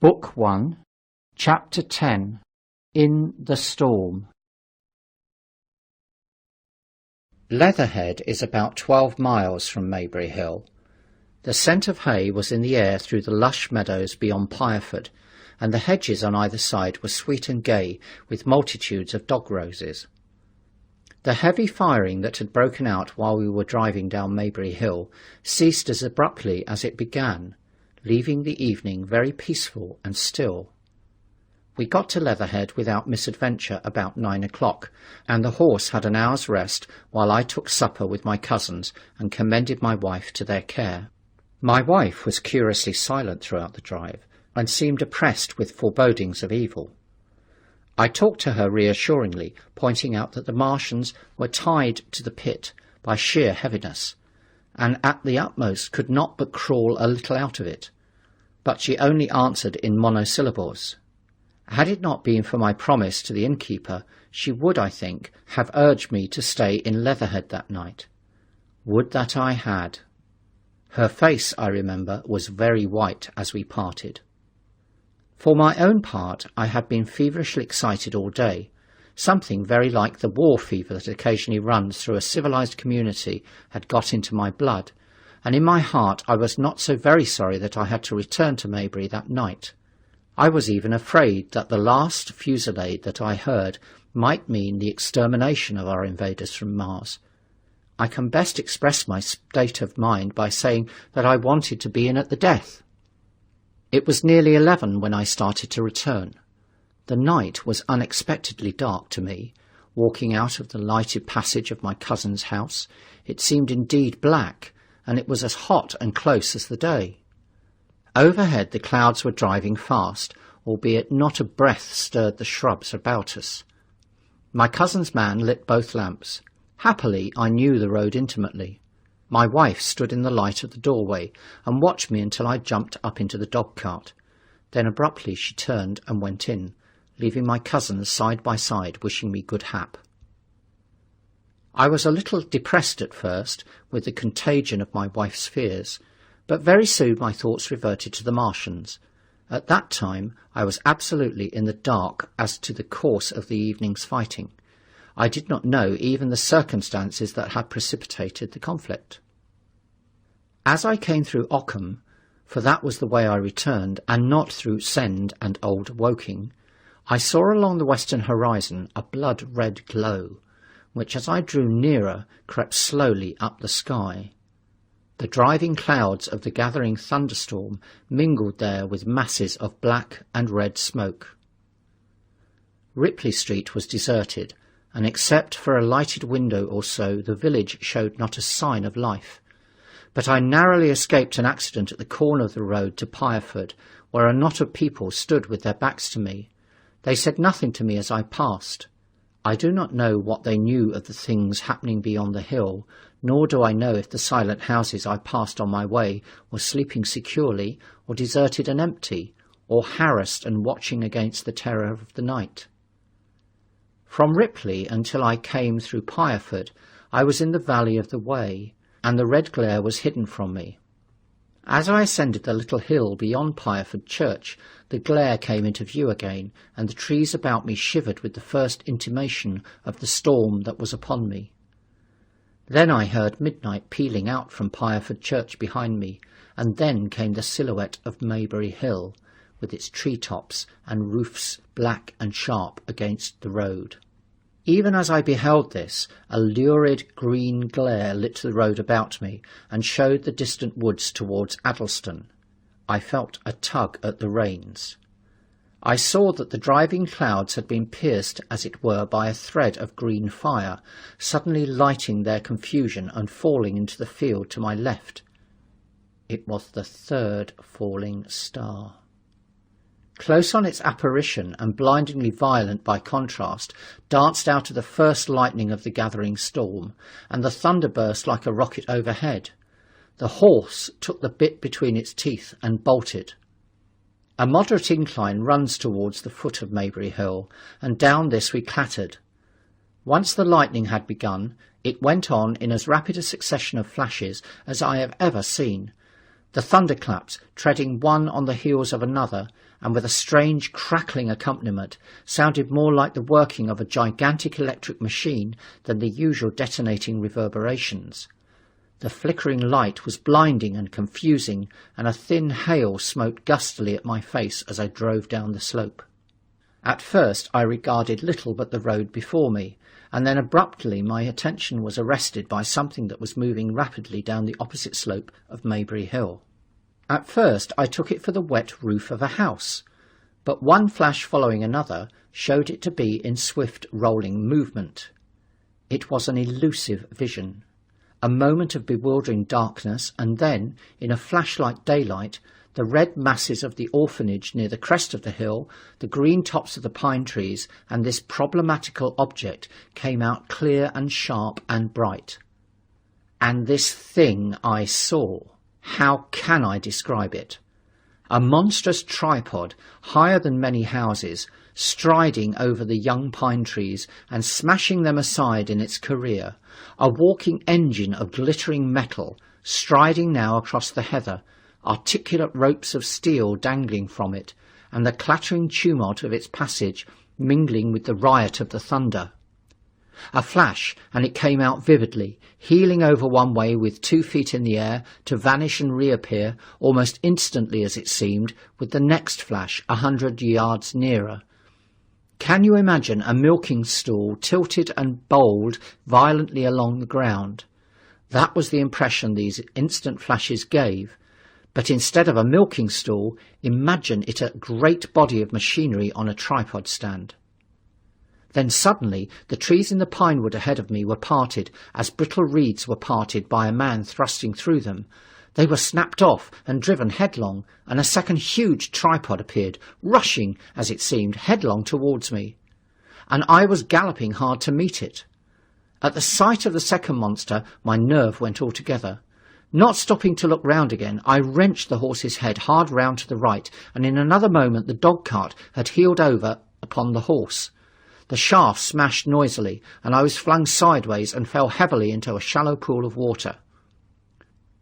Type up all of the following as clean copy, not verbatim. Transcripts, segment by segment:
Book 1, Chapter 10, In the Storm. Leatherhead is about 12 miles from Maybury Hill. The scent of hay was in the air through the lush meadows beyond Pireford, and the hedges on either side were sweet and gay with multitudes of dog roses. The heavy firing that had broken out while we were driving down Maybury Hill ceased as abruptly as it began, leaving the evening very peaceful and still. We got to Leatherhead without misadventure about 9 o'clock, and the horse had an hour's rest while I took supper with my cousins and commended my wife to their care. My wife was curiously silent throughout the drive, and seemed oppressed with forebodings of evil. I talked to her reassuringly, pointing out that the Martians were tied to the pit by sheer heaviness, and at the utmost could not but crawl a little out of it, but she only answered in monosyllables. Had it not been for my promise to the innkeeper, she would, I think, have urged me to stay in Leatherhead that night. Would that I had. Her face, I remember, was very white as we parted. For my own part, I had been feverishly excited all day. Something very like the war fever that occasionally runs through a civilized community had got into my blood, and in my heart I was not so very sorry that I had to return to Maybury that night. I was even afraid that the last fusillade that I heard might mean the extermination of our invaders from Mars. I can best express my state of mind by saying that I wanted to be in at the death. It was nearly 11 when I started to return. The night was unexpectedly dark to me. Walking out of the lighted passage of my cousin's house, it seemed indeed black, and it was as hot and close as the day. Overhead the clouds were driving fast, albeit not a breath stirred the shrubs about us. My cousin's man lit both lamps. Happily, I knew the road intimately. My wife stood in the light of the doorway and watched me until I jumped up into the dog-cart. Then abruptly she turned and went in, leaving my cousins side by side wishing me good hap. I was a little depressed at first with the contagion of my wife's fears, but very soon my thoughts reverted to the Martians. At that time I was absolutely in the dark as to the course of the evening's fighting. I did not know even the circumstances that had precipitated the conflict. As I came through Ockham, for that was the way I returned, and not through Send and Old Woking, I saw along the western horizon a blood-red glow, which as I drew nearer crept slowly up the sky. The driving clouds of the gathering thunderstorm mingled there with masses of black and red smoke. Ripley Street was deserted, and except for a lighted window or so the village showed not a sign of life. But I narrowly escaped an accident at the corner of the road to Pireford, where a knot of people stood with their backs to me. They said nothing to me as I passed. I do not know what they knew of the things happening beyond the hill, nor do I know if the silent houses I passed on my way were sleeping securely, or deserted and empty, or harassed and watching against the terror of the night. From Ripley until I came through Pireford, I was in the valley of the Wey, and the red glare was hidden from me. As I ascended the little hill beyond Pireford Church, the glare came into view again, and the trees about me shivered with the first intimation of the storm that was upon me. Then I heard midnight pealing out from Pireford Church behind me, and then came the silhouette of Maybury Hill, with its tree-tops and roofs black and sharp against the road. Even as I beheld this, a lurid green glare lit the road about me and showed the distant woods towards Addlestone. I felt a tug at the reins. I saw that the driving clouds had been pierced, as it were, by a thread of green fire, suddenly lighting their confusion and falling into the field to my left. It was the third falling star. Close on its apparition, and blindingly violent by contrast, danced out of the first lightning of the gathering storm, and the thunder burst like a rocket overhead. The horse took the bit between its teeth and bolted. A moderate incline runs towards the foot of Maybury Hill, and down this we clattered. Once the lightning had begun, it went on in as rapid a succession of flashes as I have ever seen, The thunderclaps, treading one on the heels of another, and with a strange crackling accompaniment, sounded more like the working of a gigantic electric machine than the usual detonating reverberations. The flickering light was blinding and confusing, and a thin hail smote gustily at my face as I drove down the slope. At first I regarded little but the road before me, and then abruptly my attention was arrested by something that was moving rapidly down the opposite slope of Maybury Hill. At first I took it for the wet roof of a house, but one flash following another showed it to be in swift rolling movement. It was an elusive vision. A moment of bewildering darkness, and then, in a flash like daylight, the red masses of the orphanage near the crest of the hill, the green tops of the pine trees, and this problematical object came out clear and sharp and bright. And this thing I saw, how can I describe it? A monstrous tripod, higher than many houses, striding over the young pine trees and smashing them aside in its career, a walking engine of glittering metal, striding now across the heather, articulate ropes of steel dangling from it, and the clattering tumult of its passage mingling with the riot of the thunder. A flash, and it came out vividly, heeling over one way with 2 feet in the air, to vanish and reappear, almost instantly as it seemed, with the next flash 100 yards nearer. Can you imagine a milking stool tilted and bowled violently along the ground? That was the impression these instant flashes gave. But instead of a milking stool, imagine it a great body of machinery on a tripod stand. Then suddenly the trees in the pine wood ahead of me were parted, as brittle reeds were parted by a man thrusting through them. They were snapped off and driven headlong, and a second huge tripod appeared, rushing, as it seemed, headlong towards me. And I was galloping hard to meet it. At the sight of the second monster, my nerve went altogether. Not stopping to look round again, I wrenched the horse's head hard round to the right, and in another moment the dog-cart had heeled over upon the horse. The shaft smashed noisily, and I was flung sideways and fell heavily into a shallow pool of water.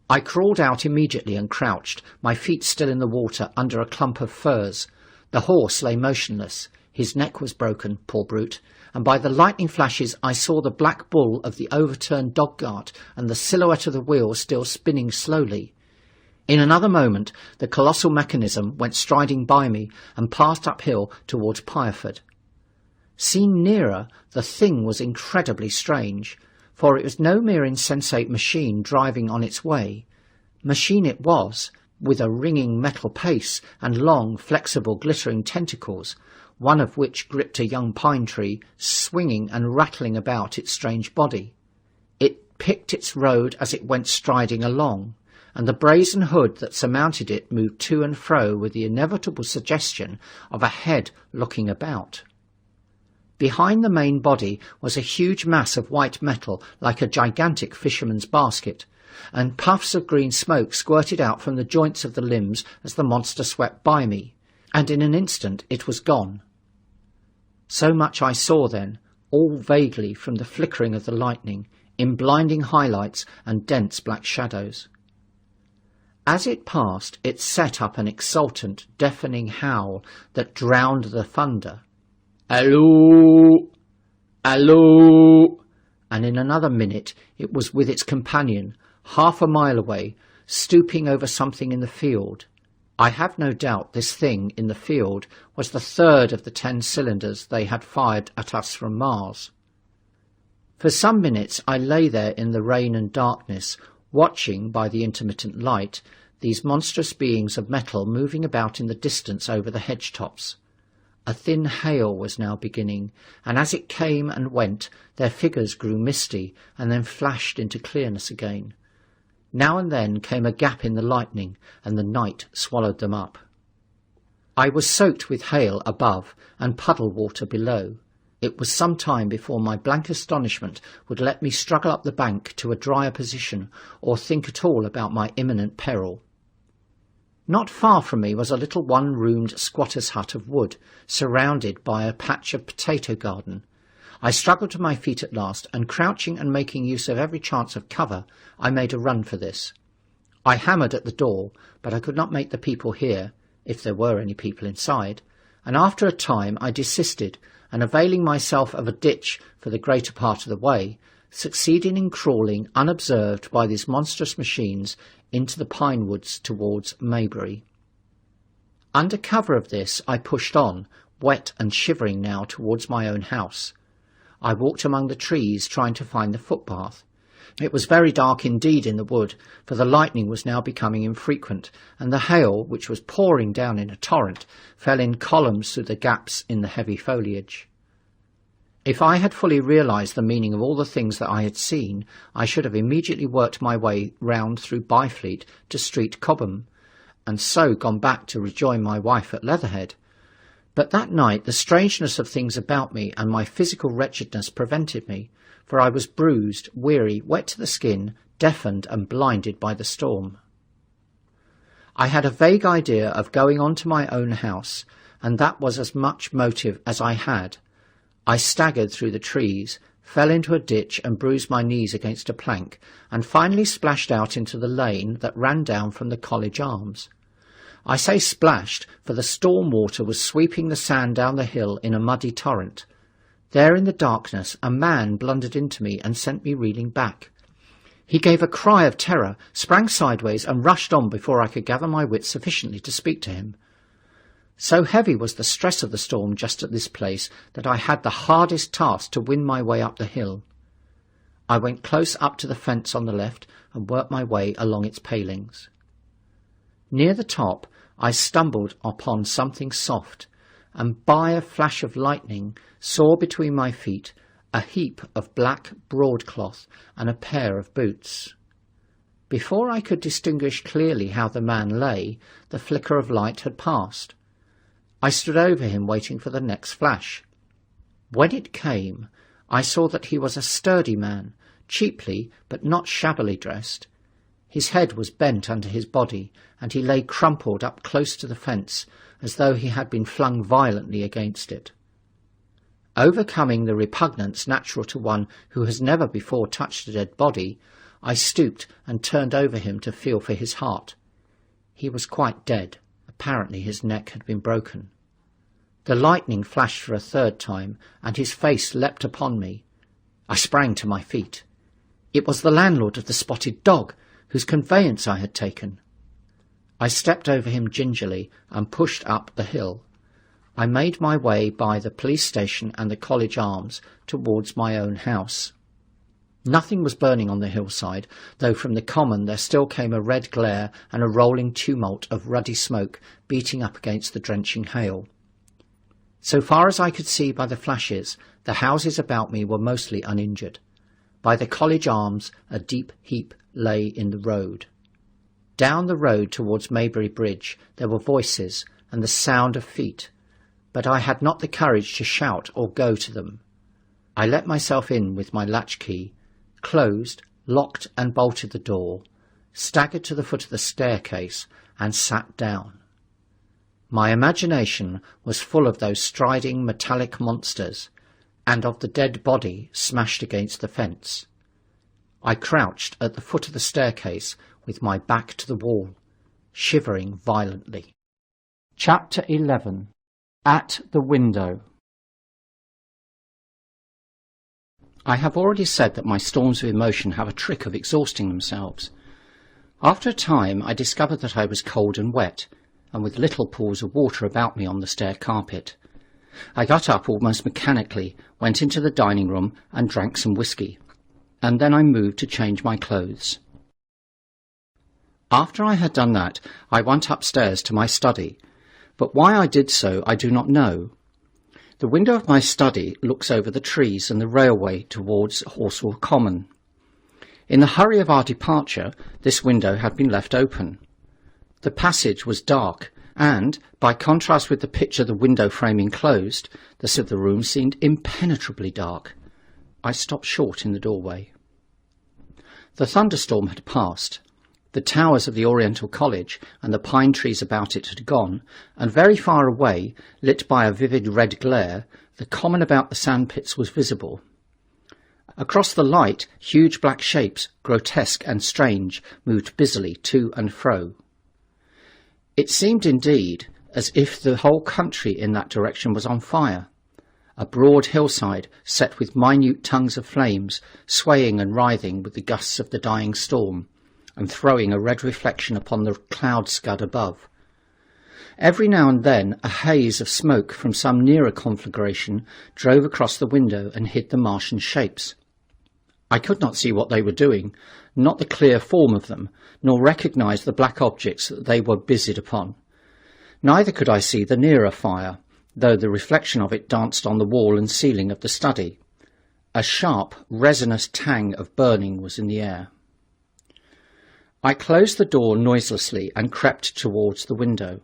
I crawled out immediately and crouched, my feet still in the water, under a clump of firs. The horse lay motionless. His neck was broken, poor brute, and by the lightning flashes I saw the black bull of the overturned dog-cart and the silhouette of the wheel still spinning slowly. In another moment the colossal mechanism went striding by me and passed uphill towards Pireford. Seen nearer, the thing was incredibly strange, for it was no mere insensate machine driving on its way. Machine it was, with a ringing metal pace and long, flexible, glittering tentacles, one of which gripped a young pine tree, swinging and rattling about its strange body. It picked its road as it went striding along, and the brazen hood that surmounted it moved to and fro with the inevitable suggestion of a head looking about. Behind the main body was a huge mass of white metal like a gigantic fisherman's basket, and puffs of green smoke squirted out from the joints of the limbs as the monster swept by me, and in an instant it was gone. So much I saw then, all vaguely from the flickering of the lightning, in blinding highlights and dense black shadows. As it passed, it set up an exultant, deafening howl that drowned the thunder. "Alloo! Alloo!" And in another minute it was with its companion, half a mile away, stooping over something in the field. I have no doubt this thing in the field was the third of the 10 cylinders they had fired at us from Mars. For some minutes I lay there in the rain and darkness, watching, by the intermittent light, these monstrous beings of metal moving about in the distance over the hedge-tops. A thin hail was now beginning, and as it came and went, their figures grew misty and then flashed into clearness again. Now and then came a gap in the lightning, and the night swallowed them up. I was soaked with hail above and puddle water below. It was some time before my blank astonishment would let me struggle up the bank to a drier position or think at all about my imminent peril. Not far from me was a little one-roomed squatter's hut of wood, surrounded by a patch of potato garden. I struggled to my feet at last, and crouching and making use of every chance of cover, I made a run for this. I hammered at the door, but I could not make the people hear, if there were any people inside, and after a time I desisted, and availing myself of a ditch for the greater part of the way, succeeded in crawling unobserved by these monstrous machines into the pine woods towards Maybury. Under cover of this I pushed on, wet and shivering now, towards my own house. I walked among the trees, trying to find the footpath. It was very dark indeed in the wood, for the lightning was now becoming infrequent, and the hail, which was pouring down in a torrent, fell in columns through the gaps in the heavy foliage. If I had fully realised the meaning of all the things that I had seen, I should have immediately worked my way round through Byfleet to Street Cobham, and so gone back to rejoin my wife at Leatherhead. But that night the strangeness of things about me and my physical wretchedness prevented me, for I was bruised, weary, wet to the skin, deafened and blinded by the storm. I had a vague idea of going on to my own house, and that was as much motive as I had. I staggered through the trees, fell into a ditch and bruised my knees against a plank, and finally splashed out into the lane that ran down from the College Arms. I say splashed, for the storm water was sweeping the sand down the hill in a muddy torrent. There in the darkness a man blundered into me and sent me reeling back. He gave a cry of terror, sprang sideways, and rushed on before I could gather my wits sufficiently to speak to him. So heavy was the stress of the storm just at this place that I had the hardest task to win my way up the hill. I went close up to the fence on the left and worked my way along its palings. Near the top I stumbled upon something soft, and by a flash of lightning saw between my feet a heap of black broadcloth and a pair of boots. Before I could distinguish clearly how the man lay, the flicker of light had passed. I stood over him waiting for the next flash. When it came, I saw that he was a sturdy man, cheaply but not shabbily dressed. His head was bent under his body, and he lay crumpled up close to the fence, as though he had been flung violently against it. Overcoming the repugnance natural to one who has never before touched a dead body, I stooped and turned over him to feel for his heart. He was quite dead. Apparently his neck had been broken. The lightning flashed for a third time, and his face leapt upon me. I sprang to my feet. It was the landlord of the Spotted Dog, whose conveyance I had taken. I stepped over him gingerly and pushed up the hill. I made my way by the police station and the College Arms towards my own house. Nothing was burning on the hillside, though from the common there still came a red glare and a rolling tumult of ruddy smoke beating up against the drenching hail. So far as I could see by the flashes, the houses about me were mostly uninjured. By the College Arms a deep heap lay in the road. Down the road towards Maybury Bridge there were voices and the sound of feet, but I had not the courage to shout or go to them. I let myself in with my latchkey, closed, locked and bolted the door, staggered to the foot of the staircase and sat down. My imagination was full of those striding metallic monsters and of the dead body smashed against the fence. I crouched at the foot of the staircase with my back to the wall, shivering violently. Chapter 11. At the Window. I have already said that my storms of emotion have a trick of exhausting themselves. After a time I discovered that I was cold and wet, and with little pools of water about me on the stair carpet. I got up almost mechanically, went into the dining room and drank some whisky, and then I moved to change my clothes. After I had done that, I went upstairs to my study, but why I did so I do not know. The window of my study looks over the trees and the railway towards Horsewell Common. In the hurry of our departure, this window had been left open. The passage was dark, and, by contrast with the picture the window frame enclosed, the rest of the room seemed impenetrably dark. I stopped short in the doorway. The thunderstorm had passed. The towers of the Oriental College and the pine trees about it had gone, and very far away, lit by a vivid red glare, the common about the sandpits was visible. Across the light, huge black shapes, grotesque and strange, moved busily to and fro. It seemed indeed as if the whole country in that direction was on fire. A broad hillside set with minute tongues of flames, swaying and writhing with the gusts of the dying storm, and throwing a red reflection upon the cloud scud above. Every now and then a haze of smoke from some nearer conflagration drove across the window and hid the Martian shapes. I could not see what they were doing, not the clear form of them, nor recognise the black objects that they were busied upon. Neither could I see the nearer fire, though the reflection of it danced on the wall and ceiling of the study. A sharp, resinous tang of burning was in the air. I closed the door noiselessly and crept towards the window.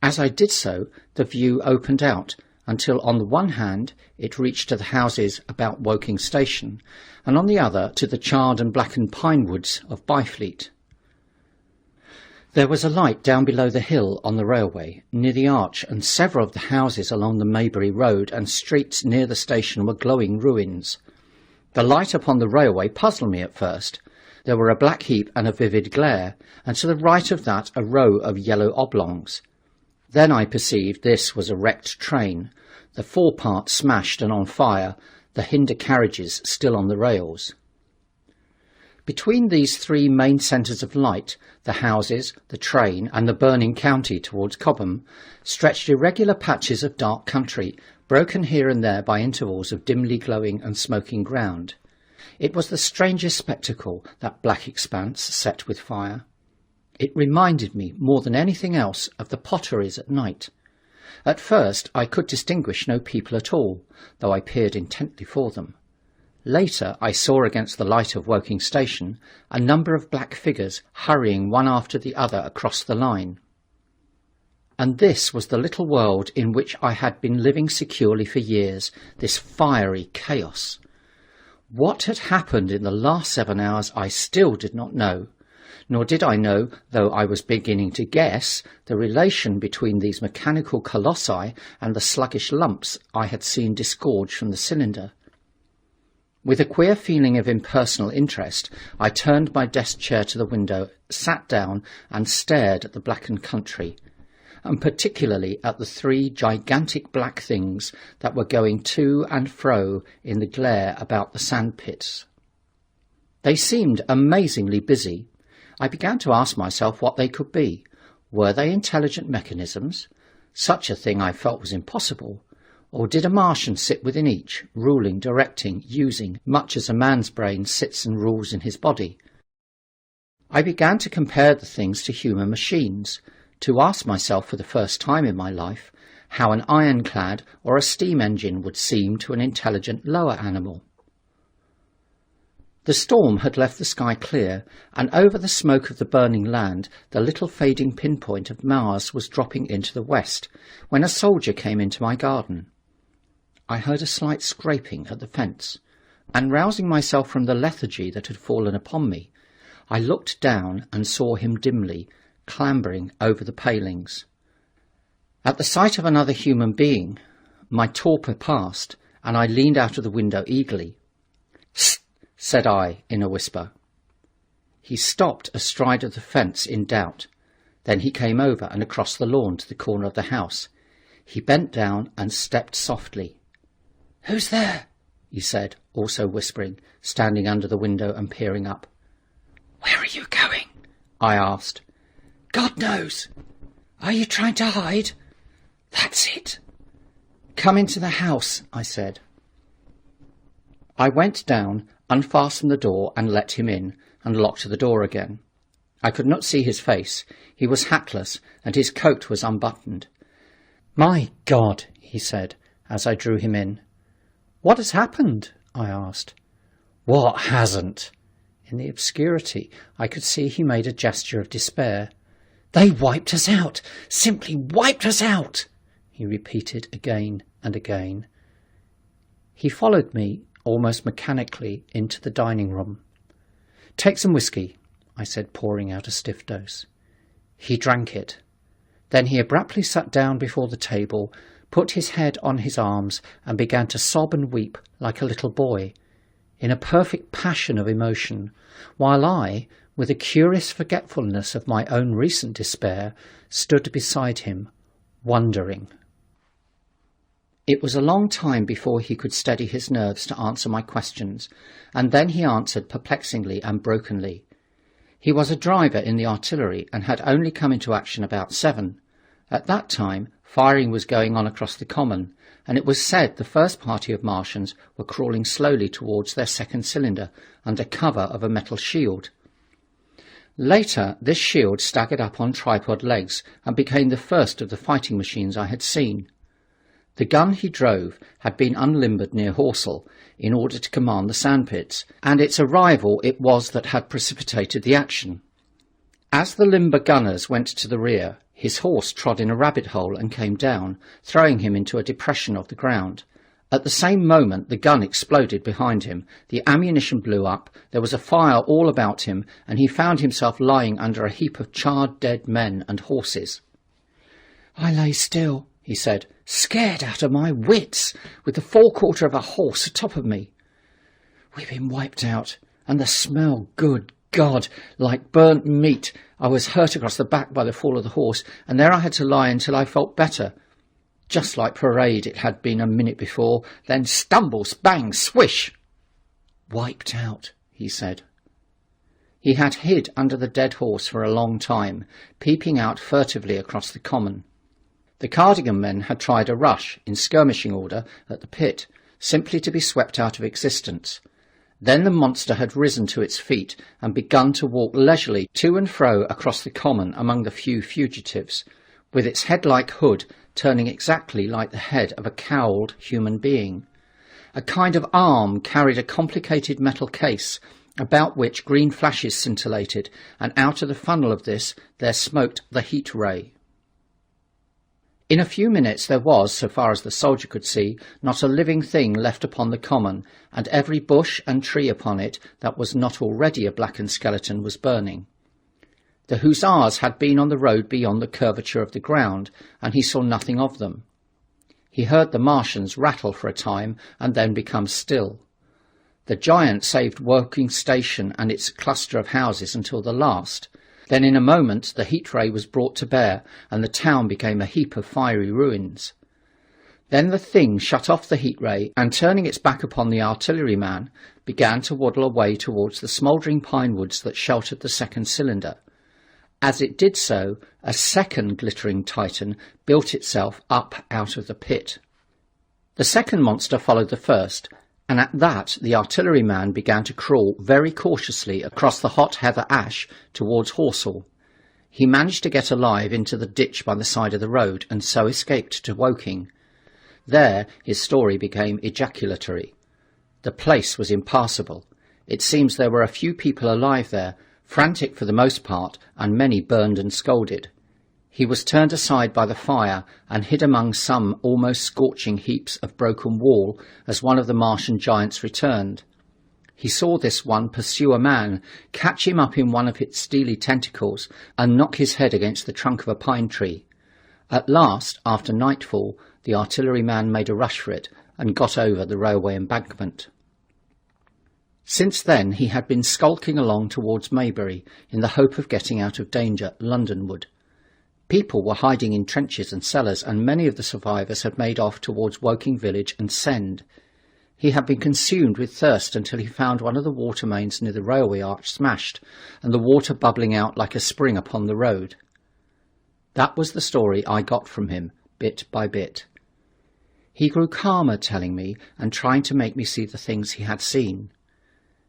As I did so, the view opened out, until on the one hand it reached to the houses about Woking Station, and on the other to the charred and blackened pine woods of Byfleet. There was a light down below the hill on the railway, near the arch, and several of the houses along the Maybury Road and streets near the station were glowing ruins. The light upon the railway puzzled me at first. There were a black heap and a vivid glare, and to the right of that a row of yellow oblongs. Then I perceived this was a wrecked train, the forepart smashed and on fire, the hinder carriages still on the rails. Between these three main centres of light, the houses, the train, and the burning county towards Cobham, stretched irregular patches of dark country, broken here and there by intervals of dimly glowing and smoking ground. It was the strangest spectacle, that black expanse set with fire. It reminded me, more than anything else, of the potteries at night. At first I could distinguish no people at all, though I peered intently for them. Later I saw against the light of Woking Station a number of black figures hurrying one after the other across the line. And this was the little world in which I had been living securely for years, this fiery chaos. What had happened in the last 7 hours I still did not know, nor did I know, though I was beginning to guess, the relation between these mechanical colossi and the sluggish lumps I had seen disgorged from the cylinder. With a queer feeling of impersonal interest, I turned my desk chair to the window, sat down and stared at the blackened country, and particularly at the three gigantic black things that were going to and fro in the glare about the sandpits. They seemed amazingly busy. I began to ask myself what they could be. Were they intelligent mechanisms? Such a thing I felt was impossible. Or did a Martian sit within each, ruling, directing, using, much as a man's brain sits and rules in his body? I began to compare the things to human machines, to ask myself for the first time in my life how an ironclad or a steam engine would seem to an intelligent lower animal. The storm had left the sky clear, and over the smoke of the burning land the little fading pinpoint of Mars was dropping into the west, when a soldier came into my garden. I heard a slight scraping at the fence, and rousing myself from the lethargy that had fallen upon me, I looked down and saw him dimly, clambering over the palings. At the sight of another human being, my torpor passed, and I leaned out of the window eagerly. "Sst!" said I in a whisper. He stopped astride of the fence in doubt. Then he came over and across the lawn to the corner of the house. He bent down and stepped softly. "Who's there?" he said, also whispering, standing under the window and peering up. "Where are you going?" I asked. "God knows. Are you trying to hide?" "That's it." "Come into the house," I said. I went down, unfastened the door and let him in, and locked the door again. I could not see his face. He was hatless, and his coat was unbuttoned. "My God," he said, as I drew him in. "What has happened?" I asked. "What hasn't?" In the obscurity I could see he made a gesture of despair. "They wiped us out! Simply wiped us out!" he repeated again and again. He followed me, almost mechanically, into the dining room. "Take some whiskey," I said, pouring out a stiff dose. He drank it. Then he abruptly sat down before the table, put his head on his arms, and began to sob and weep like a little boy. in a perfect passion of emotion, while I, with a curious forgetfulness of my own recent despair, stood beside him, wondering. It was a long time before he could steady his nerves to answer my questions, and then he answered perplexingly and brokenly. He was a driver in the artillery and had only come into action about 7. At that time, firing was going on across the common, and it was said the first party of Martians were crawling slowly towards their second cylinder under cover of a metal shield. Later, this shield staggered up on tripod legs and became the first of the fighting machines I had seen. The gun he drove had been unlimbered near Horsell in order to command the sandpits, and its arrival it was that had precipitated the action. As the limber gunners went to the rear, his horse trod in a rabbit hole and came down, throwing him into a depression of the ground. At the same moment the gun exploded behind him, the ammunition blew up, there was a fire all about him, and he found himself lying under a heap of charred dead men and horses. "I lay still," he said, "scared out of my wits, with the forequarter of a horse atop of me. We've been wiped out, and the smell, good God, like burnt meat. I was hurt across the back by the fall of the horse, and there I had to lie until I felt better. Just like parade it had been a minute before, then stumble, bang, swish." "Wiped out," he said. He had hid under the dead horse for a long time, peeping out furtively across the common. The Cardigan men had tried a rush, in skirmishing order, at the pit, simply to be swept out of existence. Then the monster had risen to its feet and begun to walk leisurely to and fro across the common among the few fugitives, with its head-like hood turning exactly like the head of a cowled human being. A kind of arm carried a complicated metal case, about which green flashes scintillated, and out of the funnel of this there smoked the heat ray. In a few minutes there was, so far as the soldier could see, not a living thing left upon the common, and every bush and tree upon it that was not already a blackened skeleton was burning. The hussars had been on the road beyond the curvature of the ground, and he saw nothing of them. He heard the Martians rattle for a time and then become still. The giant saved Woking Station and its cluster of houses until the last. Then in a moment the heat ray was brought to bear, and the town became a heap of fiery ruins. Then the thing shut off the heat ray, and turning its back upon the artilleryman, began to waddle away towards the smouldering pine woods that sheltered the second cylinder. As it did so, a second glittering titan built itself up out of the pit. The second monster followed the first, and at that the artilleryman began to crawl very cautiously across the hot heather ash towards Horsell. He managed to get alive into the ditch by the side of the road, and so escaped to Woking. There his story became ejaculatory. The place was impassable. It seems there were a few people alive there, frantic for the most part, and many burned and scalded. He was turned aside by the fire and hid among some almost scorching heaps of broken wall as one of the Martian giants returned. He saw this one pursue a man, catch him up in one of its steely tentacles, and knock his head against the trunk of a pine tree. At last, after nightfall, the artilleryman made a rush for it and got over the railway embankment. Since then he had been skulking along towards Maybury in the hope of getting out of danger Londonward. People were hiding in trenches and cellars, and many of the survivors had made off towards Woking village and Send. He had been consumed with thirst until he found one of the water mains near the railway arch smashed, and the water bubbling out like a spring upon the road. That was the story I got from him, bit by bit. He grew calmer telling me, and trying to make me see the things he had seen.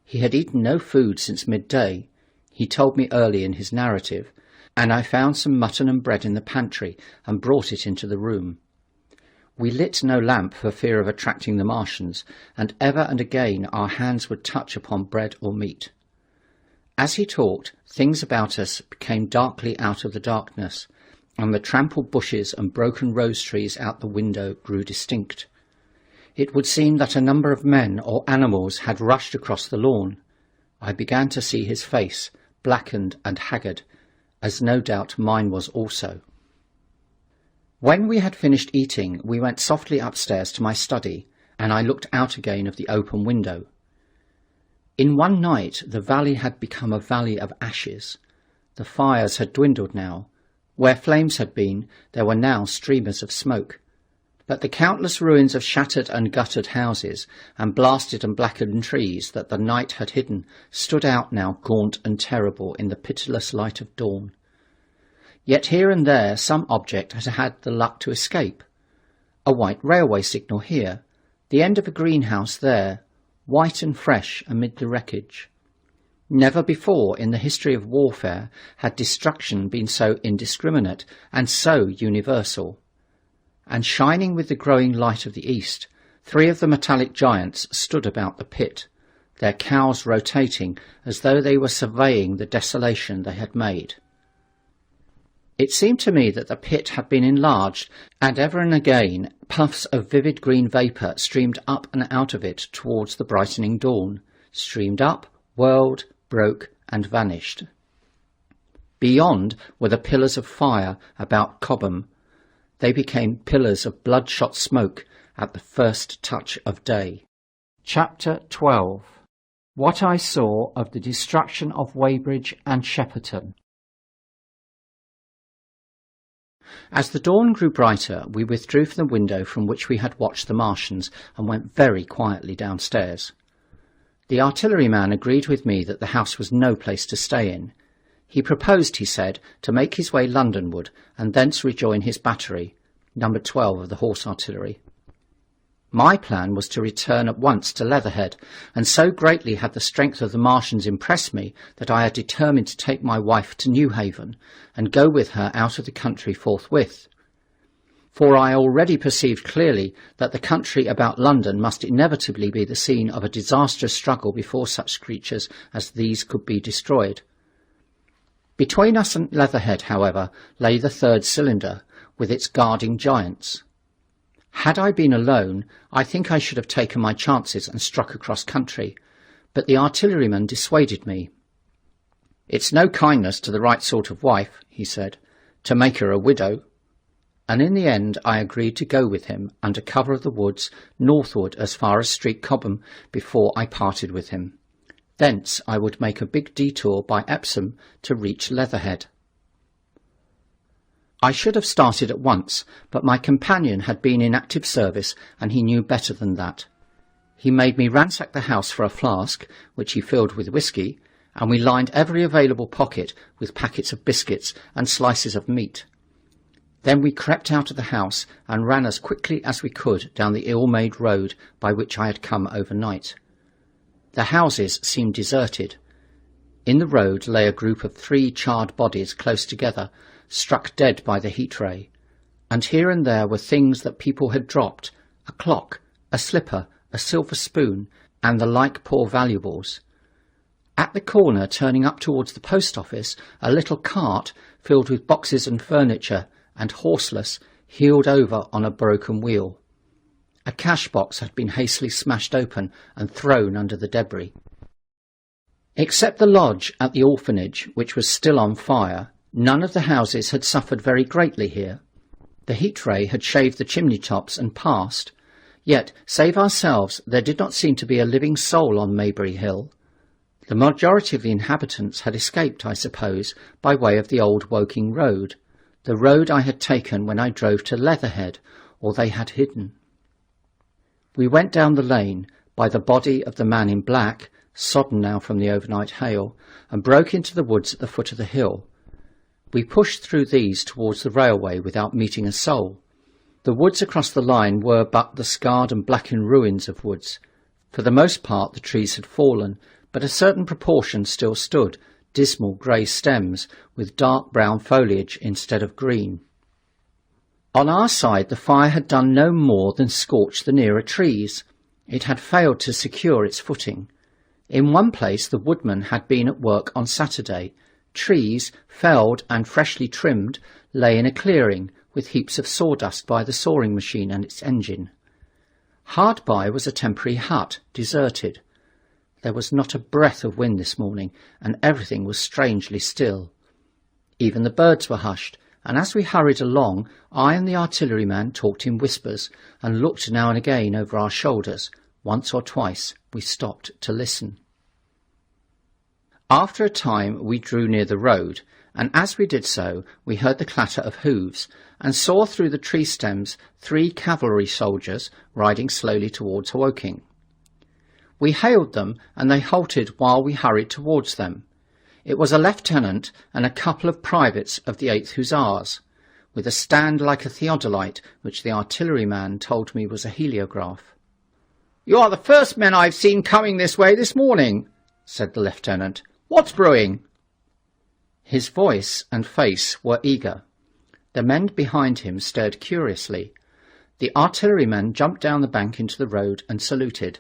He had eaten no food since midday, he told me early in his narrative, and I found some mutton and bread in the pantry and brought it into the room. We lit no lamp for fear of attracting the Martians, and ever and again our hands would touch upon bread or meat. As he talked, things about us came darkly out of the darkness, and the trampled bushes and broken rose trees out the window grew distinct. It would seem that a number of men or animals had rushed across the lawn. I began to see his face, blackened and haggard, as no doubt mine was also. When we had finished eating, we went softly upstairs to my study, and I looked out again of the open window. In one night the valley had become a valley of ashes. The fires had dwindled now. Where flames had been, there were now streamers of smoke. But the countless ruins of shattered and guttered houses, and blasted and blackened trees that the night had hidden, stood out now gaunt and terrible in the pitiless light of dawn. Yet here and there some object had had the luck to escape. A white railway signal here, the end of a greenhouse there, white and fresh amid the wreckage. Never before in the history of warfare had destruction been so indiscriminate and so universal. And shining with the growing light of the east, 3 of the metallic giants stood about the pit, their cows rotating as though they were surveying the desolation they had made. It seemed to me that the pit had been enlarged, and ever and again puffs of vivid green vapour streamed up and out of it towards the brightening dawn, streamed up, whirled, broke, and vanished. Beyond were the pillars of fire about Cobham. They became pillars of bloodshot smoke at the first touch of day. Chapter 12. What I Saw of the Destruction of Weybridge and Shepperton. As the dawn grew brighter, we withdrew from the window from which we had watched the Martians and went very quietly downstairs. The artilleryman agreed with me that the house was no place to stay in. He proposed, he said, to make his way Londonward and thence rejoin his battery, number 12 of the horse artillery. My plan was to return at once to Leatherhead, and so greatly had the strength of the Martians impressed me that I had determined to take my wife to Newhaven and go with her out of the country forthwith. For I already perceived clearly that the country about London must inevitably be the scene of a disastrous struggle before such creatures as these could be destroyed. Between us and Leatherhead, however, lay the 3rd cylinder, with its guarding giants. Had I been alone, I think I should have taken my chances and struck across country, but the artilleryman dissuaded me. "It's no kindness to the right sort of wife," he said, "to make her a widow." And in the end I agreed to go with him under cover of the woods northward as far as Street Cobham before I parted with him. Thence I would make a big detour by Epsom to reach Leatherhead. I should have started at once, but my companion had been in active service and he knew better than that. He made me ransack the house for a flask, which he filled with whisky, and we lined every available pocket with packets of biscuits and slices of meat. Then we crept out of the house and ran as quickly as we could down the ill-made road by which I had come overnight. The houses seemed deserted. In the road lay a group of 3 charred bodies close together, struck dead by the heat ray, and here and there were things that people had dropped, a clock, a slipper, a silver spoon, and the like poor valuables. At the corner, turning up towards the post office, a little cart filled with boxes and furniture, and horseless, heeled over on a broken wheel. A cash box had been hastily smashed open and thrown under the debris. Except the lodge at the orphanage, which was still on fire, none of the houses had suffered very greatly here. The heat ray had shaved the chimney tops and passed, yet, save ourselves, there did not seem to be a living soul on Maybury Hill. The majority of the inhabitants had escaped, I suppose, by way of the old Woking road, the road I had taken when I drove to Leatherhead, or they had hidden. We went down the lane, by the body of the man in black, sodden now from the overnight hail, and broke into the woods at the foot of the hill. We pushed through these towards the railway without meeting a soul. The woods across the line were but the scarred and blackened ruins of woods. For the most part the trees had fallen, but a certain proportion still stood, dismal grey stems, with dark brown foliage instead of green. On our side the fire had done no more than scorch the nearer trees. It had failed to secure its footing. In one place the woodman had been at work on Saturday. Trees, felled and freshly trimmed, lay in a clearing, with heaps of sawdust by the sawing machine and its engine. Hard by was a temporary hut, deserted. There was not a breath of wind this morning, and everything was strangely still. Even the birds were hushed, and as we hurried along, I and the artilleryman talked in whispers, and looked now and again over our shoulders. Once or twice we stopped to listen. After a time we drew near the road, and as we did so we heard the clatter of hooves, and saw through the tree stems 3 cavalry soldiers riding slowly towards Woking. We hailed them, and they halted while we hurried towards them. It was a lieutenant and a couple of privates of the 8th Hussars, with a stand like a theodolite, which the artilleryman told me was a heliograph. "You are the first men I've seen coming this way this morning," said the lieutenant. "What's brewing?" His voice and face were eager. The men behind him stared curiously. The artilleryman jumped down the bank into the road and saluted.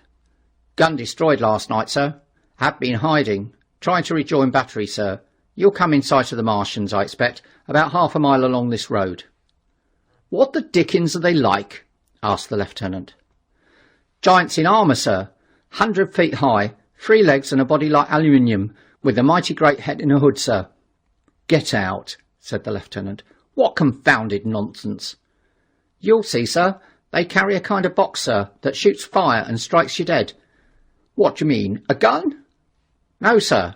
"Gun destroyed last night, sir. Have been hiding. Trying to rejoin battery, sir. You'll come in sight of the Martians, I expect, about half a mile along this road." "What the dickens are they like?" asked the lieutenant. "Giants in armour, sir. 100 feet high, 3 legs and a body like aluminium, with a mighty great head in a hood, sir." "Get out," said the lieutenant. "What confounded nonsense." "You'll see, sir. They carry a kind of box, sir, that shoots fire and strikes you dead." "What do you mean, a gun?" "No, sir."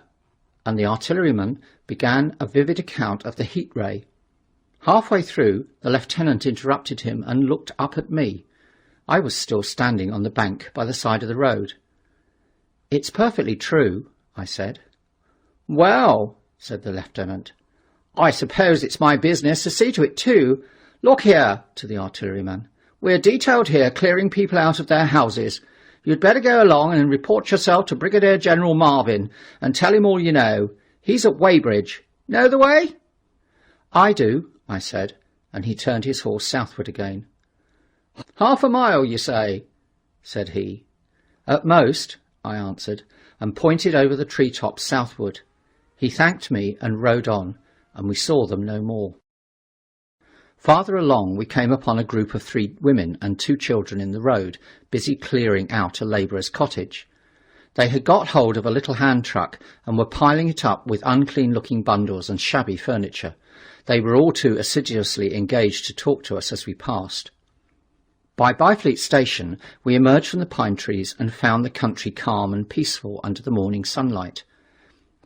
And the artilleryman began a vivid account of the heat ray. Halfway through, the lieutenant interrupted him and looked up at me. I was still standing on the bank by the side of the road. "It's perfectly true," I said. "Well," said the lieutenant, "I suppose it's my business to see to it too. Look here," to the artilleryman. "We're detailed here clearing people out of their houses. You'd better go along and report yourself to Brigadier General Marvin and tell him all you know. He's at Weybridge. Know the way?" "I do," I said, and he turned his horse southward again. "Half a mile, you say?" said he. "At most," I answered, and pointed over the tree-tops southward. He thanked me and rode on, and we saw them no more. Farther along we came upon a group of 3 women and 2 children in the road, busy clearing out a labourer's cottage. They had got hold of a little hand truck and were piling it up with unclean-looking bundles and shabby furniture. They were all too assiduously engaged to talk to us as we passed. By Byfleet Station we emerged from the pine trees and found the country calm and peaceful under the morning sunlight.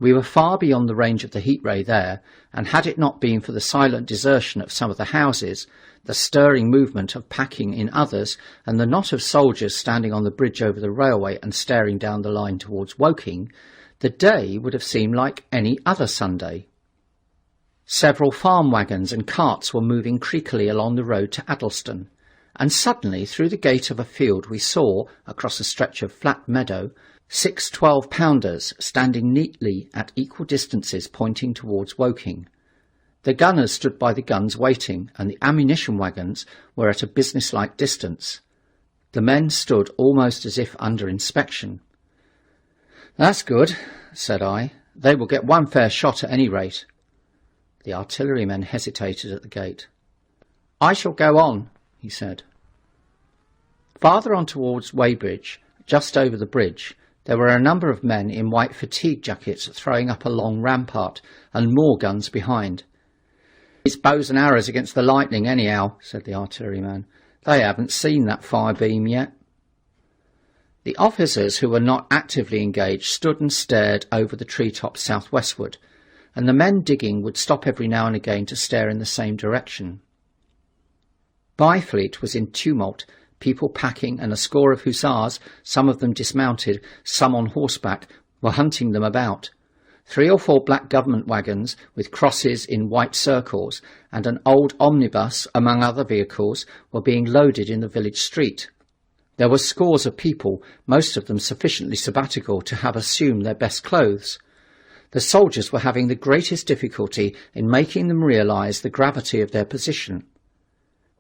We were far beyond the range of the heat ray there, and had it not been for the silent desertion of some of the houses, the stirring movement of packing in others, and the knot of soldiers standing on the bridge over the railway and staring down the line towards Woking, the day would have seemed like any other Sunday. Several farm wagons and carts were moving creakily along the road to Addleston, and suddenly through the gate of a field we saw, across a stretch of flat meadow, 6 12-pounders standing neatly at equal distances pointing towards Woking. The gunners stood by the guns waiting, and the ammunition wagons were at a businesslike distance. The men stood almost as if under inspection. "That's good," said I. "They will get one fair shot at any rate." The artilleryman hesitated at the gate. "I shall go on," he said. Farther on towards Weybridge, just over the bridge, there were a number of men in white fatigue jackets throwing up a long rampart, and more guns behind. "It's bows and arrows against the lightning anyhow," said the artilleryman. "They haven't seen that fire beam yet." The officers who were not actively engaged stood and stared over the treetops southwestward, and the men digging would stop every now and again to stare in the same direction. Byfleet was in tumult, people packing, and a score of hussars, some of them dismounted, some on horseback, were hunting them about. 3 or 4 black government wagons, with crosses in white circles, and an old omnibus, among other vehicles, were being loaded in the village street. There were scores of people, most of them sufficiently sabbatical to have assumed their best clothes. The soldiers were having the greatest difficulty in making them realise the gravity of their position.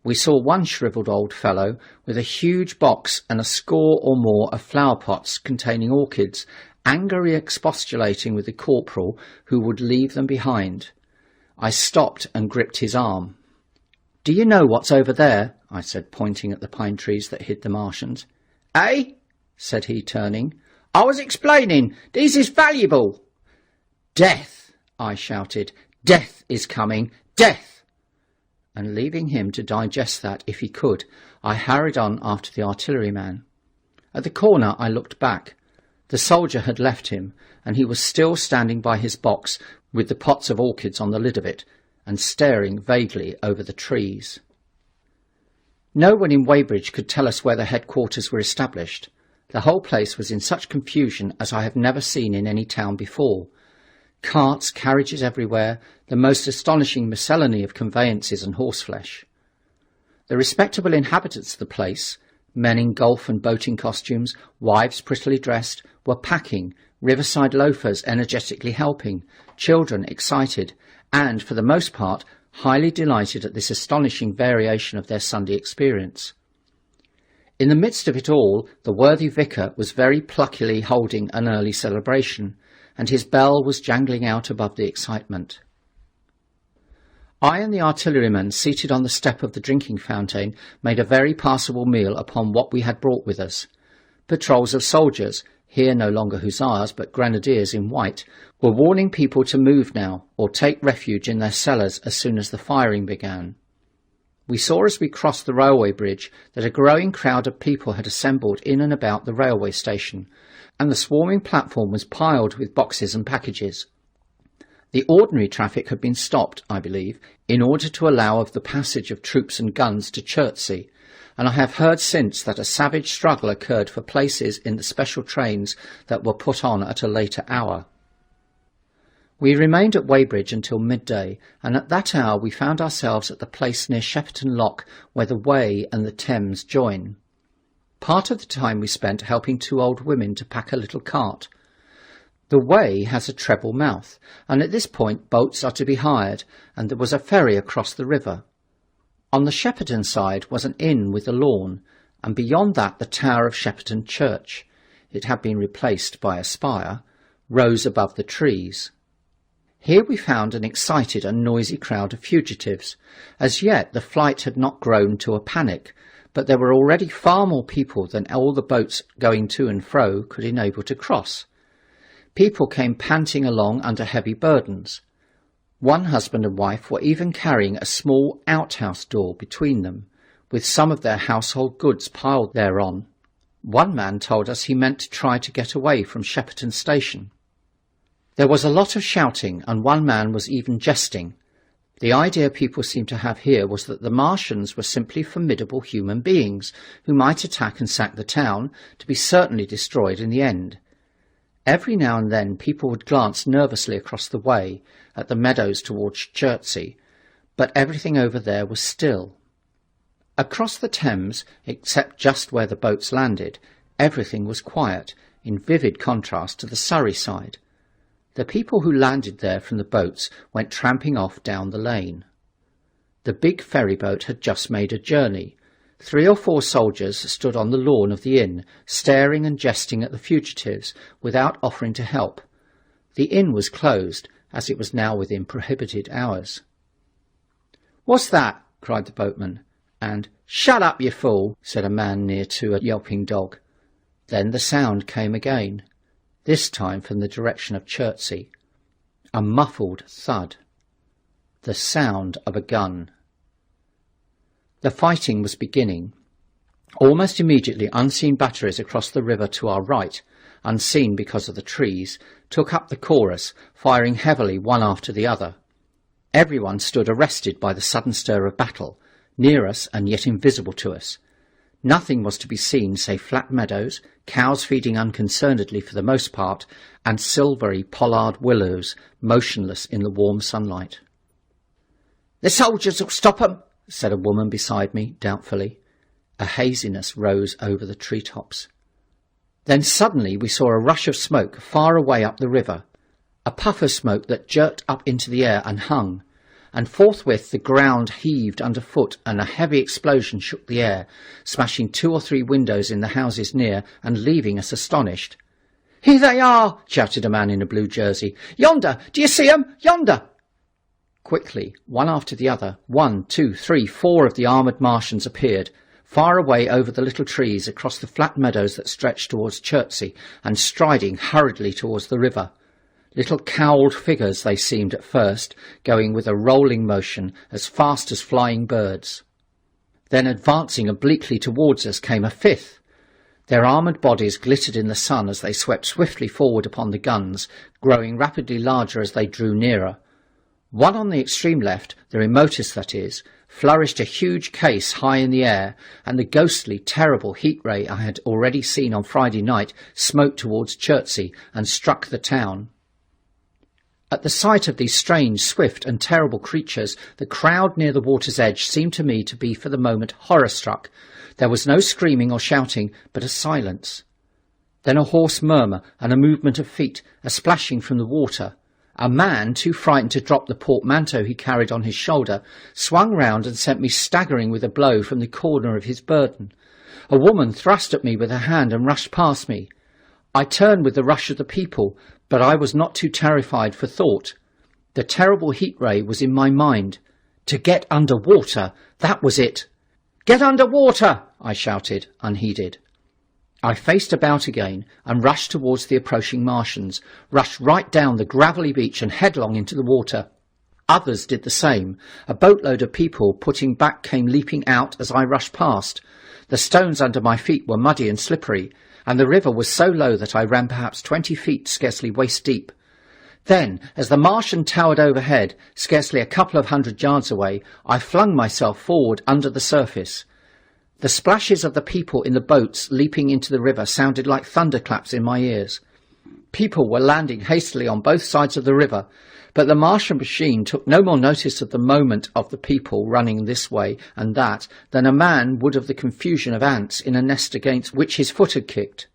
We saw one shrivelled old fellow with a huge box and a score or more of flower pots containing orchids, angrily expostulating with the corporal who would leave them behind. I stopped and gripped his arm. "Do you know what's over there?" I said, pointing at the pine trees that hid the Martians. "Eh?" said he, turning. "I was explaining. These is valuable." "Death!" I shouted. "Death is coming! Death!" And leaving him to digest that if he could, I hurried on after the artilleryman. At the corner I looked back. The soldier had left him, and he was still standing by his box with the pots of orchids on the lid of it, and staring vaguely over the trees. No one in Weybridge could tell us where the headquarters were established. The whole place was in such confusion as I have never seen in any town before. Carts, carriages everywhere, the most astonishing miscellany of conveyances and horseflesh. The respectable inhabitants of the place, men in golf and boating costumes, wives prettily dressed, were packing, riverside loafers energetically helping, children excited, and, for the most part, highly delighted at this astonishing variation of their Sunday experience. In the midst of it all, the worthy vicar was very pluckily holding an early celebration, and his bell was jangling out above the excitement. I and the artilleryman, seated on the step of the drinking fountain, made a very passable meal upon what we had brought with us. Patrols of soldiers, here no longer hussars but grenadiers in white, were warning people to move now, or take refuge in their cellars as soon as the firing began. We saw as we crossed the railway bridge that a growing crowd of people had assembled in and about the railway station, and the swarming platform was piled with boxes and packages. The ordinary traffic had been stopped, I believe, in order to allow of the passage of troops and guns to Chertsey, and I have heard since that a savage struggle occurred for places in the special trains that were put on at a later hour. We remained at Weybridge until midday, and at that hour we found ourselves at the place near Shepperton Lock where the Wey and the Thames join. Part of the time we spent helping two old women to pack a little cart. The Wey has a treble mouth, and at this point boats are to be hired, and there was a ferry across the river. On the Shepperton side was an inn with a lawn, and beyond that the tower of Shepperton Church. It had been replaced by a spire, rose above the trees. Here we found an excited and noisy crowd of fugitives. As yet the flight had not grown to a panic, but there were already far more people than all the boats going to and fro could enable to cross. People came panting along under heavy burdens. One husband and wife were even carrying a small outhouse door between them, with some of their household goods piled thereon. One man told us he meant to try to get away from Shepperton Station. There was a lot of shouting, and one man was even jesting. The idea people seemed to have here was that the Martians were simply formidable human beings who might attack and sack the town, to be certainly destroyed in the end. Every now and then people would glance nervously across the way at the meadows towards Chertsey, but everything over there was still. Across the Thames, except just where the boats landed, everything was quiet, in vivid contrast to the Surrey side. The people who landed there from the boats went tramping off down the lane. The big ferryboat had just made a journey. 3 or 4 soldiers stood on the lawn of the inn, staring and jesting at the fugitives, without offering to help. The inn was closed, as it was now within prohibited hours. "What's that?" cried the boatman, and "Shut up, you fool," said a man near to a yelping dog. Then the sound came again, this time from the direction of Chertsey. A muffled thud. The sound of a gun. The fighting was beginning. Almost immediately unseen batteries across the river to our right, unseen because of the trees, took up the chorus, firing heavily one after the other. Everyone stood arrested by the sudden stir of battle, near us and yet invisible to us. Nothing was to be seen save flat meadows, cows feeding unconcernedly for the most part, and silvery pollard willows motionless in the warm sunlight. "The soldiers'll stop 'em," said a woman beside me, doubtfully. A haziness rose over the treetops. Then suddenly we saw a rush of smoke far away up the river, a puff of smoke that jerked up into the air and hung, and forthwith the ground heaved underfoot and a heavy explosion shook the air, smashing 2 or 3 windows in the houses near and leaving us astonished. "Here they are!" shouted a man in a blue jersey. "Yonder! Do you see 'em? Yonder!" Quickly, one after the other, 1, 2, 3, 4 of the armoured Martians appeared, far away over the little trees across the flat meadows that stretched towards Chertsey, and striding hurriedly towards the river. Little cowled figures they seemed at first, going with a rolling motion as fast as flying birds. Then advancing obliquely towards us came a 5th. Their armoured bodies glittered in the sun as they swept swiftly forward upon the guns, growing rapidly larger as they drew nearer. One on the extreme left, the remotest that is, flourished a huge case high in the air, and the ghostly, terrible heat ray I had already seen on Friday night smote towards Chertsey and struck the town. At the sight of these strange, swift and terrible creatures, the crowd near the water's edge seemed to me to be for the moment horror-struck. There was no screaming or shouting, but a silence. Then a hoarse murmur and a movement of feet, a splashing from the water. A man, too frightened to drop the portmanteau he carried on his shoulder, swung round and sent me staggering with a blow from the corner of his burden. A woman thrust at me with her hand and rushed past me. I turned with the rush of the people, but I was not too terrified for thought. The terrible heat ray was in my mind. To get under water, that was it. "Get under water!" I shouted, unheeded. I faced about again and rushed towards the approaching Martians, rushed right down the gravelly beach and headlong into the water. Others did the same. A boatload of people putting back came leaping out as I rushed past. The stones under my feet were muddy and slippery, and the river was so low that I ran perhaps 20 feet, scarcely waist deep. Then, as the Martian towered overhead, scarcely a couple of 100 yards away, I flung myself forward under the surface. The splashes of the people in the boats leaping into the river sounded like thunderclaps in my ears. People were landing hastily on both sides of the river, but the Martian machine took no more notice of the moment of the people running this way and that than a man would of the confusion of ants in a nest against which his foot had kicked.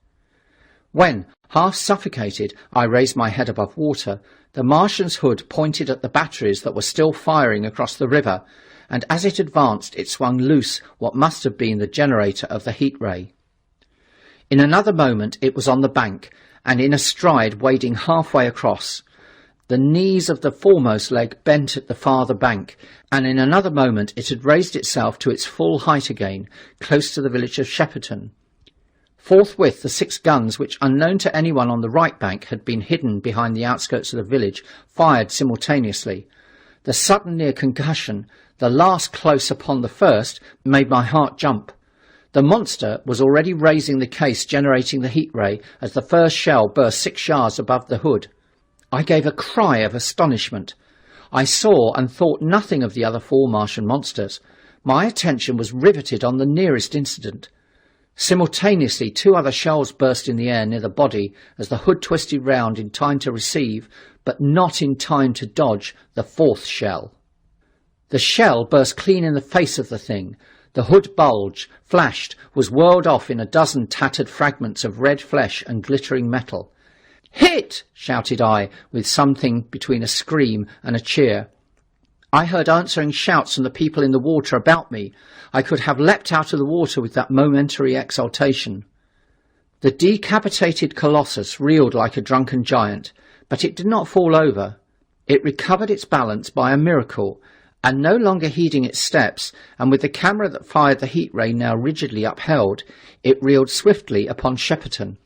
When, half suffocated, I raised my head above water, the Martian's hood pointed at the batteries that were still firing across the river, and as it advanced it swung loose what must have been the generator of the heat ray. In another moment it was on the bank, and in a stride wading halfway across. The knees of the foremost leg bent at the farther bank, and in another moment it had raised itself to its full height again, close to the village of Shepperton. Forthwith the 6 guns, which unknown to anyone on the right bank had been hidden behind the outskirts of the village, fired simultaneously. The sudden near concussion, the last close upon the first, made my heart jump. The monster was already raising the case generating the heat ray as the first shell burst 6 yards above the hood. I gave a cry of astonishment. I saw and thought nothing of the other 4 Martian monsters. My attention was riveted on the nearest incident. Simultaneously 2 other shells burst in the air near the body as the hood twisted round in time to receive, but not in time to dodge, the 4th shell. The shell burst clean in the face of the thing. The hood bulged, flashed, was whirled off in a dozen tattered fragments of red flesh and glittering metal. "Hit!" shouted I, with something between a scream and a cheer. I heard answering shouts from the people in the water about me. I could have leapt out of the water with that momentary exultation. The decapitated colossus reeled like a drunken giant, but it did not fall over. It recovered its balance by a miracle, and no longer heeding its steps, and with the camera that fired the heat ray now rigidly upheld, it reeled swiftly upon Shepperton.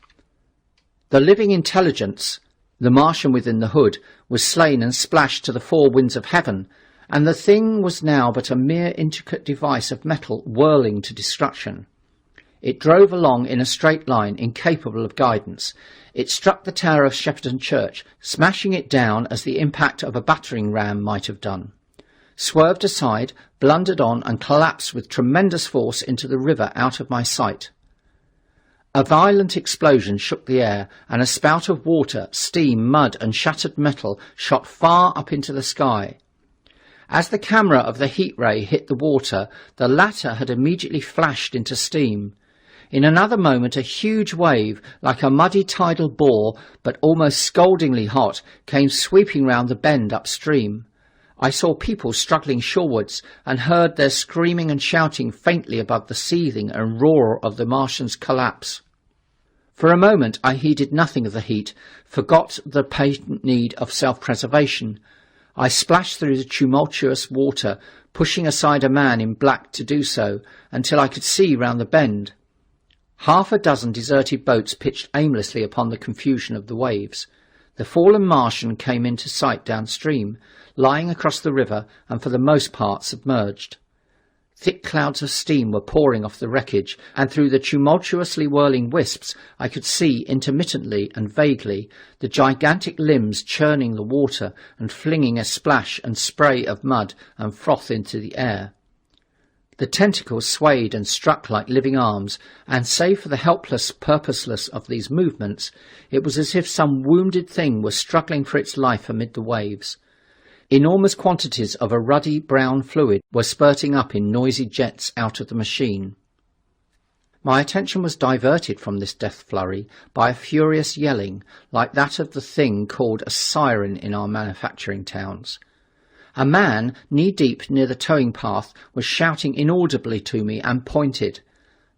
The living intelligence, the Martian within the hood, was slain and splashed to the 4 winds of heaven, and the thing was now but a mere intricate device of metal whirling to destruction. It drove along in a straight line, incapable of guidance. It struck the tower of Shepperton Church, smashing it down as the impact of a battering ram might have done. Swerved aside, blundered on, and collapsed with tremendous force into the river out of my sight. A violent explosion shook the air, and a spout of water, steam, mud, and shattered metal shot far up into the sky. As the camera of the heat ray hit the water, the latter had immediately flashed into steam. In another moment a huge wave, like a muddy tidal bore, but almost scaldingly hot, came sweeping round the bend upstream. I saw people struggling shorewards, and heard their screaming and shouting faintly above the seething and roar of the Martian's collapse. For a moment I heeded nothing of the heat, forgot the patent need of self-preservation. I splashed through the tumultuous water, pushing aside a man in black to do so, until I could see round the bend. 6 deserted boats pitched aimlessly upon the confusion of the waves. The fallen Martian came into sight downstream, lying across the river and for the most part submerged. Thick clouds of steam were pouring off the wreckage, and through the tumultuously whirling wisps I could see intermittently and vaguely the gigantic limbs churning the water and flinging a splash and spray of mud and froth into the air. The tentacles swayed and struck like living arms, and save for the helpless purposelessness of these movements, it was as if some wounded thing were struggling for its life amid the waves. Enormous quantities of a ruddy brown fluid were spurting up in noisy jets out of the machine. My attention was diverted from this death flurry by a furious yelling, like that of the thing called a siren in our manufacturing towns. A man, knee-deep near the towing path, was shouting inaudibly to me and pointed.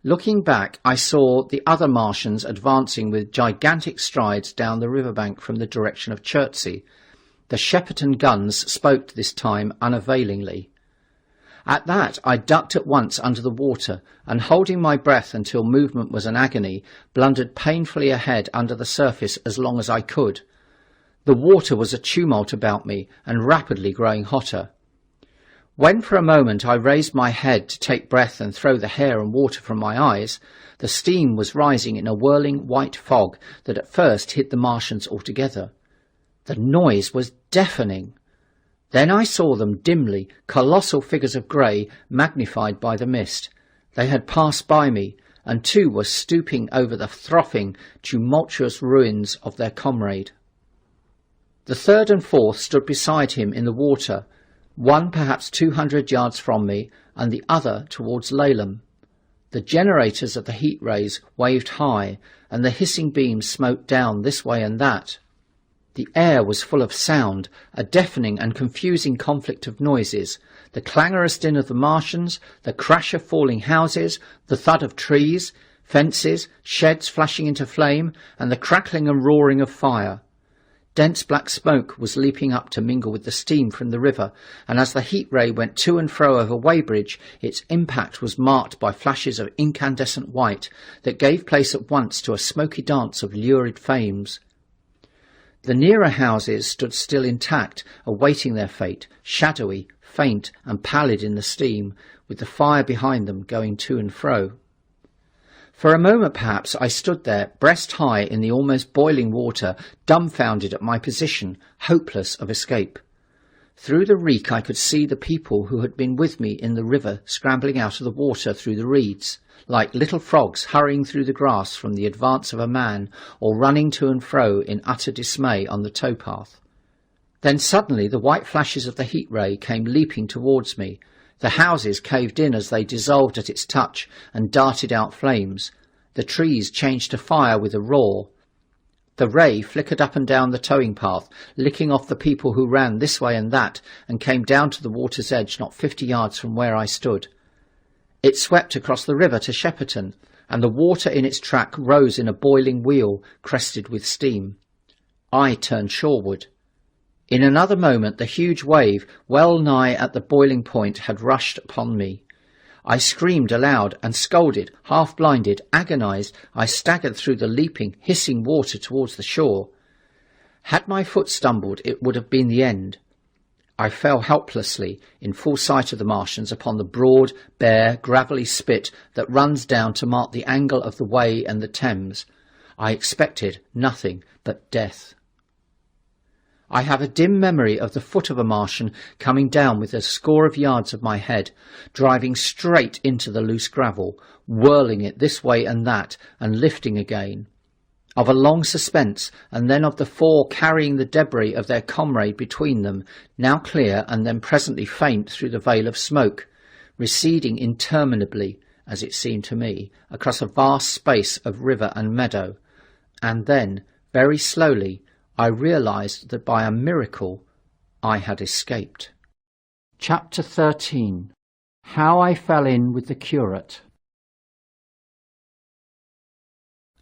Looking back, I saw the other Martians advancing with gigantic strides down the riverbank from the direction of Chertsey. The Shepperton guns spoke this time unavailingly. At that I ducked at once under the water, and holding my breath until movement was an agony, blundered painfully ahead under the surface as long as I could. The water was a tumult about me, and rapidly growing hotter. When for a moment I raised my head to take breath and throw the hair and water from my eyes, the steam was rising in a whirling white fog that at first hid the Martians altogether. The noise was deafening. Then I saw them dimly, colossal figures of grey, magnified by the mist. They had passed by me, and two were stooping over the frothing, tumultuous ruins of their comrade. The third and fourth stood beside him in the water, one perhaps 200 yards from me, and the other towards Laleham. The generators of the heat rays waved high, and the hissing beams smote down this way and that. The air was full of sound, a deafening and confusing conflict of noises, the clangorous din of the Martians, the crash of falling houses, the thud of trees, fences, sheds flashing into flame, and the crackling and roaring of fire. Dense black smoke was leaping up to mingle with the steam from the river, and as the heat ray went to and fro over Weybridge, its impact was marked by flashes of incandescent white that gave place at once to a smoky dance of lurid flames. The nearer houses stood still intact, awaiting their fate, shadowy, faint, and pallid in the steam, with the fire behind them going to and fro. For a moment perhaps I stood there, breast high in the almost boiling water, dumbfounded at my position, hopeless of escape. Through the reek I could see the people who had been with me in the river scrambling out of the water through the reeds, like little frogs hurrying through the grass from the advance of a man, or running to and fro in utter dismay on the towpath. Then suddenly the white flashes of the heat ray came leaping towards me. The houses caved in as they dissolved at its touch and darted out flames. The trees changed to fire with a roar. The ray flickered up and down the towing path, licking off the people who ran this way and that, and came down to the water's edge not 50 yards from where I stood. It swept across the river to Shepperton, and the water in its track rose in a boiling wheel, crested with steam. I turned shoreward. In another moment the huge wave, well nigh at the boiling point, had rushed upon me. I screamed aloud and scolded, half-blinded, agonized. I staggered through the leaping, hissing water towards the shore. Had my foot stumbled, it would have been the end. I fell helplessly, in full sight of the Martians, upon the broad, bare, gravelly spit that runs down to mark the angle of the Wey and the Thames. I expected nothing but death. I have a dim memory of the foot of a Martian coming down with a score of yards of my head, driving straight into the loose gravel, whirling it this way and that, and lifting again. Of a long suspense, and then of the four carrying the debris of their comrade between them, now clear and then presently faint through the veil of smoke, receding interminably, as it seemed to me, across a vast space of river and meadow. And then, very slowly, I realised that by a miracle I had escaped. Chapter 13. How I Fell In with the Curate.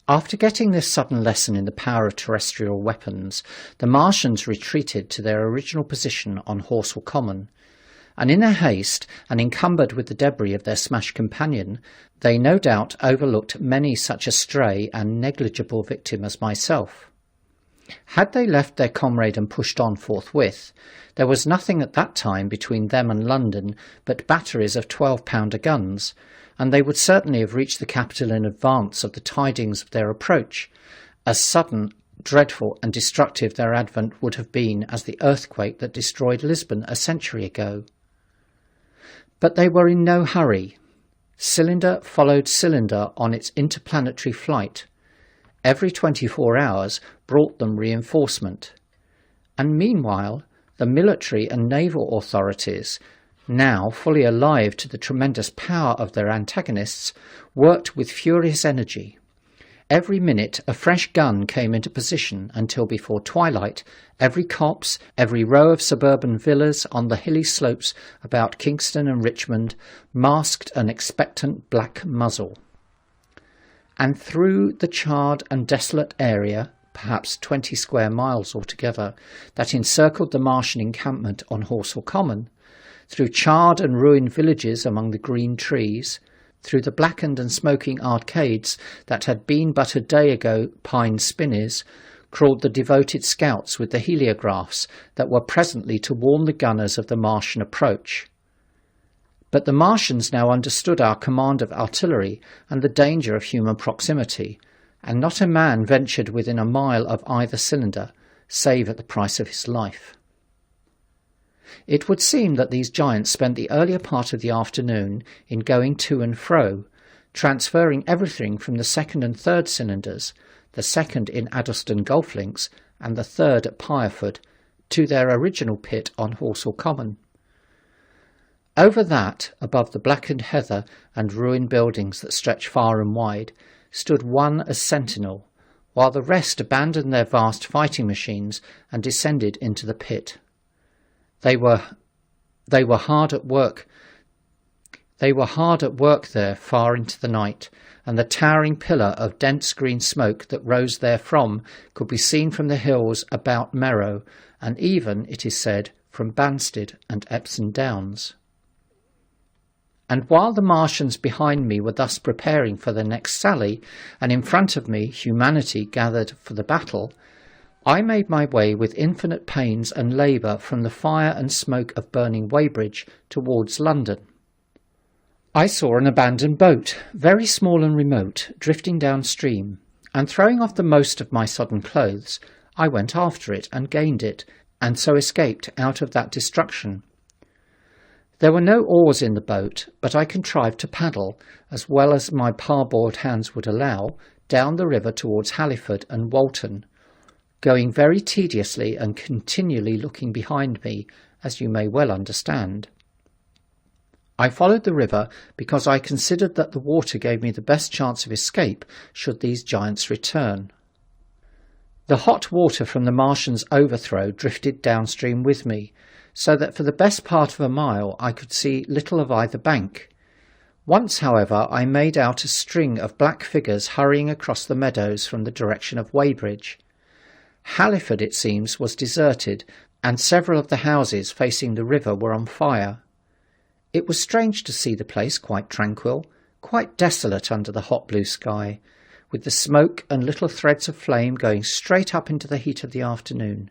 After getting this sudden lesson in the power of terrestrial weapons, the Martians retreated to their original position on Horsell Common, and in their haste, and encumbered with the debris of their smashed companion, they no doubt overlooked many such a stray and negligible victim as myself. Had they left their comrade and pushed on forthwith, there was nothing at that time between them and London but batteries of 12-pounder guns, and they would certainly have reached the capital in advance of the tidings of their approach, as sudden, dreadful and destructive their advent would have been as the earthquake that destroyed Lisbon a century ago. But they were in no hurry. Cylinder followed cylinder on its interplanetary flight. Every 24 hours brought them reinforcement. And meanwhile, the military and naval authorities, now fully alive to the tremendous power of their antagonists, worked with furious energy. Every minute a fresh gun came into position until before twilight every copse, every row of suburban villas on the hilly slopes about Kingston and Richmond masked an expectant black muzzle. And through the charred and desolate area, perhaps 20 square miles altogether, that encircled the Martian encampment on Horsell Common, through charred and ruined villages among the green trees, through the blackened and smoking arcades that had been but a day ago pine spinneys, crawled the devoted scouts with the heliographs that were presently to warn the gunners of the Martian approach. But the Martians now understood our command of artillery and the danger of human proximity, and not a man ventured within a mile of either cylinder, save at the price of his life. It would seem that these giants spent the earlier part of the afternoon in going to and fro, transferring everything from the second and third cylinders, the second in Addlestone Golf Links and the third at Pireford, to their original pit on Horsell Common. Over that, above the blackened heather and ruined buildings that stretch far and wide, stood one as sentinel, while the rest abandoned their vast fighting machines and descended into the pit. They were hard at work. They were hard at work there far into the night, and the towering pillar of dense green smoke that rose therefrom could be seen from the hills about Merrow, and even, it is said, from Banstead and Epsom Downs. And while the Martians behind me were thus preparing for their next sally, and in front of me humanity gathered for the battle, I made my way with infinite pains and labour from the fire and smoke of burning Weybridge towards London. I saw an abandoned boat, very small and remote, drifting downstream, and throwing off the most of my sodden clothes, I went after it and gained it, and so escaped out of that destruction. There were no oars in the boat, but I contrived to paddle, as well as my parboard hands would allow, down the river towards Halliford and Walton, going very tediously and continually looking behind me, as you may well understand. I followed the river because I considered that the water gave me the best chance of escape should these giants return. The hot water from the Martians' overthrow drifted downstream with me, so that for the best part of a mile I could see little of either bank. Once, however, I made out a string of black figures hurrying across the meadows from the direction of Weybridge. Halliford, it seems, was deserted, and several of the houses facing the river were on fire. It was strange to see the place quite tranquil, quite desolate under the hot blue sky, with the smoke and little threads of flame going straight up into the heat of the afternoon.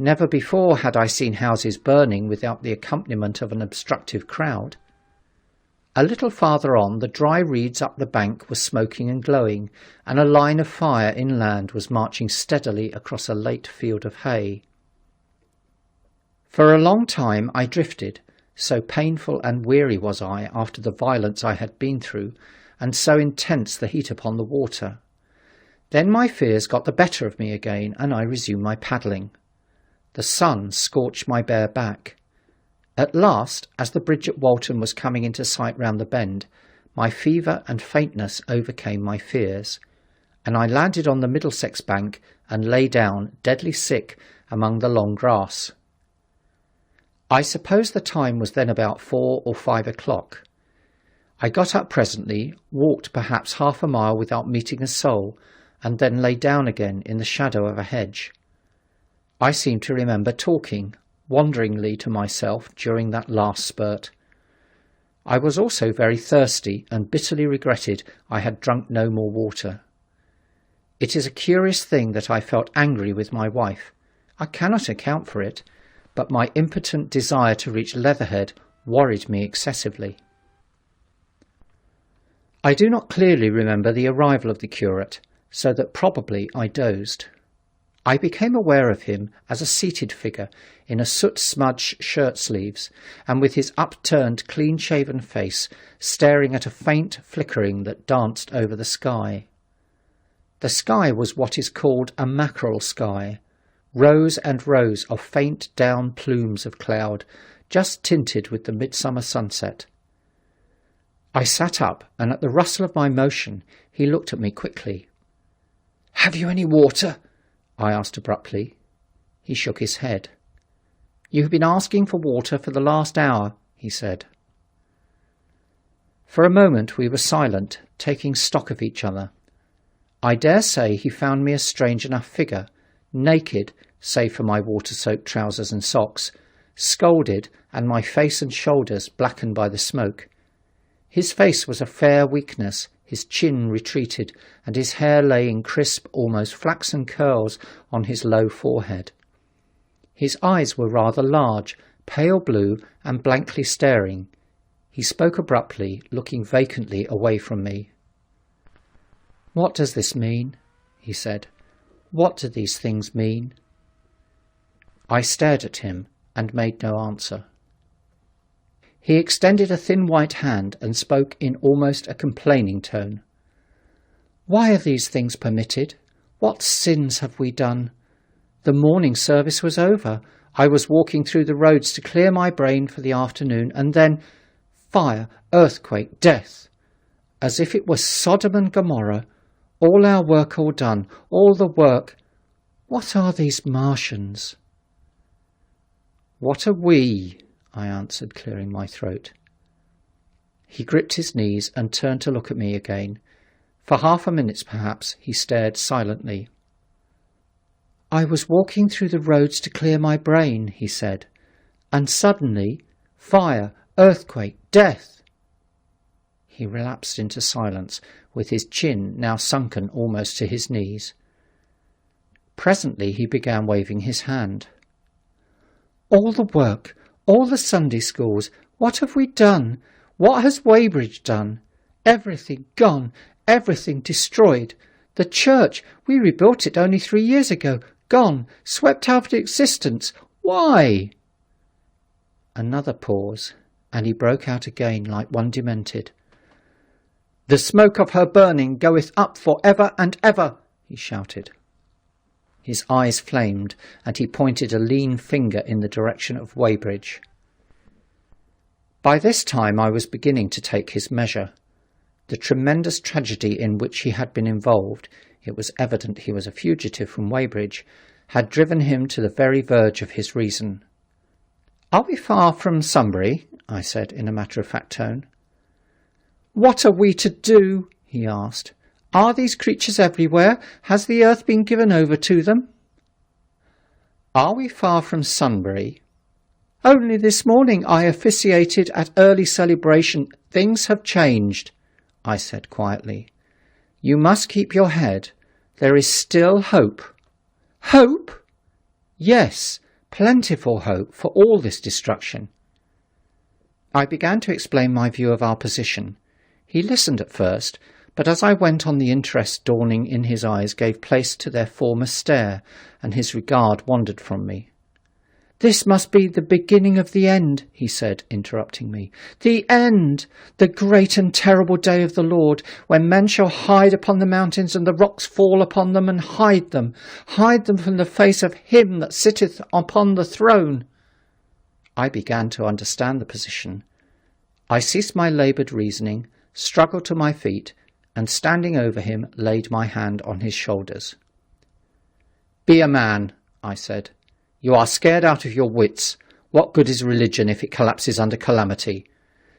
Never before had I seen houses burning without the accompaniment of an obstructive crowd. A little farther on, the dry reeds up the bank were smoking and glowing, and a line of fire inland was marching steadily across a late field of hay. For a long time I drifted, so painful and weary was I after the violence I had been through, and so intense the heat upon the water. Then my fears got the better of me again, and I resumed my paddling. The sun scorched my bare back. At last, as the bridge at Walton was coming into sight round the bend, my fever and faintness overcame my fears, and I landed on the Middlesex bank and lay down, deadly sick, among the long grass. I suppose the time was then about 4 or 5 o'clock. I got up presently, walked perhaps half a mile without meeting a soul, and then lay down again in the shadow of a hedge. I seem to remember talking wanderingly to myself during that last spurt. I was also very thirsty and bitterly regretted I had drunk no more water. It is a curious thing that I felt angry with my wife. I cannot account for it, but my impotent desire to reach Leatherhead worried me excessively. I do not clearly remember the arrival of the curate, so that probably I dozed. I became aware of him as a seated figure in a soot-smudged shirt-sleeves, and with his upturned, clean-shaven face staring at a faint flickering that danced over the sky. The sky was what is called a mackerel sky, rows and rows of faint down plumes of cloud, just tinted with the midsummer sunset. I sat up, and at the rustle of my motion, he looked at me quickly. "Have you any water?" I asked abruptly. He shook his head. "You have been asking for water for the last hour," he said. For a moment we were silent, taking stock of each other. I dare say he found me a strange enough figure, naked, save for my water-soaked trousers and socks, scalded, and my face and shoulders blackened by the smoke. His face was a fair weakness, his chin retreated, and his hair lay in crisp, almost flaxen curls on his low forehead. His eyes were rather large, pale blue, and blankly staring. He spoke abruptly, looking vacantly away from me. "What does this mean?" he said. "What do these things mean?" I stared at him and made no answer. He extended a thin white hand and spoke in almost a complaining tone. "Why are these things permitted? What sins have we done? The morning service was over. I was walking through the roads to clear my brain for the afternoon, and then fire, earthquake, death. As if it was Sodom and Gomorrah. All our work all done, all the work. What are these Martians?" "What are we?" I answered, clearing my throat. He gripped his knees and turned to look at me again. For half a minute, perhaps, he stared silently. "I was walking through the roads to clear my brain," he said, "and suddenly, fire, earthquake, death." He relapsed into silence, with his chin now sunken almost to his knees. Presently he began waving his hand. "All the work, all the Sunday schools, what have we done? What has Weybridge done? Everything gone, everything destroyed. The church, we rebuilt it only 3 years ago, gone, swept out of existence. Why?" Another pause, and he broke out again like one demented. "The smoke of her burning goeth up for ever and ever," he shouted. His eyes flamed, and he pointed a lean finger in the direction of Weybridge. By this time I was beginning to take his measure. The tremendous tragedy in which he had been involved, it was evident he was a fugitive from Weybridge, had driven him to the very verge of his reason. "Are we far from Sunbury?" I said in a matter-of-fact tone. "What are we to do?" he asked. "Are these creatures everywhere? Has the earth been given over to them?" "Are we far from Sunbury?" "Only this morning I officiated at early celebration. Things have changed," I said quietly. "You must keep your head. There is still hope." "Hope?" "Yes, plentiful hope for all this destruction." I began to explain my view of our position. He listened at first, but as I went on the interest dawning in his eyes gave place to their former stare, and his regard wandered from me. "This must be the beginning of the end," he said, interrupting me. "The end! The great and terrible day of the Lord, when men shall hide upon the mountains, and the rocks fall upon them, and hide them from the face of him that sitteth upon the throne." I began to understand the position. I ceased my laboured reasoning, struggled to my feet, and standing over him laid my hand on his shoulders. "Be a man," I said. "You are scared out of your wits. What good is religion if it collapses under calamity?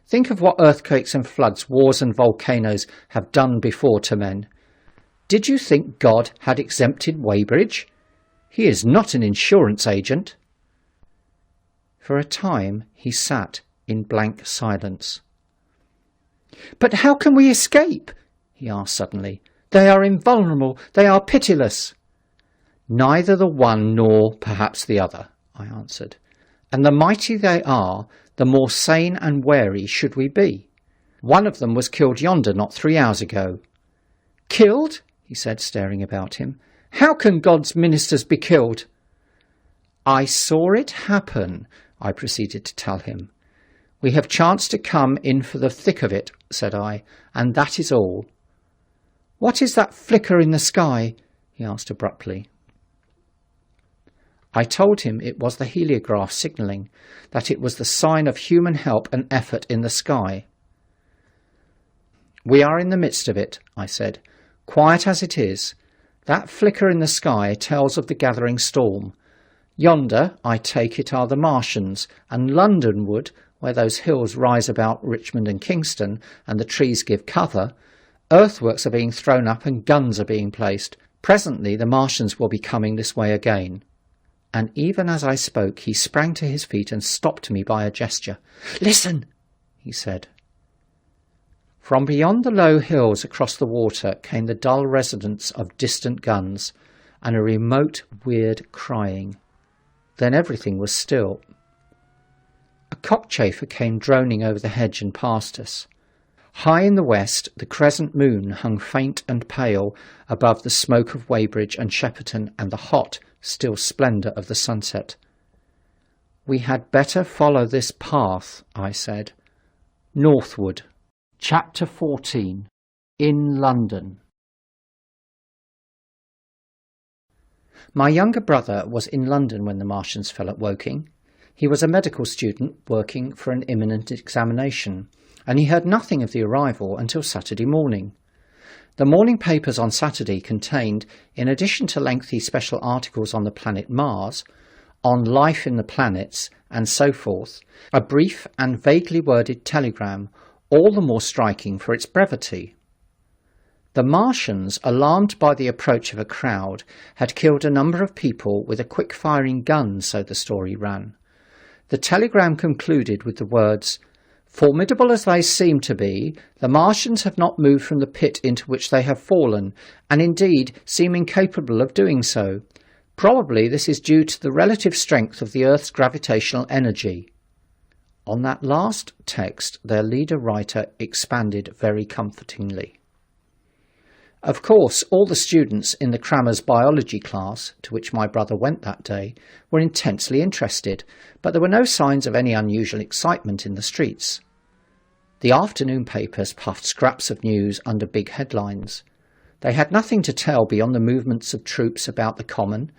Think of what earthquakes and floods, wars and volcanoes have done before to men. Did you think God had exempted Weybridge? He is not an insurance agent." For a time he sat in blank silence. "But how can we escape?" he asked suddenly. They are invulnerable. They are pitiless. Neither the one nor perhaps the other, I answered. And the mighty they are, the more sane and wary should we be. One of them was killed yonder not 3 hours ago. Killed? He said, staring about him. How can God's ministers be killed? I saw it happen, I proceeded to tell him. We have chanced to come in for the thick of it, said I, and that is all. What is that flicker in the sky? He asked abruptly. I told him it was the heliograph signalling, that it was the sign of human help and effort in the sky. We are in the midst of it, I said, quiet as it is. That flicker in the sky tells of the gathering storm. Yonder, I take it, are the Martians, and Londonward, where those hills rise about Richmond and Kingston, and the trees give cover, earthworks are being thrown up and guns are being placed. Presently the Martians will be coming this way again. And even as I spoke, he sprang to his feet and stopped me by a gesture. Listen, he said. From beyond the low hills across the water came the dull resonance of distant guns and a remote, weird crying. Then everything was still. A cockchafer came droning over the hedge and past us. High in the west, the crescent moon hung faint and pale above the smoke of Weybridge and Shepperton and the hot, still splendour of the sunset. We had better follow this path, I said. Northward. Chapter 14. In London. My younger brother was in London when the Martians fell at Woking. He was a medical student working for an imminent examination, and he heard nothing of the arrival until Saturday morning. The morning papers on Saturday contained, in addition to lengthy special articles on the planet Mars, on life in the planets, and so forth, a brief and vaguely worded telegram, all the more striking for its brevity. The Martians, alarmed by the approach of a crowd, had killed a number of people with a quick-firing gun, so the story ran. The telegram concluded with the words, Formidable as they seem to be, the Martians have not moved from the pit into which they have fallen, and indeed seem incapable of doing so. Probably this is due to the relative strength of the Earth's gravitational energy. On that last text, their leader-writer expanded very comfortingly. Of course, all the students in the crammer's biology class, to which my brother went that day, were intensely interested, but there were no signs of any unusual excitement in the streets. The afternoon papers puffed scraps of news under big headlines. They had nothing to tell beyond the movements of troops about the Common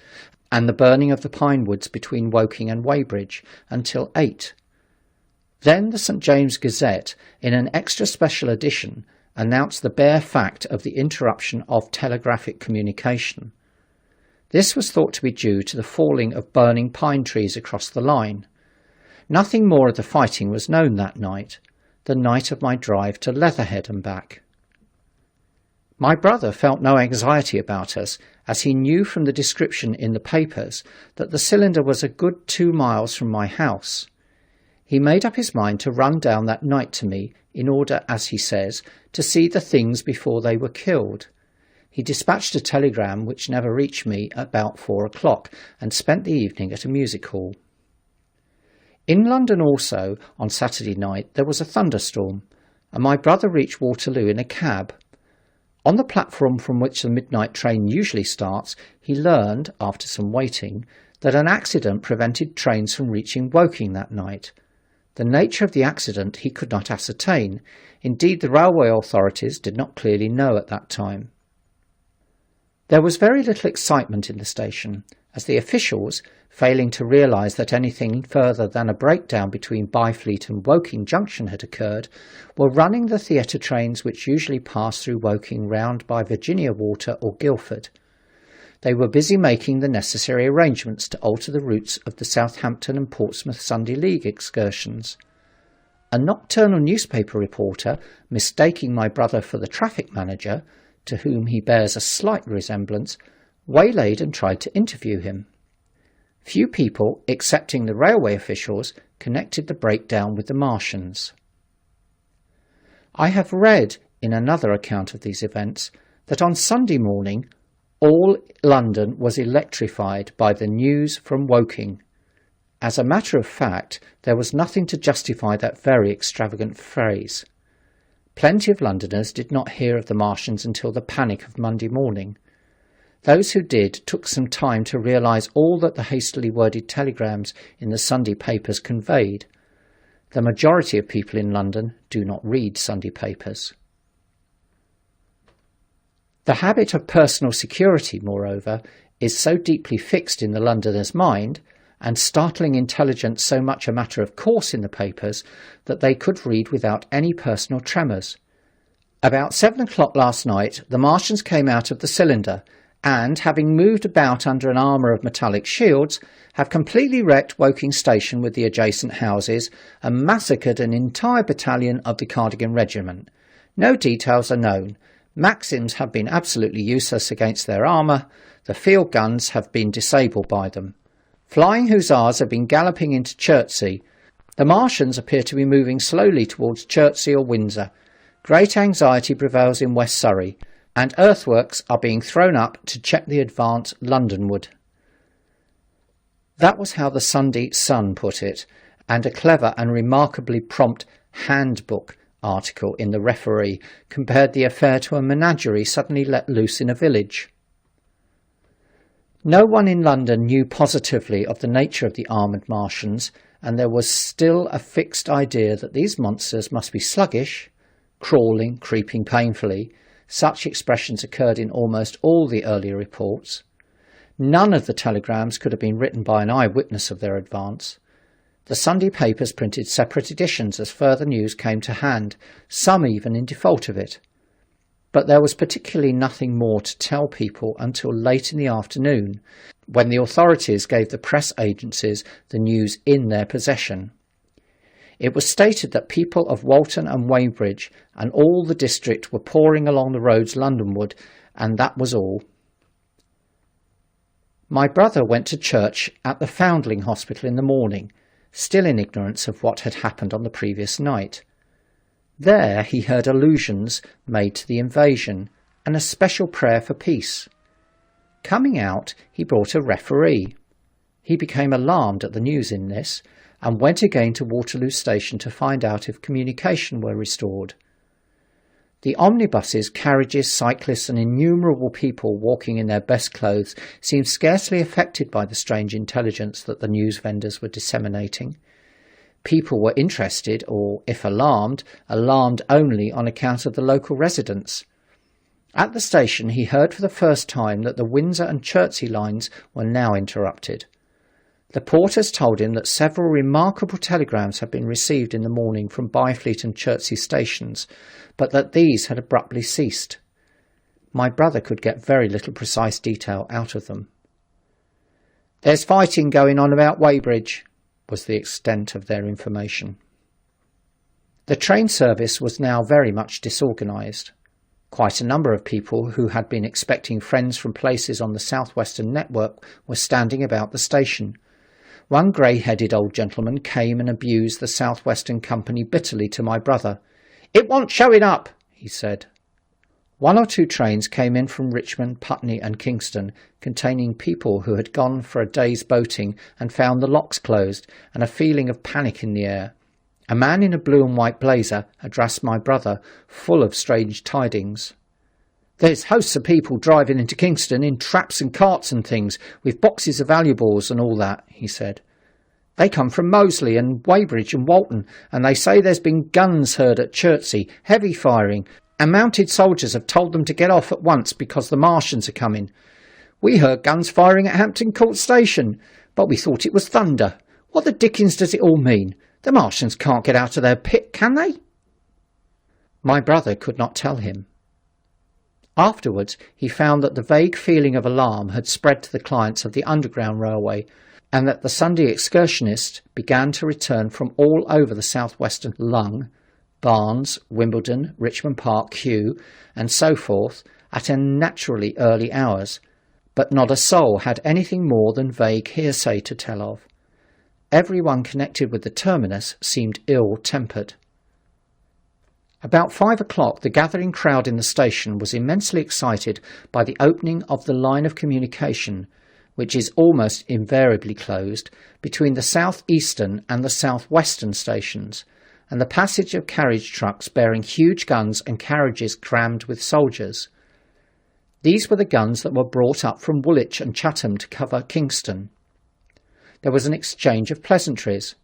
and the burning of the pine woods between Woking and Weybridge until 8. Then the St. James Gazette, in an extra special edition, announced the bare fact of the interruption of telegraphic communication. This was thought to be due to the falling of burning pine trees across the line. Nothing more of the fighting was known that night, the night of my drive to Leatherhead and back. My brother felt no anxiety about us, as he knew from the description in the papers that the cylinder was a good 2 miles from my house. He made up his mind to run down that night to me in order, as he says, to see the things before they were killed. He dispatched a telegram which never reached me about 4 o'clock and spent the evening at a music hall. In London also, on Saturday night, there was a thunderstorm, and my brother reached Waterloo in a cab. On the platform from which the midnight train usually starts, he learned, after some waiting, that an accident prevented trains from reaching Woking that night. The nature of the accident he could not ascertain. Indeed, the railway authorities did not clearly know at that time. There was very little excitement in the station, as the officials, failing to realise that anything further than a breakdown between Byfleet and Woking Junction had occurred, were running the theatre trains which usually pass through Woking round by Virginia Water or Guildford. They were busy making the necessary arrangements to alter the routes of the Southampton and Portsmouth Sunday League excursions. A nocturnal newspaper reporter, mistaking my brother for the traffic manager, to whom he bears a slight resemblance, waylaid and tried to interview him. Few people, excepting the railway officials, connected the breakdown with the Martians. I have read, in another account of these events, that on Sunday morning all London was electrified by the news from Woking. As a matter of fact, there was nothing to justify that very extravagant phrase. Plenty of Londoners did not hear of the Martians until the panic of Monday morning. Those who did took some time to realise all that the hastily worded telegrams in the Sunday papers conveyed. The majority of people in London do not read Sunday papers. The habit of personal security, moreover, is so deeply fixed in the Londoner's mind, and startling intelligence so much a matter of course in the papers, that they could read without any personal tremors. About 7 o'clock last night, the Martians came out of the cylinder, and, having moved about under an armour of metallic shields, have completely wrecked Woking Station with the adjacent houses and massacred an entire battalion of the Cardigan Regiment. No details are known. Maxims have been absolutely useless against their armour. The field guns have been disabled by them. Flying hussars have been galloping into Chertsey. The Martians appear to be moving slowly towards Chertsey or Windsor. Great anxiety prevails in West Surrey, and earthworks are being thrown up to check the advance Londonward. That was how the Sunday Sun put it, and a clever and remarkably prompt handbook article in the Referee compared the affair to a menagerie suddenly let loose in a village. No one in London knew positively of the nature of the armoured Martians, and there was still a fixed idea that these monsters must be sluggish, crawling, creeping painfully. Such expressions occurred in almost all the earlier reports. None of the telegrams could have been written by an eyewitness of their advance. The Sunday papers printed separate editions as further news came to hand, some even in default of it. But there was particularly nothing more to tell people until late in the afternoon, when the authorities gave the press agencies the news in their possession. It was stated that people of Walton and Weybridge and all the district were pouring along the roads Londonward, and that was all. My brother went to church at the Foundling Hospital in the morning, still in ignorance of what had happened on the previous night. There he heard allusions made to the invasion and a special prayer for peace. Coming out, he brought a referee. He became alarmed at the news in this, and went again to Waterloo Station to find out if communication were restored. The omnibuses, carriages, cyclists and innumerable people walking in their best clothes seemed scarcely affected by the strange intelligence that the news vendors were disseminating. People were interested, or, if alarmed, alarmed only on account of the local residents. At the station he heard for the first time that the Windsor and Chertsey lines were now interrupted. The porters told him that several remarkable telegrams had been received in the morning from Byfleet and Chertsey stations, but that these had abruptly ceased. My brother could get very little precise detail out of them. "There's fighting going on about Weybridge," was the extent of their information. The train service was now very much disorganised. Quite a number of people who had been expecting friends from places on the South Western network were standing about the station. One grey-headed old gentleman came and abused the South Western Company bitterly to my brother. "It wants showing up," he said. 1 or 2 trains came in from Richmond, Putney and Kingston, containing people who had gone for a day's boating and found the locks closed, and a feeling of panic in the air. A man in a blue and white blazer addressed my brother, full of strange tidings. "There's hosts of people driving into Kingston in traps and carts and things, with boxes of valuables and all that," he said. "They come from Moseley and Weybridge and Walton, and they say there's been guns heard at Chertsey, heavy firing, and mounted soldiers have told them to get off at once because the Martians are coming. We heard guns firing at Hampton Court Station, but we thought it was thunder. What the dickens does it all mean? The Martians can't get out of their pit, can they?" My brother could not tell him. Afterwards, he found that the vague feeling of alarm had spread to the clients of the Underground Railway, and that the Sunday excursionists began to return from all over the south-western Lung, Barnes, Wimbledon, Richmond Park, Kew, and so forth, at unnaturally early hours, but not a soul had anything more than vague hearsay to tell of. Everyone connected with the terminus seemed ill-tempered. About 5 o'clock, the gathering crowd in the station was immensely excited by the opening of the line of communication, which is almost invariably closed, between the south-eastern and the south-western stations, and the passage of carriage trucks bearing huge guns and carriages crammed with soldiers. These were the guns that were brought up from Woolwich and Chatham to cover Kingston. There was an exchange of pleasantries.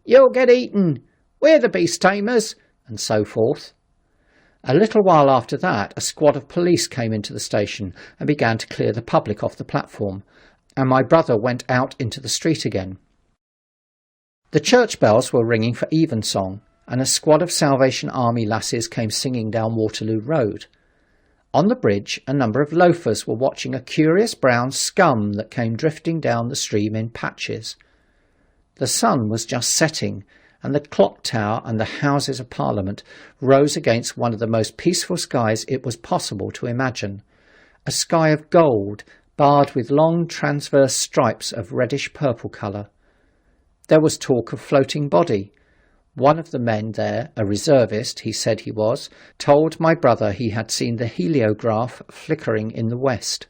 "You'll get eaten! We're the beast tamers!" and so forth. A little while after that, a squad of police came into the station and began to clear the public off the platform, and my brother went out into the street again. The church bells were ringing for evensong, and a squad of Salvation Army lasses came singing down Waterloo Road. On the bridge, a number of loafers were watching a curious brown scum that came drifting down the stream in patches. The sun was just setting, and the clock tower and the Houses of Parliament rose against one of the most peaceful skies it was possible to imagine, a sky of gold, barred with long transverse stripes of reddish-purple colour. There was talk of floating body. One of the men there, a reservist he said he was, told my brother he had seen the heliograph flickering in the west.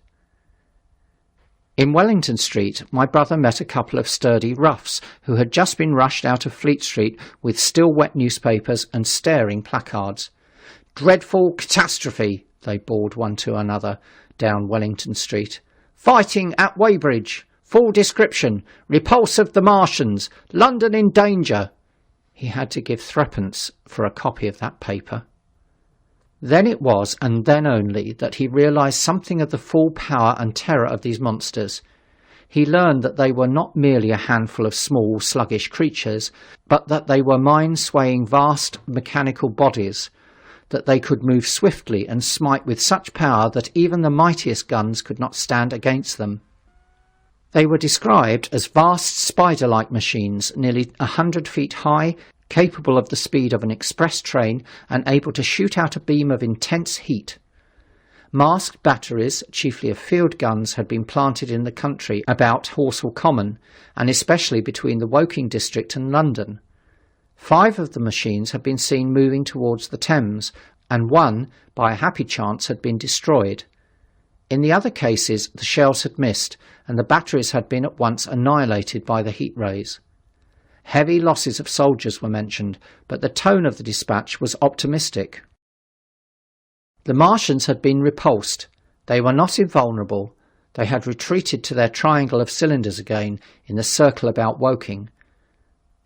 In Wellington Street, my brother met a couple of sturdy roughs who had just been rushed out of Fleet Street with still wet newspapers and staring placards. "Dreadful catastrophe," they bawled one to another down Wellington Street. "Fighting at Weybridge. Full description. Repulse of the Martians. London in danger." He had to give threepence for a copy of that paper. Then it was, and then only, that he realised something of the full power and terror of these monsters. He learned that they were not merely a handful of small, sluggish creatures, but that they were mind-swaying vast mechanical bodies, that they could move swiftly and smite with such power that even the mightiest guns could not stand against them. They were described as vast spider-like machines, nearly 100 feet high, capable of the speed of an express train and able to shoot out a beam of intense heat. Masked batteries, chiefly of field guns, had been planted in the country about Horsell Common, and especially between the Woking district and London. 5 of the machines had been seen moving towards the Thames, and one, by a happy chance, had been destroyed. In the other cases, the shells had missed, and the batteries had been at once annihilated by the heat rays. Heavy losses of soldiers were mentioned, but the tone of the dispatch was optimistic. The Martians had been repulsed. They were not invulnerable. They had retreated to their triangle of cylinders again in the circle about Woking.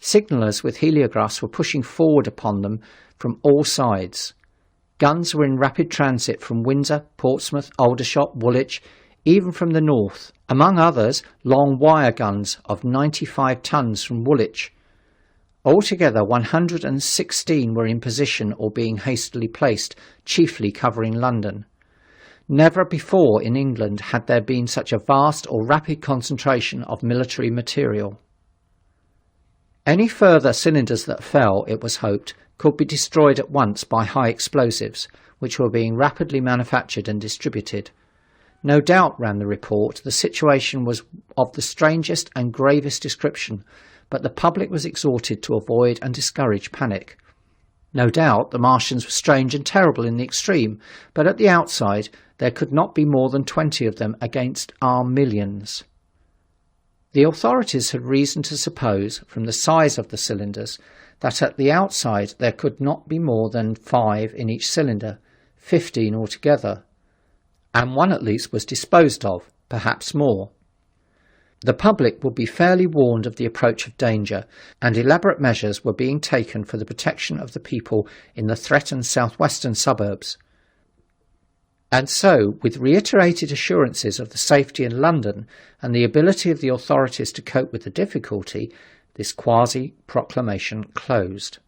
Signallers with heliographs were pushing forward upon them from all sides. Guns were in rapid transit from Windsor, Portsmouth, Aldershot, Woolwich, even from the north, among others long wire guns of 95 tons from Woolwich. Altogether 116 were in position or being hastily placed, chiefly covering London. Never before in England had there been such a vast or rapid concentration of military material. Any further cylinders that fell, it was hoped, could be destroyed at once by high explosives, which were being rapidly manufactured and distributed. No doubt, ran the report, the situation was of the strangest and gravest description, but the public was exhorted to avoid and discourage panic. No doubt the Martians were strange and terrible in the extreme, but at the outside there could not be more than 20 of them against our millions. The authorities had reason to suppose, from the size of the cylinders, that at the outside there could not be more than 5 in each cylinder, 15 altogether, and one at least was disposed of, perhaps more. The public would be fairly warned of the approach of danger, and elaborate measures were being taken for the protection of the people in the threatened southwestern suburbs. And so, with reiterated assurances of the safety in London and the ability of the authorities to cope with the difficulty, this quasi-proclamation closed.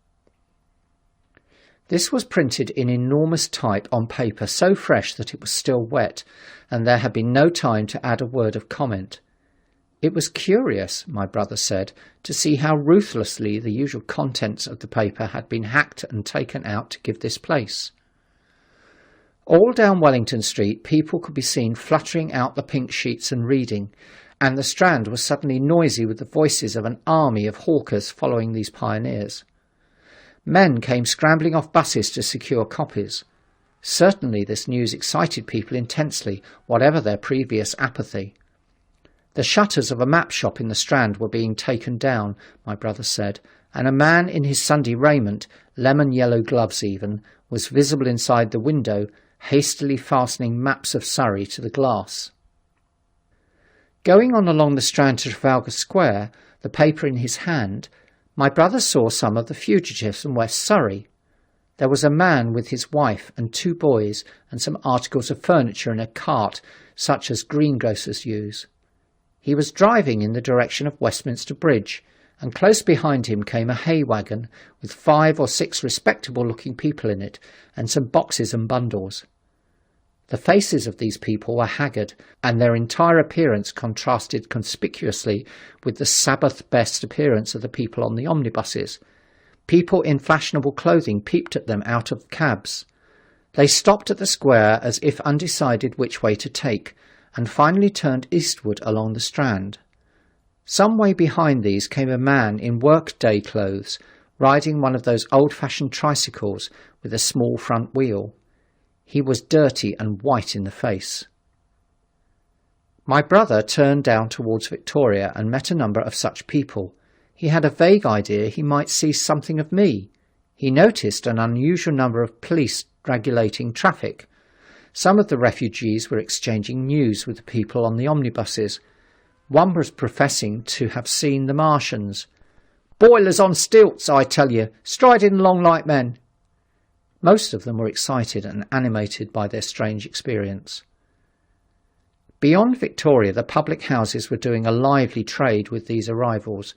This was printed in enormous type on paper so fresh that it was still wet, and there had been no time to add a word of comment. It was curious, my brother said, to see how ruthlessly the usual contents of the paper had been hacked and taken out to give this place. All down Wellington Street people could be seen fluttering out the pink sheets and reading, and the Strand was suddenly noisy with the voices of an army of hawkers following these pioneers. Men came scrambling off buses to secure copies. Certainly this news excited people intensely, whatever their previous apathy. The shutters of a map shop in the Strand were being taken down, my brother said, and a man in his Sunday raiment, lemon-yellow gloves even, was visible inside the window, hastily fastening maps of Surrey to the glass. Going on along the Strand to Trafalgar Square, the paper in his hand, my brother saw some of the fugitives from West Surrey. There was a man with his wife and 2 boys and some articles of furniture in a cart, such as greengrocers use. He was driving in the direction of Westminster Bridge, and close behind him came a hay wagon with 5 or 6 respectable-looking people in it, and some boxes and bundles. The faces of these people were haggard, and their entire appearance contrasted conspicuously with the Sabbath-best appearance of the people on the omnibuses. People in fashionable clothing peeped at them out of cabs. They stopped at the square as if undecided which way to take, and finally turned eastward along the Strand. Some way behind these came a man in work-day clothes, riding one of those old-fashioned tricycles with a small front wheel. He was dirty and white in the face. My brother turned down towards Victoria and met a number of such people. He had a vague idea he might see something of me. He noticed an unusual number of police regulating traffic. Some of the refugees were exchanging news with the people on the omnibuses. One was professing to have seen the Martians. "Boilers on stilts, I tell you, striding along like men." Most of them were excited and animated by their strange experience. Beyond Victoria, the public houses were doing a lively trade with these arrivals.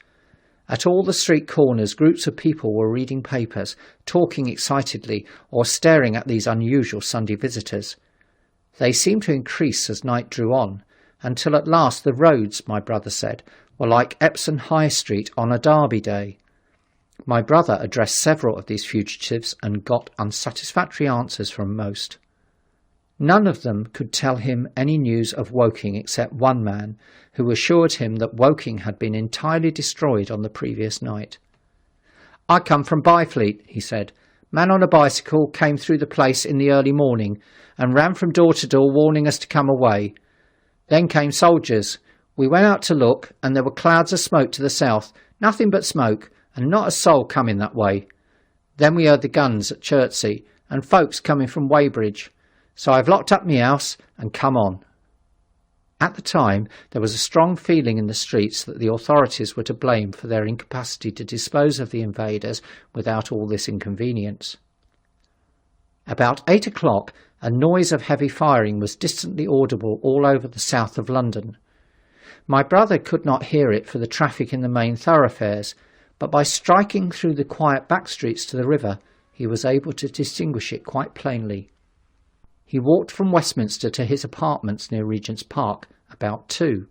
At all the street corners, groups of people were reading papers, talking excitedly, or staring at these unusual Sunday visitors. They seemed to increase as night drew on, until at last the roads, my brother said, were like Epsom High Street on a Derby day. My brother addressed several of these fugitives and got unsatisfactory answers from most. None of them could tell him any news of Woking except one man, who assured him that Woking had been entirely destroyed on the previous night. "I come from Byfleet," he said. "Man on a bicycle came through the place in the early morning and ran from door to door warning us to come away. Then came soldiers. We went out to look, and there were clouds of smoke to the south, nothing but smoke, and not a soul coming that way. Then we heard the guns at Chertsey, and folks coming from Weybridge. So I've locked up me house and come on." At the time, there was a strong feeling in the streets that the authorities were to blame for their incapacity to dispose of the invaders without all this inconvenience. About 8 o'clock, a noise of heavy firing was distantly audible all over the south of London. My brother could not hear it for the traffic in the main thoroughfares, but by striking through the quiet back streets to the river, he was able to distinguish it quite plainly. He walked from Westminster to his apartments near Regent's Park about 2.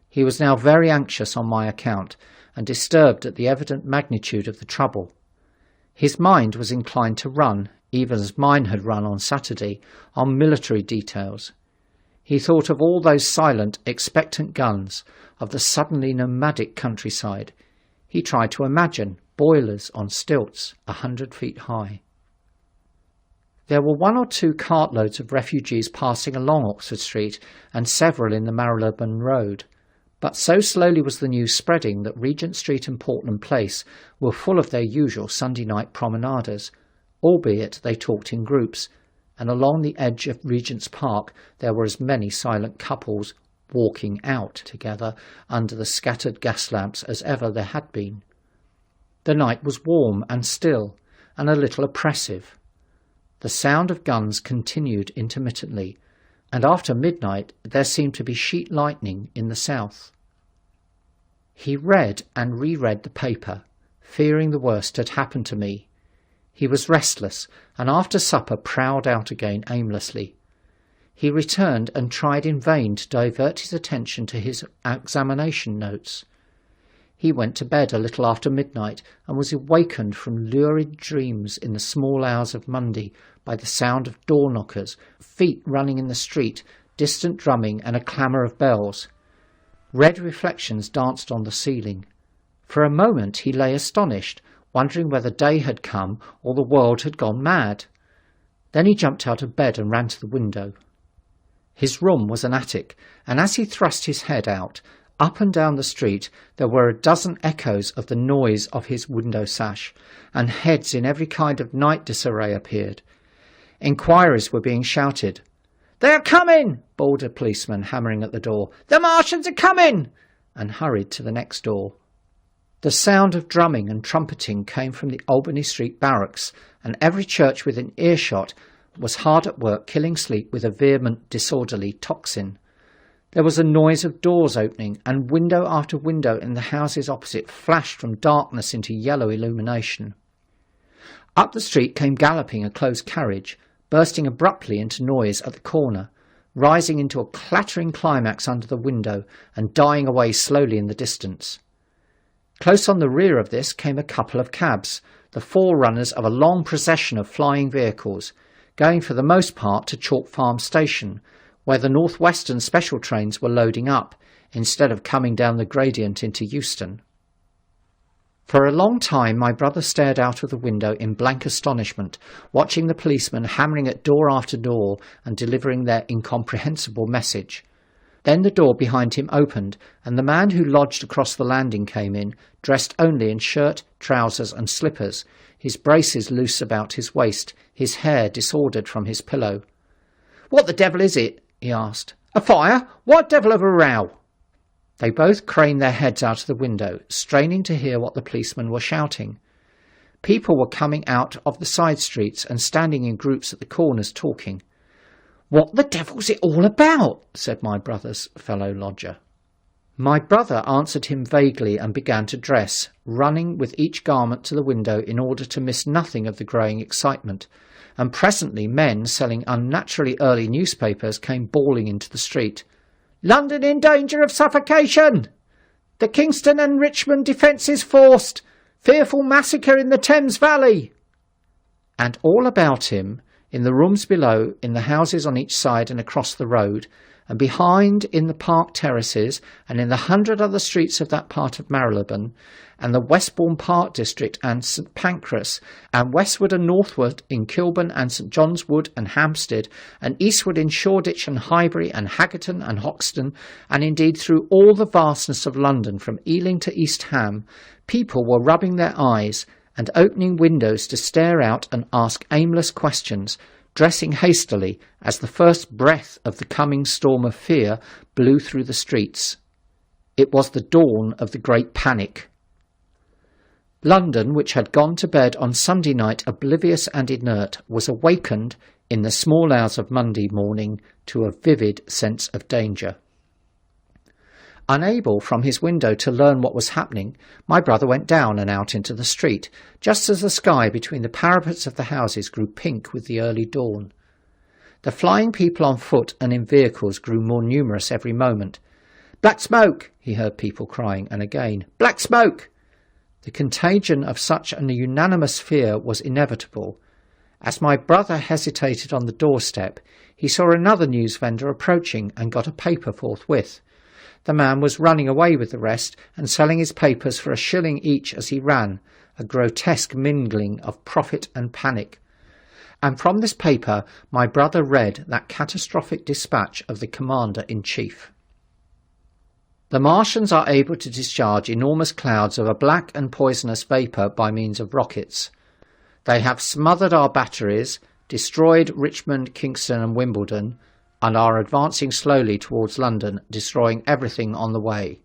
He was now very anxious on my account, and disturbed at the evident magnitude of the trouble. His mind was inclined to run, even as mine had run on Saturday, on military details. He thought of all those silent, expectant guns, of the suddenly nomadic countryside. He tried to imagine boilers on stilts 100 feet high. There were 1 or 2 cartloads of refugees passing along Oxford Street and several in the Marylebone Road, but so slowly was the news spreading that Regent Street and Portland Place were full of their usual Sunday night promenaders, albeit they talked in groups, and along the edge of Regent's Park there were as many silent couples walking out together under the scattered gas lamps as ever there had been. The night was warm and still, and a little oppressive. The sound of guns continued intermittently, and after midnight there seemed to be sheet lightning in the south. He read and reread the paper, fearing the worst had happened to me. He was restless, and after supper prowled out again aimlessly. He returned and tried in vain to divert his attention to his examination notes. He went to bed a little after midnight and was awakened from lurid dreams in the small hours of Monday by the sound of door knockers, feet running in the street, distant drumming and a clamour of bells. Red reflections danced on the ceiling. For a moment he lay astonished, wondering whether day had come or the world had gone mad. Then he jumped out of bed and ran to the window. His room was an attic, and as he thrust his head out, up and down the street there were a dozen echoes of the noise of his window sash, and heads in every kind of night disarray appeared. Inquiries were being shouted. "They are coming!" bawled a policeman, hammering at the door. "The Martians are coming!" and hurried to the next door. The sound of drumming and trumpeting came from the Albany Street barracks, and every church within earshot was hard at work killing sleep with a vehement, disorderly tocsin. There was a noise of doors opening, and window after window in the houses opposite flashed from darkness into yellow illumination. Up the street came galloping a closed carriage, bursting abruptly into noise at the corner, rising into a clattering climax under the window and dying away slowly in the distance. Close on the rear of this came a couple of cabs, the forerunners of a long procession of flying vehicles, going for the most part to Chalk Farm Station, where the North Western special trains were loading up, instead of coming down the gradient into Euston. For a long time my brother stared out of the window in blank astonishment, watching the policemen hammering at door after door and delivering their incomprehensible message. Then the door behind him opened, and the man who lodged across the landing came in, dressed only in shirt, trousers and slippers, his braces loose about his waist, his hair disordered from his pillow. "What the devil is it?" he asked. "A fire? What devil of a row?" They both craned their heads out of the window, straining to hear what the policemen were shouting. People were coming out of the side streets and standing in groups at the corners talking. "What the devil's it all about?" said my brother's fellow lodger. My brother answered him vaguely and began to dress, running with each garment to the window in order to miss nothing of the growing excitement, and presently men selling unnaturally early newspapers came bawling into the street. "London in danger of suffocation! The Kingston and Richmond defences forced! Fearful massacre in the Thames Valley!" And all about him, in the rooms below, in the houses on each side and across the road, and behind in the park terraces, and in the 100 other streets of that part of Marylebone, and the Westbourne Park district and St Pancras, and westward and northward in Kilburn and St John's Wood and Hampstead, and eastward in Shoreditch and Highbury and Haggerton and Hoxton, and indeed through all the vastness of London from Ealing to East Ham, people were rubbing their eyes and opening windows to stare out and ask aimless questions, dressing hastily as the first breath of the coming storm of fear blew through the streets. It was the dawn of the Great Panic. London, which had gone to bed on Sunday night oblivious and inert, was awakened in the small hours of Monday morning to a vivid sense of danger. Unable from his window to learn what was happening, my brother went down and out into the street, just as the sky between the parapets of the houses grew pink with the early dawn. The flying people on foot and in vehicles grew more numerous every moment. "Black smoke!" he heard people crying, and again, "Black smoke!" The contagion of such an unanimous fear was inevitable. As my brother hesitated on the doorstep, he saw another news vendor approaching and got a paper forthwith. The man was running away with the rest and selling his papers for £1 each as he ran, a grotesque mingling of profit and panic. And from this paper my brother read that catastrophic dispatch of the Commander-in-Chief. The Martians are able to discharge enormous clouds of a black and poisonous vapour by means of rockets. They have smothered our batteries, destroyed Richmond, Kingston and Wimbledon, and are advancing slowly towards London, destroying everything on the way.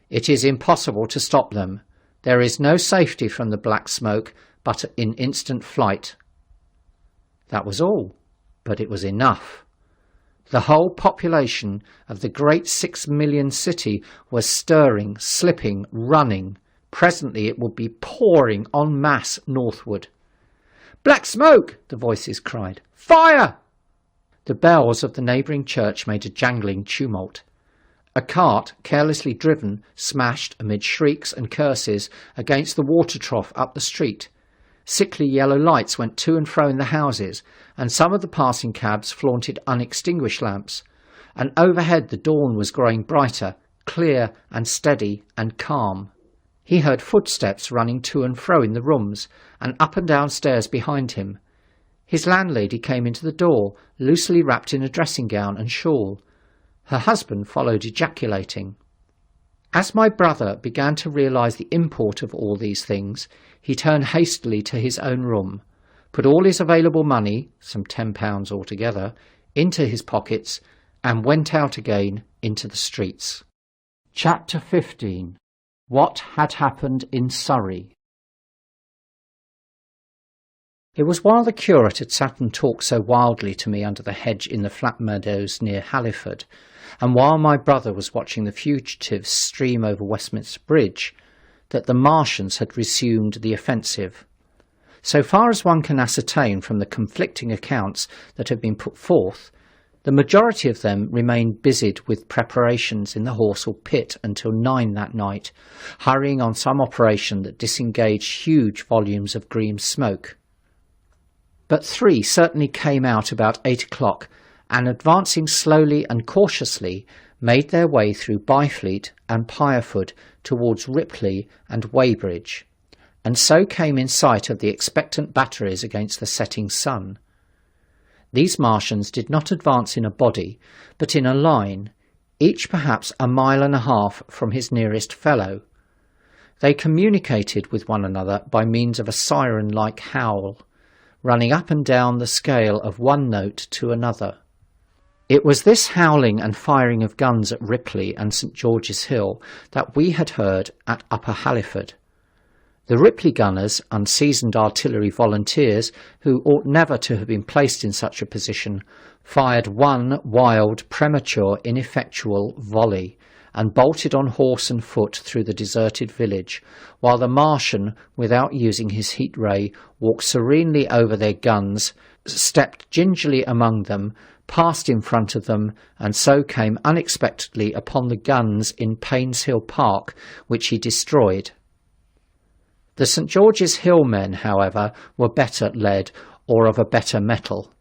It is impossible to stop them. There is no safety from the black smoke but in instant flight. That was all, but it was enough. The whole population of the great 6 million city was stirring, slipping, running. Presently it would be pouring en masse northward. "Black smoke!" the voices cried. "Fire!" The bells of the neighbouring church made a jangling tumult. A cart, carelessly driven, smashed, amid shrieks and curses, against the water trough up the street. Sickly yellow lights went to and fro in the houses, and some of the passing cabs flaunted unextinguished lamps. And overhead the dawn was growing brighter, clear and steady and calm. He heard footsteps running to and fro in the rooms, and up and down stairs behind him. His landlady came into the door, loosely wrapped in a dressing gown and shawl. Her husband followed, ejaculating. As my brother began to realise the import of all these things, he turned hastily to his own room, put all his available money, some £10 altogether, into his pockets, and went out again into the streets. Chapter 15. What had happened in Surrey. It was while the curate had sat and talked so wildly to me under the hedge in the flat meadows near Halliford, and while my brother was watching the fugitives stream over Westminster Bridge, that the Martians had resumed the offensive. So far as one can ascertain from the conflicting accounts that have been put forth, the majority of them remained busied with preparations in the Horsell pit until 9 that night, hurrying on some operation that disengaged huge volumes of green smoke. But 3 certainly came out about 8 o'clock, and advancing slowly and cautiously, made their way through Byfleet and Pireford towards Ripley and Weybridge, and so came in sight of the expectant batteries against the setting sun. These Martians did not advance in a body, but in a line, each perhaps 1.5 miles from his nearest fellow. They communicated with one another by means of a siren-like howl, running up and down the scale of one note to another. It was this howling and firing of guns at Ripley and St. George's Hill that we had heard at Upper Halliford. The Ripley gunners, unseasoned artillery volunteers who ought never to have been placed in such a position, fired one wild, premature, ineffectual volley, and bolted on horse and foot through the deserted village, while the Martian, without using his heat ray, walked serenely over their guns, stepped gingerly among them, passed in front of them, and so came unexpectedly upon the guns in Painshill Park, which he destroyed. The St. George's Hill men, however, were better led, or of a better mettle.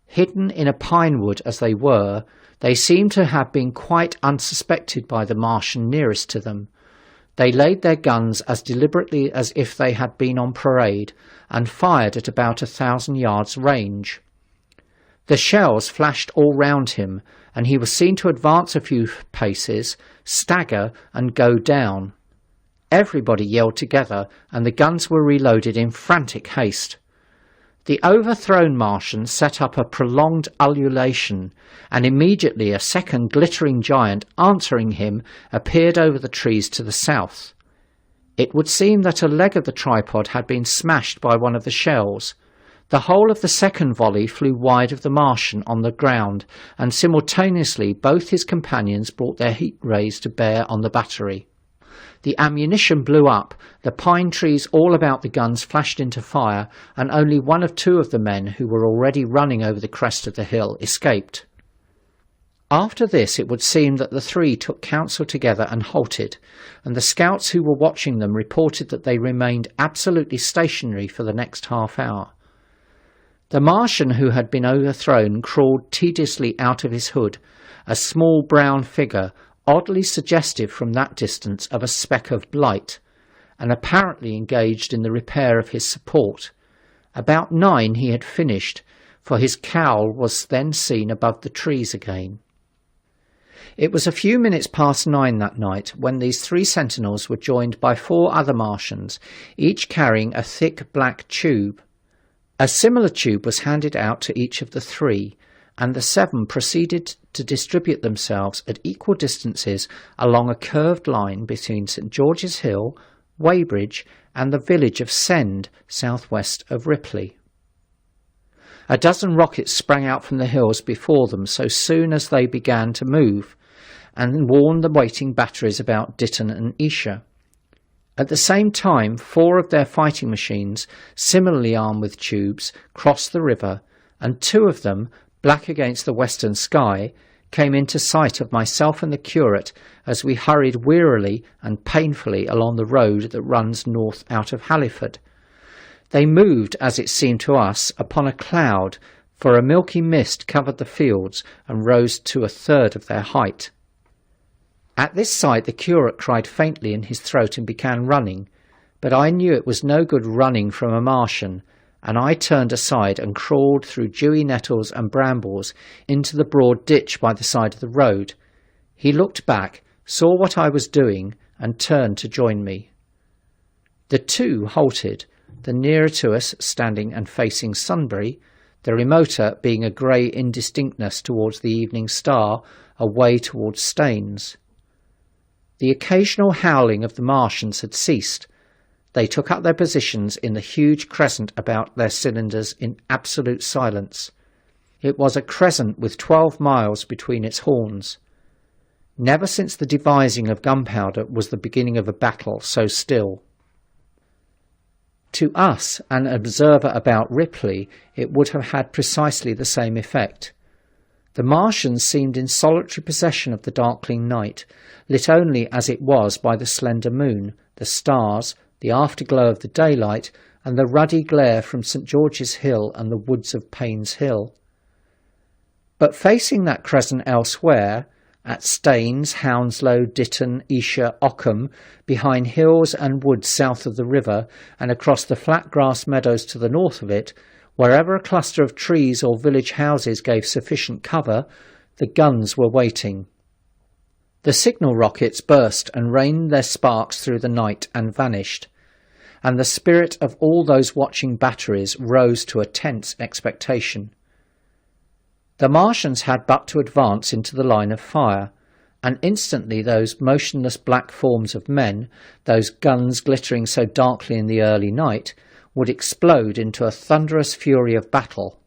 Hidden in a pine wood as they were, they seemed to have been quite unsuspected by the Martian nearest to them. They laid their guns as deliberately as if they had been on parade, and fired at about 1,000 yards range. The shells flashed all round him, and he was seen to advance a few paces, stagger, and go down. Everybody yelled together, and the guns were reloaded in frantic haste. The overthrown Martian set up a prolonged ululation, and immediately a second glittering giant answering him appeared over the trees to the south. It would seem that a leg of the tripod had been smashed by one of the shells. The whole of the second volley flew wide of the Martian on the ground, and simultaneously both his companions brought their heat rays to bear on the battery. The ammunition blew up, the pine trees all about the guns flashed into fire, and only 1 of 2 of the men, who were already running over the crest of the hill, escaped. After this it would seem that the 3 took counsel together and halted, and the scouts who were watching them reported that they remained absolutely stationary for the next half hour. The Martian who had been overthrown crawled tediously out of his hood, a small brown figure, oddly suggestive from that distance of a speck of blight, and apparently engaged in the repair of his support. About 9 he had finished, for his cowl was then seen above the trees again. It was a few minutes past 9 that night when these 3 sentinels were joined by 4 other Martians, each carrying a thick black tube. A similar tube was handed out to each of the 3, and the 7 proceeded to distribute themselves at equal distances along a curved line between St. George's Hill, Weybridge, and the village of Send, southwest of Ripley. A dozen rockets sprang out from the hills before them so soon as they began to move, and warned the waiting batteries about Ditton and Esher. At the same time, 4 of their fighting machines, similarly armed with tubes, crossed the river, and 2 of them, black against the western sky, came into sight of myself and the curate as we hurried wearily and painfully along the road that runs north out of Halliford. They moved, as it seemed to us, upon a cloud, for a milky mist covered the fields and rose to 1/3 of their height. At this sight the curate cried faintly in his throat and began running, but I knew it was no good running from a Martian, and I turned aside and crawled through dewy nettles and brambles into the broad ditch by the side of the road. He looked back, saw what I was doing, and turned to join me. The two halted, the nearer to us standing and facing Sunbury, the remoter being a grey indistinctness towards the evening star, away towards Staines. The occasional howling of the Martians had ceased. They took up their positions in the huge crescent about their cylinders in absolute silence. It was a crescent with 12 miles between its horns. Never since the devising of gunpowder was the beginning of a battle so still. To us, an observer about Ripley, it would have had precisely the same effect. The Martians seemed in solitary possession of the darkling night, lit only as it was by the slender moon, the stars, the afterglow of the daylight, and the ruddy glare from St. George's Hill and the woods of Payne's Hill. But facing that crescent elsewhere, at Staines, Hounslow, Ditton, Esher, Ockham, behind hills and woods south of the river, and across the flat grass meadows to the north of it, wherever a cluster of trees or village houses gave sufficient cover, the guns were waiting. The signal rockets burst and rained their sparks through the night and vanished, and the spirit of all those watching batteries rose to a tense expectation. The Martians had but to advance into the line of fire, and instantly those motionless black forms of men, those guns glittering so darkly in the early night, would explode into a thunderous fury of battle.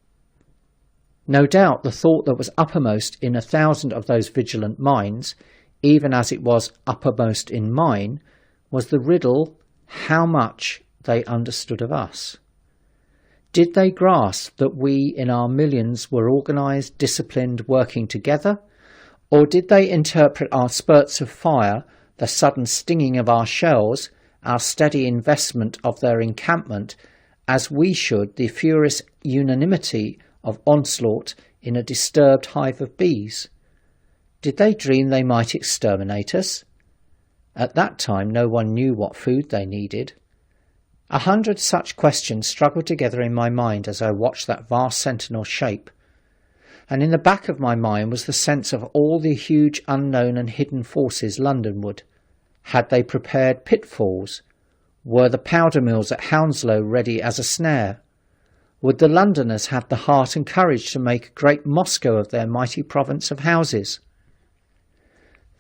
No doubt the thought that was uppermost in 1,000 of those vigilant minds, even as it was uppermost in mine, was the riddle how much they understood of us. Did they grasp that we in our millions were organised, disciplined, working together? Or did they interpret our spurts of fire, the sudden stinging of our shells, our steady investment of their encampment, as we should the furious unanimity of onslaught in a disturbed hive of bees? Did they dream they might exterminate us? At that time no one knew what food they needed. 100 such questions struggled together in my mind as I watched that vast sentinel shape, and in the back of my mind was the sense of all the huge unknown and hidden forces Londonward. Had they prepared pitfalls? Were the powder mills at Hounslow ready as a snare? Would the Londoners have the heart and courage to make a great Moscow of their mighty province of houses?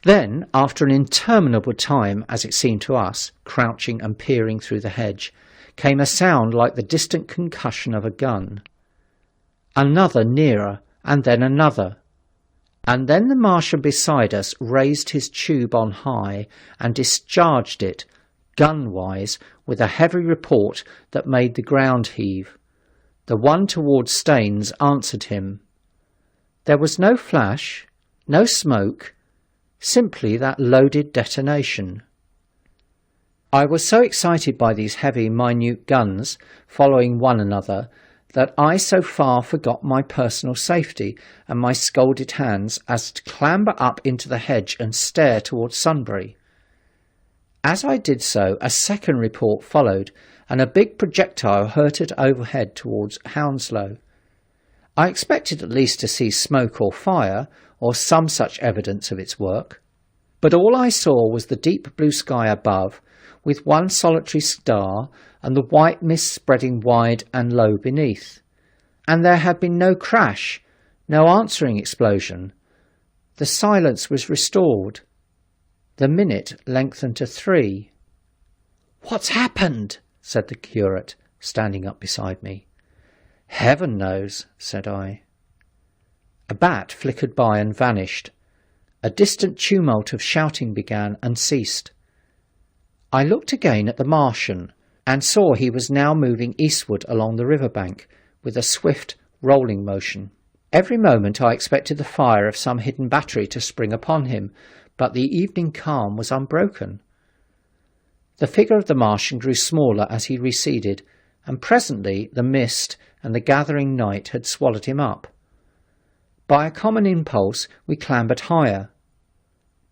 Then, after an interminable time, as it seemed to us, crouching and peering through the hedge, came a sound like the distant concussion of a gun. Another nearer, and then another. And then the Martian beside us raised his tube on high and discharged it, gun-wise, with a heavy report that made the ground heave. The one towards Staines answered him. There was no flash, no smoke, simply that loaded detonation. I was so excited by these heavy, minute guns following one another that I so far forgot my personal safety and my scalded hands as to clamber up into the hedge and stare towards Sunbury. As I did so, a second report followed, and a big projectile hurtled overhead towards Hounslow. I expected at least to see smoke or fire, or some such evidence of its work, but all I saw was the deep blue sky above, with one solitary star, and the white mist spreading wide and low beneath. And there had been no crash, no answering explosion. The silence was restored. The minute lengthened to 3. "What's happened?" said the curate, standing up beside me. "Heaven knows," said I. A bat flickered by and vanished. A distant tumult of shouting began and ceased. I looked again at the Martian, and saw he was now moving eastward along the river bank, with a swift, rolling motion. Every moment I expected the fire of some hidden battery to spring upon him, but the evening calm was unbroken. The figure of the Martian grew smaller as he receded, and presently the mist and the gathering night had swallowed him up. By a common impulse we clambered higher.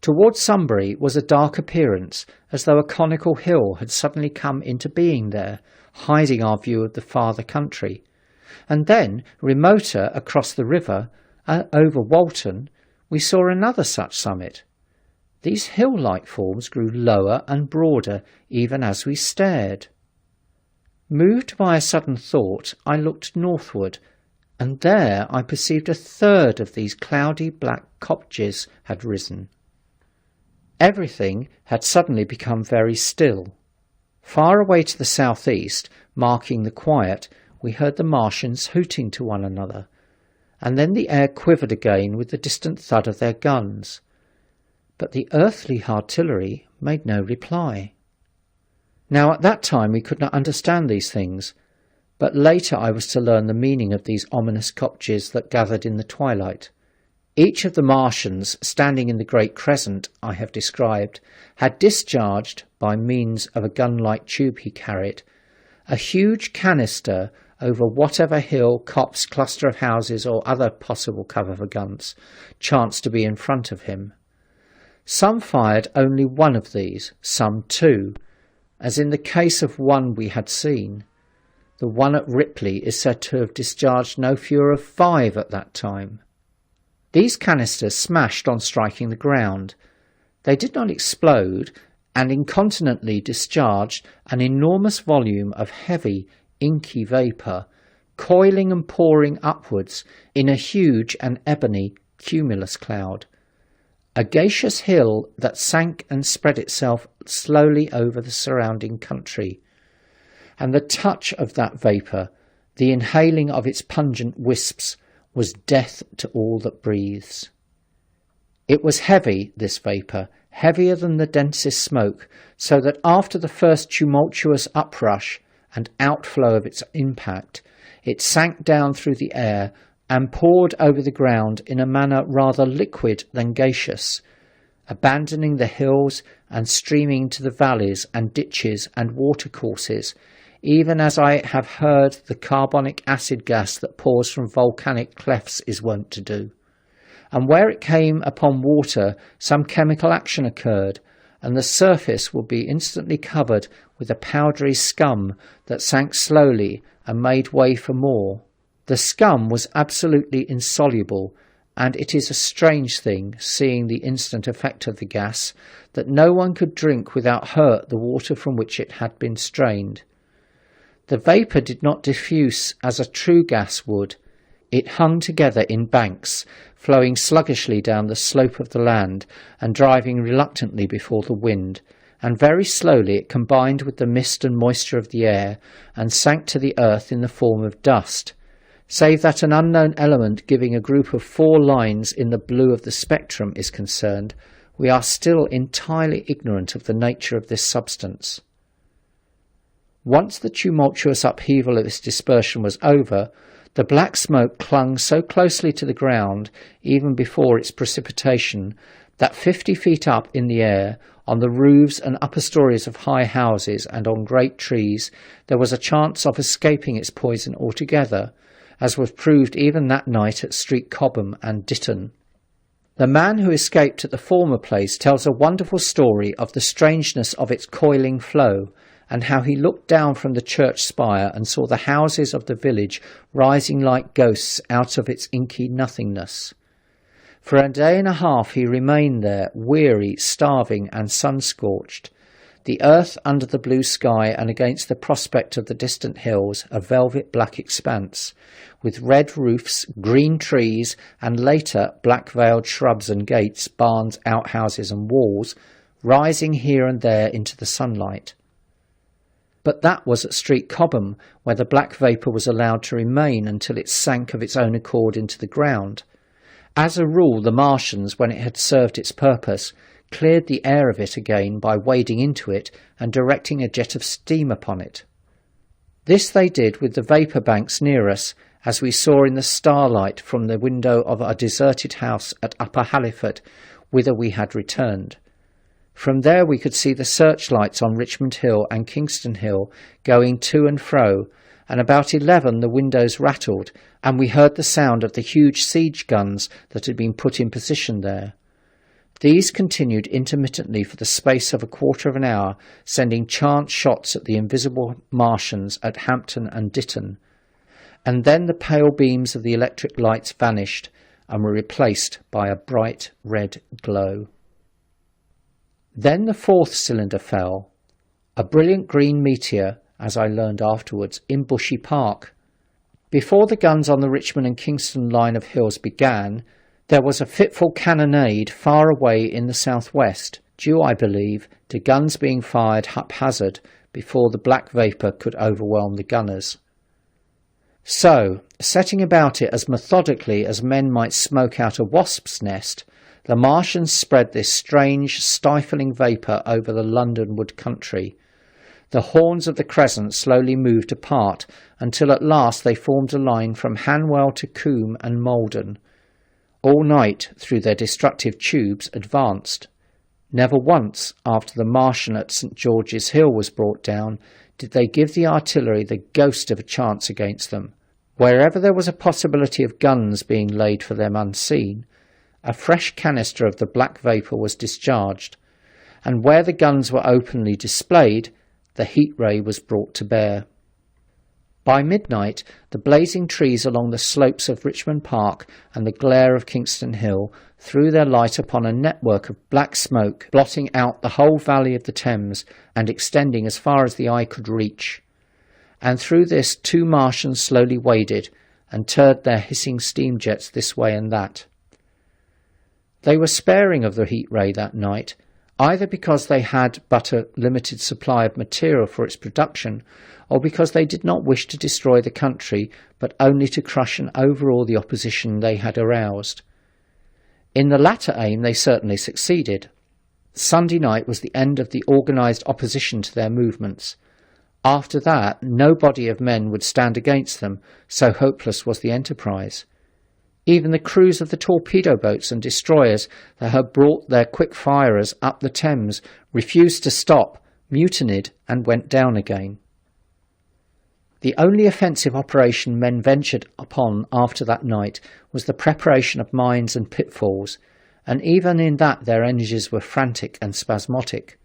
Towards Sunbury was a dark appearance, as though a conical hill had suddenly come into being there, hiding our view of the farther country. And then, remoter across the river, over Walton, we saw another such summit. These hill-like forms grew lower and broader even as we stared. Moved by a sudden thought, I looked northward, and there I perceived a third of these cloudy black kopjes had risen. Everything had suddenly become very still. Far away to the southeast, marking the quiet, we heard the Martians hooting to one another, and then the air quivered again with the distant thud of their guns. But the earthly artillery made no reply. Now at that time we could not understand these things, but later I was to learn the meaning of these ominous kopjes that gathered in the twilight. Each of the Martians, standing in the great crescent I have described, had discharged, by means of a gun-like tube he carried, a huge canister over whatever hill, copse, cluster of houses or other possible cover for guns chanced to be in front of him. Some fired only one of these, some two, as in the case of one we had seen. The one at Ripley is said to have discharged no fewer of 5 at that time. These canisters smashed on striking the ground. They did not explode, and incontinently discharged an enormous volume of heavy, inky vapour, coiling and pouring upwards in a huge and ebony cumulus cloud, a gaseous hill that sank and spread itself slowly over the surrounding country. And the touch of that vapour, the inhaling of its pungent wisps, was death to all that breathes. It was heavy, this vapour, heavier than the densest smoke, so that after the first tumultuous uprush and outflow of its impact, it sank down through the air and poured over the ground in a manner rather liquid than gaseous, abandoning the hills and streaming to the valleys and ditches and watercourses, even as I have heard the carbonic acid gas that pours from volcanic clefts is wont to do. And where it came upon water, some chemical action occurred, and the surface would be instantly covered with a powdery scum that sank slowly and made way for more. The scum was absolutely insoluble, and it is a strange thing, seeing the instant effect of the gas, that no one could drink without hurt the water from which it had been strained. The vapour did not diffuse as a true gas would. It hung together in banks, flowing sluggishly down the slope of the land and driving reluctantly before the wind, and very slowly it combined with the mist and moisture of the air and sank to the earth in the form of dust. Save that an unknown element giving a group of 4 lines in the blue of the spectrum is concerned, we are still entirely ignorant of the nature of this substance. Once the tumultuous upheaval of its dispersion was over, the black smoke clung so closely to the ground, even before its precipitation, that 50 feet up in the air, on the roofs and upper stories of high houses and on great trees, there was a chance of escaping its poison altogether, as was proved even that night at Street Cobham and Ditton. The man who escaped at the former place tells a wonderful story of the strangeness of its coiling flow, and how he looked down from the church spire and saw the houses of the village rising like ghosts out of its inky nothingness. For a day and a half he remained there, weary, starving, and sun-scorched. The earth under the blue sky, and against the prospect of the distant hills, a velvet black expanse, with red roofs, green trees, and later black-veiled shrubs and gates, barns, outhouses, and walls, rising here and there into the sunlight. But that was at Street Cobham, where the black vapour was allowed to remain until it sank of its own accord into the ground. As a rule, the Martians, when it had served its purpose, cleared the air of it again by wading into it and directing a jet of steam upon it. This they did with the vapour banks near us, as we saw in the starlight from the window of a deserted house at Upper Halliford, whither we had returned. From there we could see the searchlights on Richmond Hill and Kingston Hill going to and fro, and about 11 the windows rattled, and we heard the sound of the huge siege guns that had been put in position there. These continued intermittently for the space of a quarter of an hour, sending chance shots at the invisible Martians at Hampton and Ditton, and then the pale beams of the electric lights vanished and were replaced by a bright red glow. Then the fourth cylinder fell, a brilliant green meteor, as I learned afterwards, in Bushy Park. Before the guns on the Richmond and Kingston line of hills began, there was a fitful cannonade far away in the southwest, due, I believe, to guns being fired haphazard before the black vapour could overwhelm the gunners. So, setting about it as methodically as men might smoke out a wasp's nest, the Martians spread this strange, stifling vapour over the Londonward country. The horns of the crescent slowly moved apart until at last they formed a line from Hanwell to Coombe and Malden. All night, through their destructive tubes, advanced. Never once, after the Martian at St. George's Hill was brought down, did they give the artillery the ghost of a chance against them. Wherever there was a possibility of guns being laid for them unseen, a fresh canister of the black vapour was discharged, and where the guns were openly displayed, the heat ray was brought to bear. By midnight, the blazing trees along the slopes of Richmond Park and the glare of Kingston Hill threw their light upon a network of black smoke, blotting out the whole valley of the Thames and extending as far as the eye could reach. And through this 2 Martians slowly waded and turned their hissing steam jets this way and that. They were sparing of the heat ray that night, either because they had but a limited supply of material for its production, or because they did not wish to destroy the country, but only to crush and overawe the opposition they had aroused. In the latter aim they certainly succeeded. Sunday night was the end of the organised opposition to their movements. After that, no body of men would stand against them, so hopeless was the enterprise. Even the crews of the torpedo boats and destroyers that had brought their quick firers up the Thames refused to stop, mutinied, and went down again. The only offensive operation men ventured upon after that night was the preparation of mines and pitfalls, and even in that their energies were frantic and spasmodic.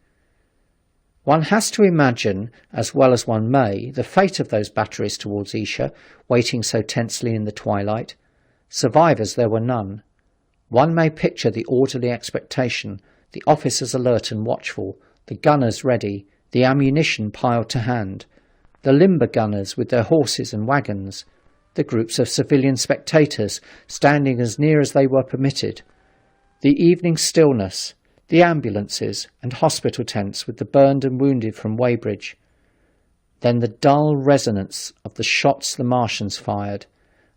One has to imagine, as well as one may, the fate of those batteries towards Esher, waiting so tensely in the twilight. Survivors there were none. One may picture the orderly expectation, the officers alert and watchful, the gunners ready, the ammunition piled to hand, the limber gunners with their horses and wagons, the groups of civilian spectators standing as near as they were permitted, the evening stillness, the ambulances and hospital tents with the burned and wounded from Weybridge, then the dull resonance of the shots the Martians fired,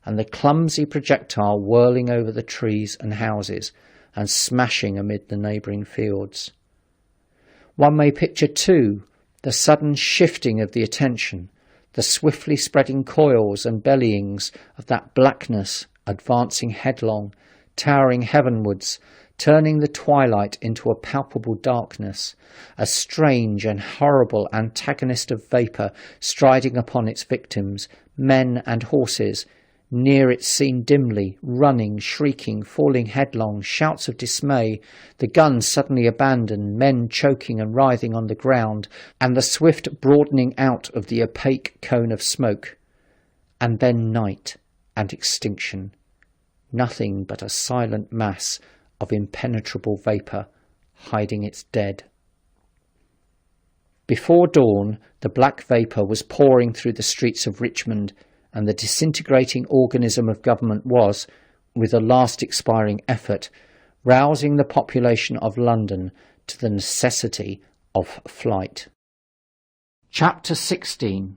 and the clumsy projectile whirling over the trees and houses and smashing amid the neighbouring fields. One may picture, too, the sudden shifting of the attention, the swiftly spreading coils and bellyings of that blackness advancing headlong, towering heavenwards, turning the twilight into a palpable darkness, a strange and horrible antagonist of vapour striding upon its victims, men and horses, near it seen dimly, running, shrieking, falling headlong, shouts of dismay, the guns suddenly abandoned, men choking and writhing on the ground, and the swift broadening out of the opaque cone of smoke. And then night and extinction. Nothing but a silent mass of impenetrable vapour hiding its dead. Before dawn, the black vapour was pouring through the streets of Richmond, and the disintegrating organism of government was, with a last expiring effort, rousing the population of London to the necessity of flight. Chapter 16.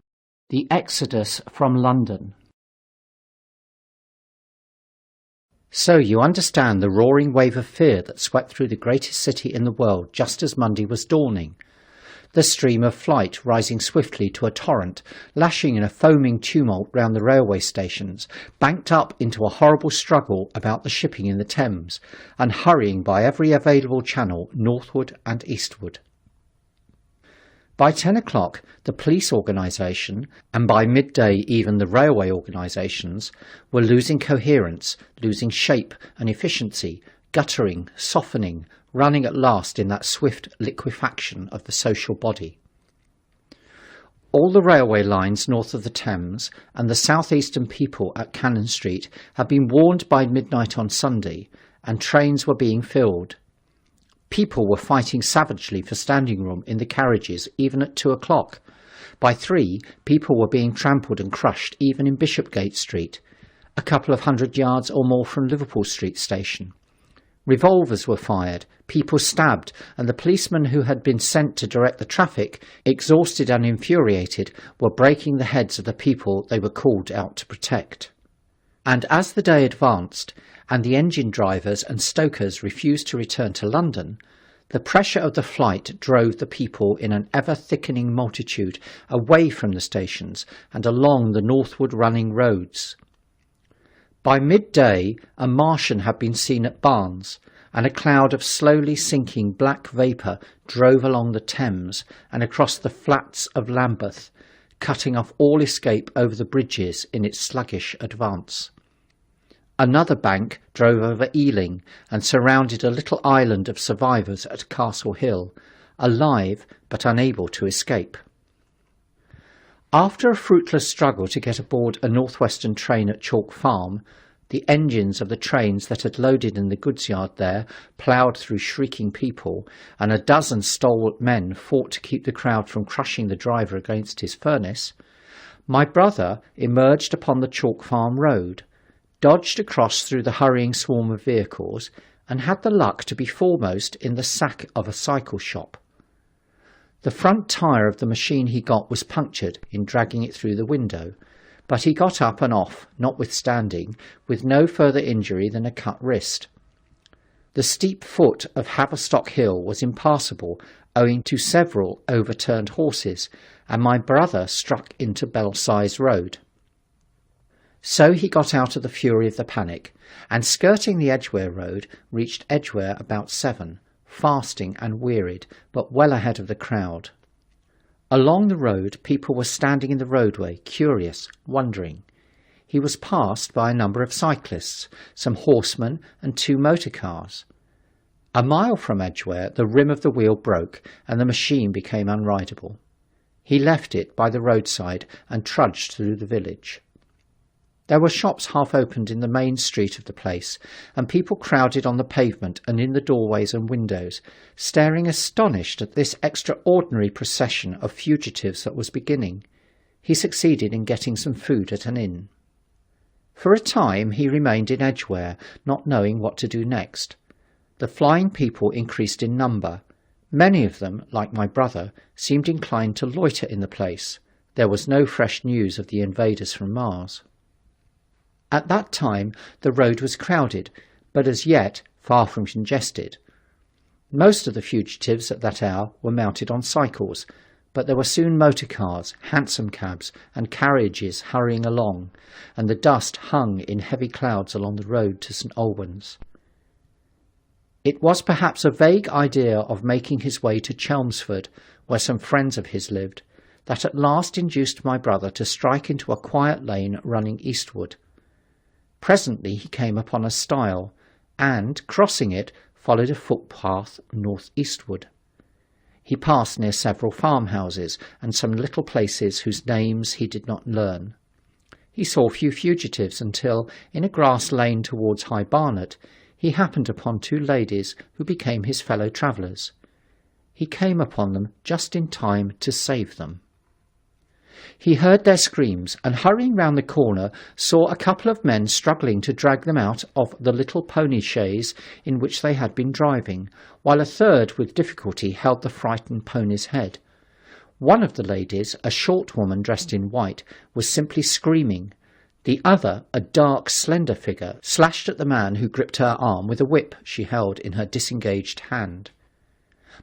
The Exodus from London. So you understand the roaring wave of fear that swept through the greatest city in the world just as Monday was dawning. The stream of flight rising swiftly to a torrent, lashing in a foaming tumult round the railway stations, banked up into a horrible struggle about the shipping in the Thames, and hurrying by every available channel northward and eastward. By 10 o'clock, the police organisation, and by midday even the railway organisations, were losing coherence, losing shape and efficiency, guttering, softening, running at last in that swift liquefaction of the social body. All the railway lines north of the Thames and the southeastern people at Cannon Street had been warned by midnight on Sunday, and trains were being filled. People were fighting savagely for standing room in the carriages even at 2 o'clock. By 3, people were being trampled and crushed even in Bishopgate Street, a couple of 100 yards or more from Liverpool Street Station. Revolvers were fired, people stabbed, and the policemen who had been sent to direct the traffic, exhausted and infuriated, were breaking the heads of the people they were called out to protect. And as the day advanced, and the engine drivers and stokers refused to return to London, the pressure of the flight drove the people in an ever-thickening multitude away from the stations and along the northward running roads. By midday, a Martian had been seen at Barnes, and a cloud of slowly sinking black vapour drove along the Thames and across the flats of Lambeth, cutting off all escape over the bridges in its sluggish advance. Another bank drove over Ealing and surrounded a little island of survivors at Castle Hill, alive but unable to escape. After a fruitless struggle to get aboard a northwestern train at Chalk Farm, the engines of the trains that had loaded in the goods yard there ploughed through shrieking people, and a dozen stalwart men fought to keep the crowd from crushing the driver against his furnace, my brother emerged upon the Chalk Farm road, dodged across through the hurrying swarm of vehicles, and had the luck to be foremost in the sack of a cycle shop. The front tyre of the machine he got was punctured in dragging it through the window, but he got up and off, notwithstanding, with no further injury than a cut wrist. The steep foot of Haverstock Hill was impassable owing to several overturned horses, and my brother struck into Belsize Road. So he got out of the fury of the panic, and skirting the Edgware Road, reached Edgware about 7, fasting and wearied, but well ahead of the crowd. Along the road, people were standing in the roadway, curious, wondering. He was passed by a number of cyclists, some horsemen and 2 motor cars. A mile from Edgware, the rim of the wheel broke and the machine became unrideable. He left it by the roadside and trudged through the village. There were shops half opened in the main street of the place, and people crowded on the pavement and in the doorways and windows, staring astonished at this extraordinary procession of fugitives that was beginning. He succeeded in getting some food at an inn. For a time he remained in Edgware, not knowing what to do next. The flying people increased in number. Many of them, like my brother, seemed inclined to loiter in the place. There was no fresh news of the invaders from Mars. At that time the road was crowded, but as yet far from congested. Most of the fugitives at that hour were mounted on cycles, but there were soon motor cars, hansom cabs, and carriages hurrying along, and the dust hung in heavy clouds along the road to St. Albans. It was perhaps a vague idea of making his way to Chelmsford, where some friends of his lived, that at last induced my brother to strike into a quiet lane running eastward. Presently he came upon a stile, and, crossing it, followed a footpath north-eastward. He passed near several farmhouses and some little places whose names he did not learn. He saw few fugitives until, in a grass lane towards High Barnet, he happened upon 2 ladies who became his fellow travellers. He came upon them just in time to save them. He heard their screams, and hurrying round the corner saw a couple of men struggling to drag them out of the little pony chaise in which they had been driving, while a third with difficulty held the frightened pony's head. One of the ladies, a short woman dressed in white, was simply screaming. The other, a dark, slender figure, slashed at the man who gripped her arm with a whip she held in her disengaged hand.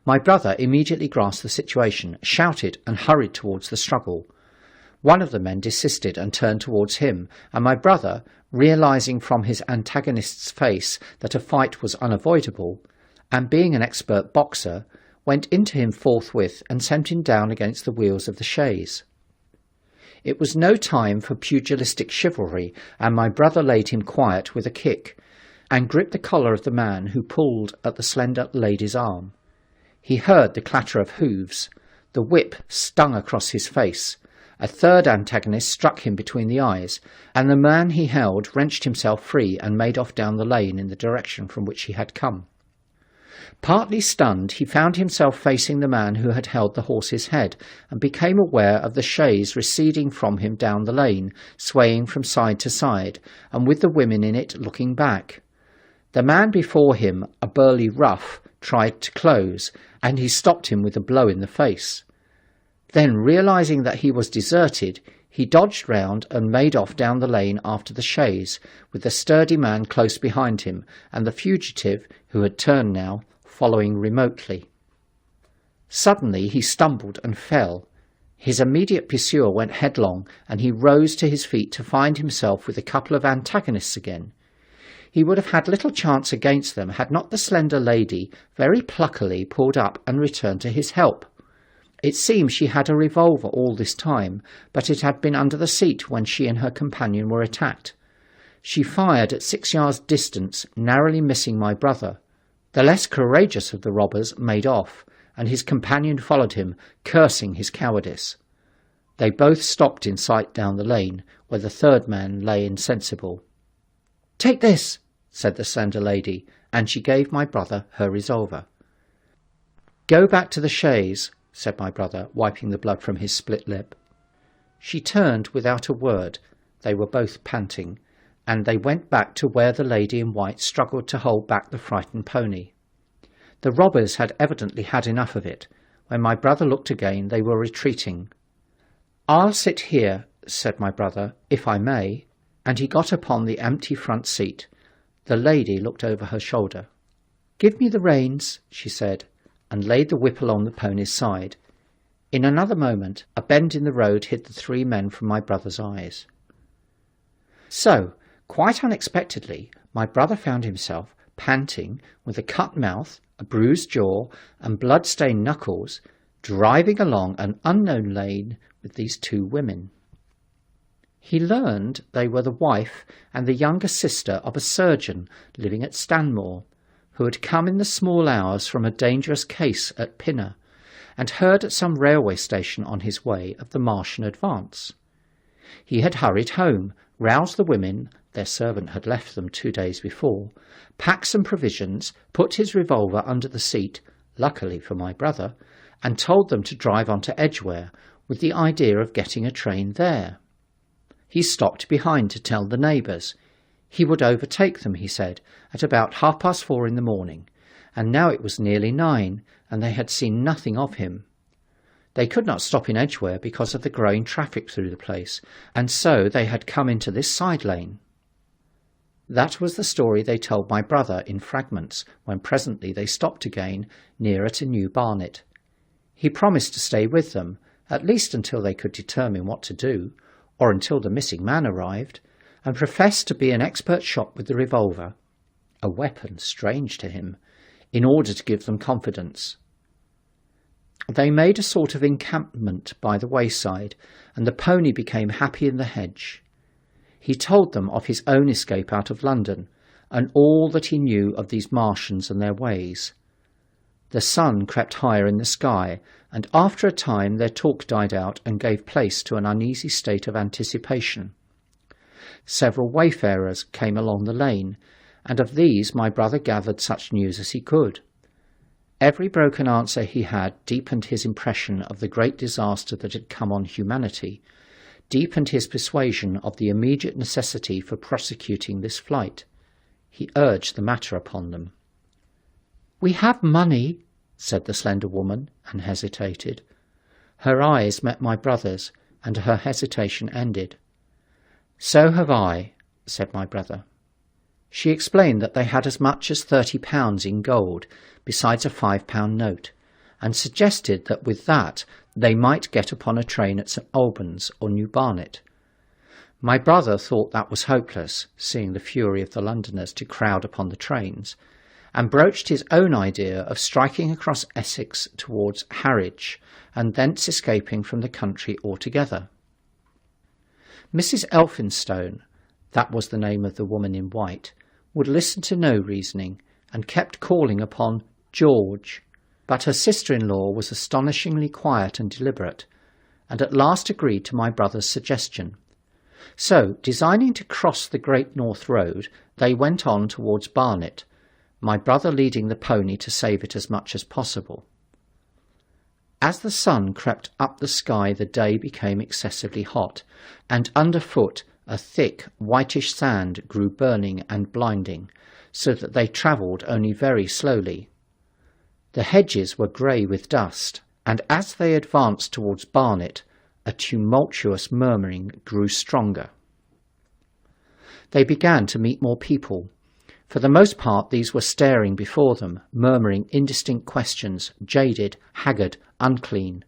My brother immediately grasped the situation, shouted, and hurried towards the struggle. One of the men desisted and turned towards him, and my brother, realizing from his antagonist's face that a fight was unavoidable, and being an expert boxer, went into him forthwith and sent him down against the wheels of the chaise. It was no time for pugilistic chivalry, and my brother laid him quiet with a kick, and gripped the collar of the man who pulled at the slender lady's arm. He heard the clatter of hooves. The whip stung across his face. A third antagonist struck him between the eyes, and the man he held wrenched himself free and made off down the lane in the direction from which he had come. Partly stunned, he found himself facing the man who had held the horse's head, and became aware of the chaise receding from him down the lane, swaying from side to side, and with the women in it looking back. The man before him, a burly rough, tried to close, and he stopped him with a blow in the face. Then, realizing that he was deserted, he dodged round and made off down the lane after the chaise, with the sturdy man close behind him, and the fugitive, who had turned now, following remotely. Suddenly he stumbled and fell. His immediate pursuer went headlong, and he rose to his feet to find himself with a couple of antagonists again. He would have had little chance against them had not the slender lady very pluckily pulled up and returned to his help. It seems she had a revolver all this time, but it had been under the seat when she and her companion were attacked. She fired at 6 yards distance, narrowly missing my brother. The less courageous of the robbers made off, and his companion followed him, cursing his cowardice. They both stopped in sight down the lane, where the third man lay insensible. "Take this," said the slender lady, and she gave my brother her revolver. "Go back to the chaise," said my brother, wiping the blood from his split lip. She turned without a word. They were both panting, and they went back to where the lady in white struggled to hold back the frightened pony. The robbers had evidently had enough of it. When my brother looked again, they were retreating. "I'll sit here," said my brother, "if I may," and he got upon the empty front seat. The lady looked over her shoulder. "Give me the reins," she said, and laid the whip along the pony's side. In another moment, a bend in the road hid the three men from my brother's eyes. So, quite unexpectedly, my brother found himself, panting, with a cut mouth, a bruised jaw, and blood-stained knuckles, driving along an unknown lane with these two women. He learned they were the wife and the younger sister of a surgeon living at Stanmore, who had come in the small hours from a dangerous case at Pinner, and heard at some railway station on his way of the Martian advance. He had hurried home, roused the women, their servant had left them 2 days before, packed some provisions, put his revolver under the seat, luckily for my brother, and told them to drive on to Edgware, with the idea of getting a train there. He stopped behind to tell the neighbours. He would overtake them, he said, at about 4:30 in the morning, and now it was nearly 9, and they had seen nothing of him. They could not stop in Edgware because of the growing traffic through the place, and so they had come into this side lane. That was the story they told my brother in fragments, when presently they stopped again, nearer to New Barnet. He promised to stay with them, at least until they could determine what to do, or until the missing man arrived, and professed to be an expert shot with the revolver, a weapon strange to him, in order to give them confidence. They made a sort of encampment by the wayside, and the pony became happy in the hedge. He told them of his own escape out of London, and all that he knew of these Martians and their ways. The sun crept higher in the sky, and after a time their talk died out and gave place to an uneasy state of anticipation. Several wayfarers came along the lane, and of these my brother gathered such news as he could. Every broken answer he had deepened his impression of the great disaster that had come on humanity, deepened his persuasion of the immediate necessity for prosecuting this flight. He urged the matter upon them. "We have money," said the slender woman, and hesitated. Her eyes met my brother's, and her hesitation ended. "So have I," said my brother. She explained that they had as much as £30 in gold, besides a £5 note, and suggested that with that they might get upon a train at St Albans or New Barnet. My brother thought that was hopeless, seeing the fury of the Londoners to crowd upon the trains, and broached his own idea of striking across Essex towards Harwich, and thence escaping from the country altogether. Mrs. Elphinstone, that was the name of the woman in white, would listen to no reasoning and kept calling upon George, but her sister-in-law was astonishingly quiet and deliberate, and at last agreed to my brother's suggestion. So, designing to cross the Great North Road, they went on towards Barnet, my brother leading the pony to save it as much as possible. As the sun crept up the sky, the day became excessively hot, and underfoot a thick, whitish sand grew burning and blinding, so that they travelled only very slowly. The hedges were grey with dust, and as they advanced towards Barnet, a tumultuous murmuring grew stronger. They began to meet more people. For the most part these were staring before them, murmuring indistinct questions, jaded, haggard, unclean.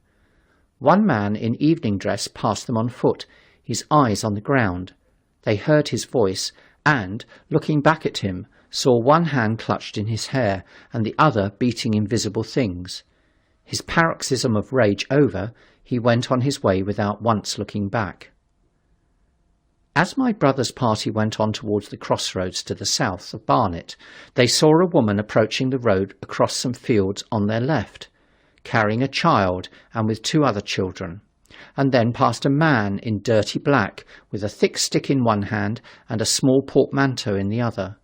One man in evening dress passed them on foot, his eyes on the ground. They heard his voice, and, looking back at him, saw one hand clutched in his hair, and the other beating invisible things. His paroxysm of rage over, he went on his way without once looking back. As my brother's party went on towards the crossroads to the south of Barnet, they saw a woman approaching the road across some fields on their left, carrying a child and with two other children, and then passed a man in dirty black with a thick stick in one hand and a small portmanteau in the other.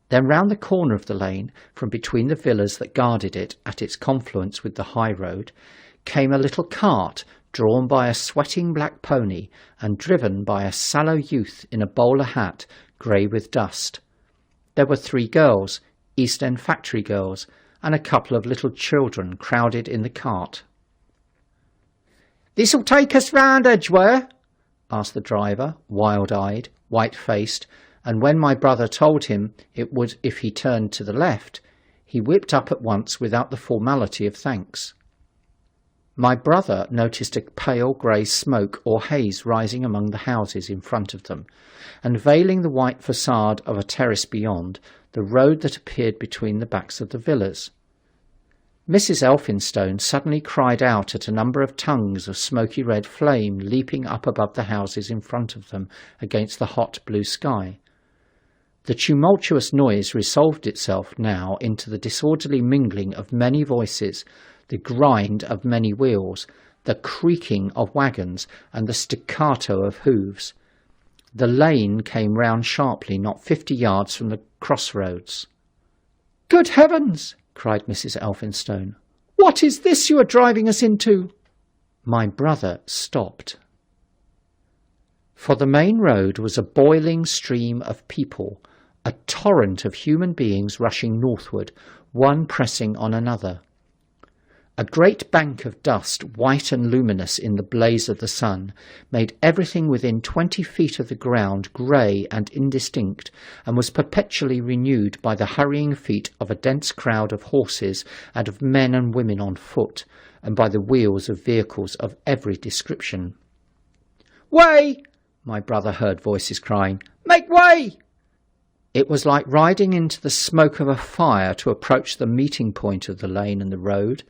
Then round the corner of the lane, from between the villas that guarded it at its confluence with the high road, came a little cart drawn by a sweating black pony and driven by a sallow youth in a bowler hat grey with dust. There were 3 girls, East End factory girls, and a couple of little children crowded in the cart. "This'll take us round Edgware?" asked the driver, wild-eyed, white-faced, and when my brother told him it would if he turned to the left, he whipped up at once without the formality of thanks. My brother noticed a pale grey smoke or haze rising among the houses in front of them, and veiling the white facade of a terrace beyond, the road that appeared between the backs of the villas. Mrs. Elphinstone suddenly cried out at a number of tongues of smoky red flame leaping up above the houses in front of them against the hot blue sky. The tumultuous noise resolved itself now into the disorderly mingling of many voices, the grind of many wheels, the creaking of wagons, and the staccato of hoofs. The lane came round sharply not 50 yards from the crossroads. "Good heavens!" cried Mrs. Elphinstone. "What is this you are driving us into?" My brother stopped. For the main road was a boiling stream of people, a torrent of human beings rushing northward, one pressing on another. A great bank of dust, white and luminous in the blaze of the sun, made everything within 20 feet of the ground grey and indistinct, and was perpetually renewed by the hurrying feet of a dense crowd of horses and of men and women on foot, and by the wheels of vehicles of every description. "Way!" my brother heard voices crying. "Make way!" It was like riding into the smoke of a fire to approach the meeting point of the lane and the road.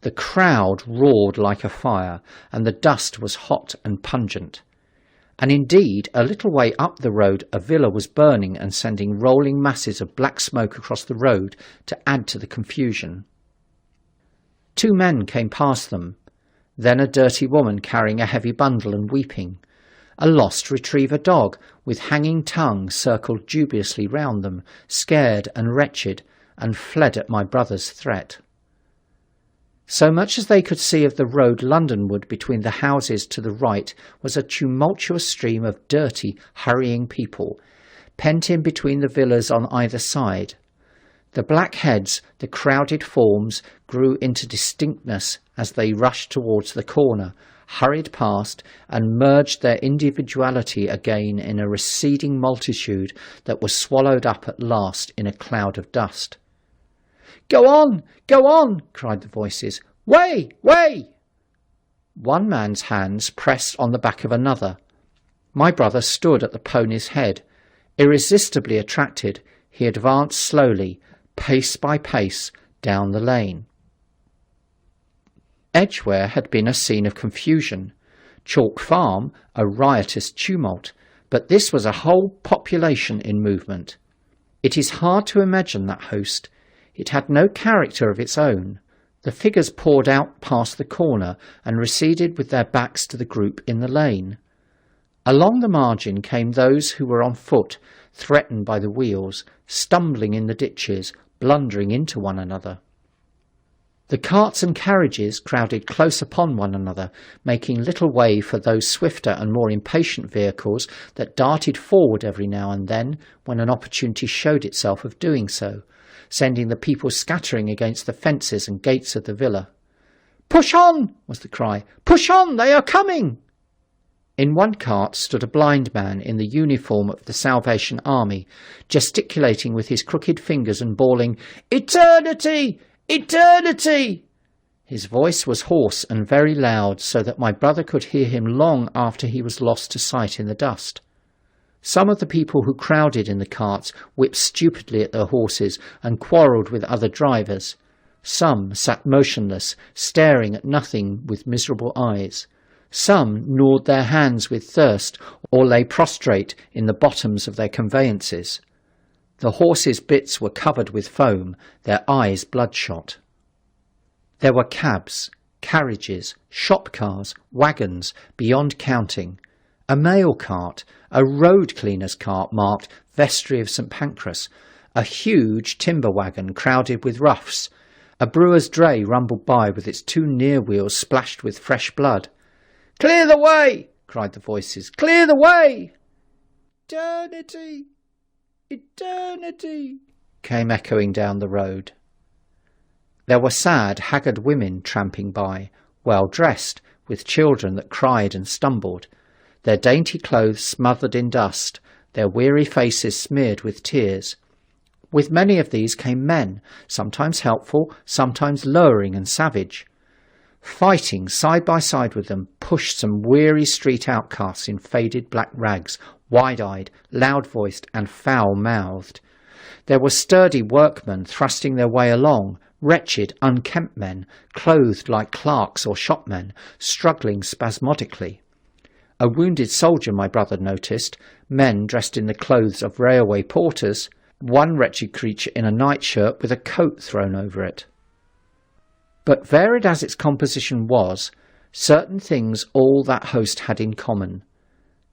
The crowd roared like a fire, and the dust was hot and pungent. And indeed, a little way up the road a villa was burning and sending rolling masses of black smoke across the road to add to the confusion. 2 men came past them, then a dirty woman carrying a heavy bundle and weeping. A lost retriever dog with hanging tongue circled dubiously round them, scared and wretched, and fled at my brother's threat. So much as they could see of the road Londonward between the houses to the right was a tumultuous stream of dirty, hurrying people, pent in between the villas on either side. The black heads, the crowded forms, grew into distinctness as they rushed towards the corner, hurried past, and merged their individuality again in a receding multitude that was swallowed up at last in a cloud of dust. "Go on! Go on!" cried the voices. "Way! Way!" One man's hands pressed on the back of another. My brother stood at the pony's head. Irresistibly attracted, he advanced slowly, pace by pace, down the lane. Edgware had been a scene of confusion, Chalk Farm a riotous tumult, but this was a whole population in movement. It is hard to imagine that host. It had no character of its own. The figures poured out past the corner and receded with their backs to the group in the lane. Along the margin came those who were on foot, threatened by the wheels, stumbling in the ditches, blundering into one another. The carts and carriages crowded close upon one another, making little way for those swifter and more impatient vehicles that darted forward every now and then when an opportunity showed itself of doing so, sending the people scattering against the fences and gates of the villa. "Push on!" was the cry. "Push on! They are coming!" In one cart stood a blind man in the uniform of the Salvation Army, gesticulating with his crooked fingers and bawling, "Eternity! Eternity!" His voice was hoarse and very loud, so that my brother could hear him long after he was lost to sight in the dust. Some of the people who crowded in the carts whipped stupidly at their horses and quarrelled with other drivers. Some sat motionless, staring at nothing with miserable eyes. Some gnawed their hands with thirst or lay prostrate in the bottoms of their conveyances. The horses' bits were covered with foam, their eyes bloodshot. There were cabs, carriages, shop cars, wagons, beyond counting. A mail cart, a road cleaner's cart marked Vestry of St Pancras, a huge timber wagon crowded with roughs. A brewer's dray rumbled by with its two near wheels splashed with fresh blood. "Clear the way!" cried the voices. "Clear the way!" "Eternity! Eternity!" came echoing down the road. There were sad, haggard women tramping by, well dressed, with children that cried and stumbled, their dainty clothes smothered in dust, their weary faces smeared with tears. With many of these came men, sometimes helpful, sometimes lowering and savage. Fighting side by side with them pushed some weary street outcasts in faded black rags, wide-eyed, loud-voiced and foul-mouthed. There were sturdy workmen thrusting their way along, wretched, unkempt men, clothed like clerks or shopmen, struggling spasmodically. A wounded soldier, my brother noticed, men dressed in the clothes of railway porters, one wretched creature in a nightshirt with a coat thrown over it. But varied as its composition was, certain things all that host had in common.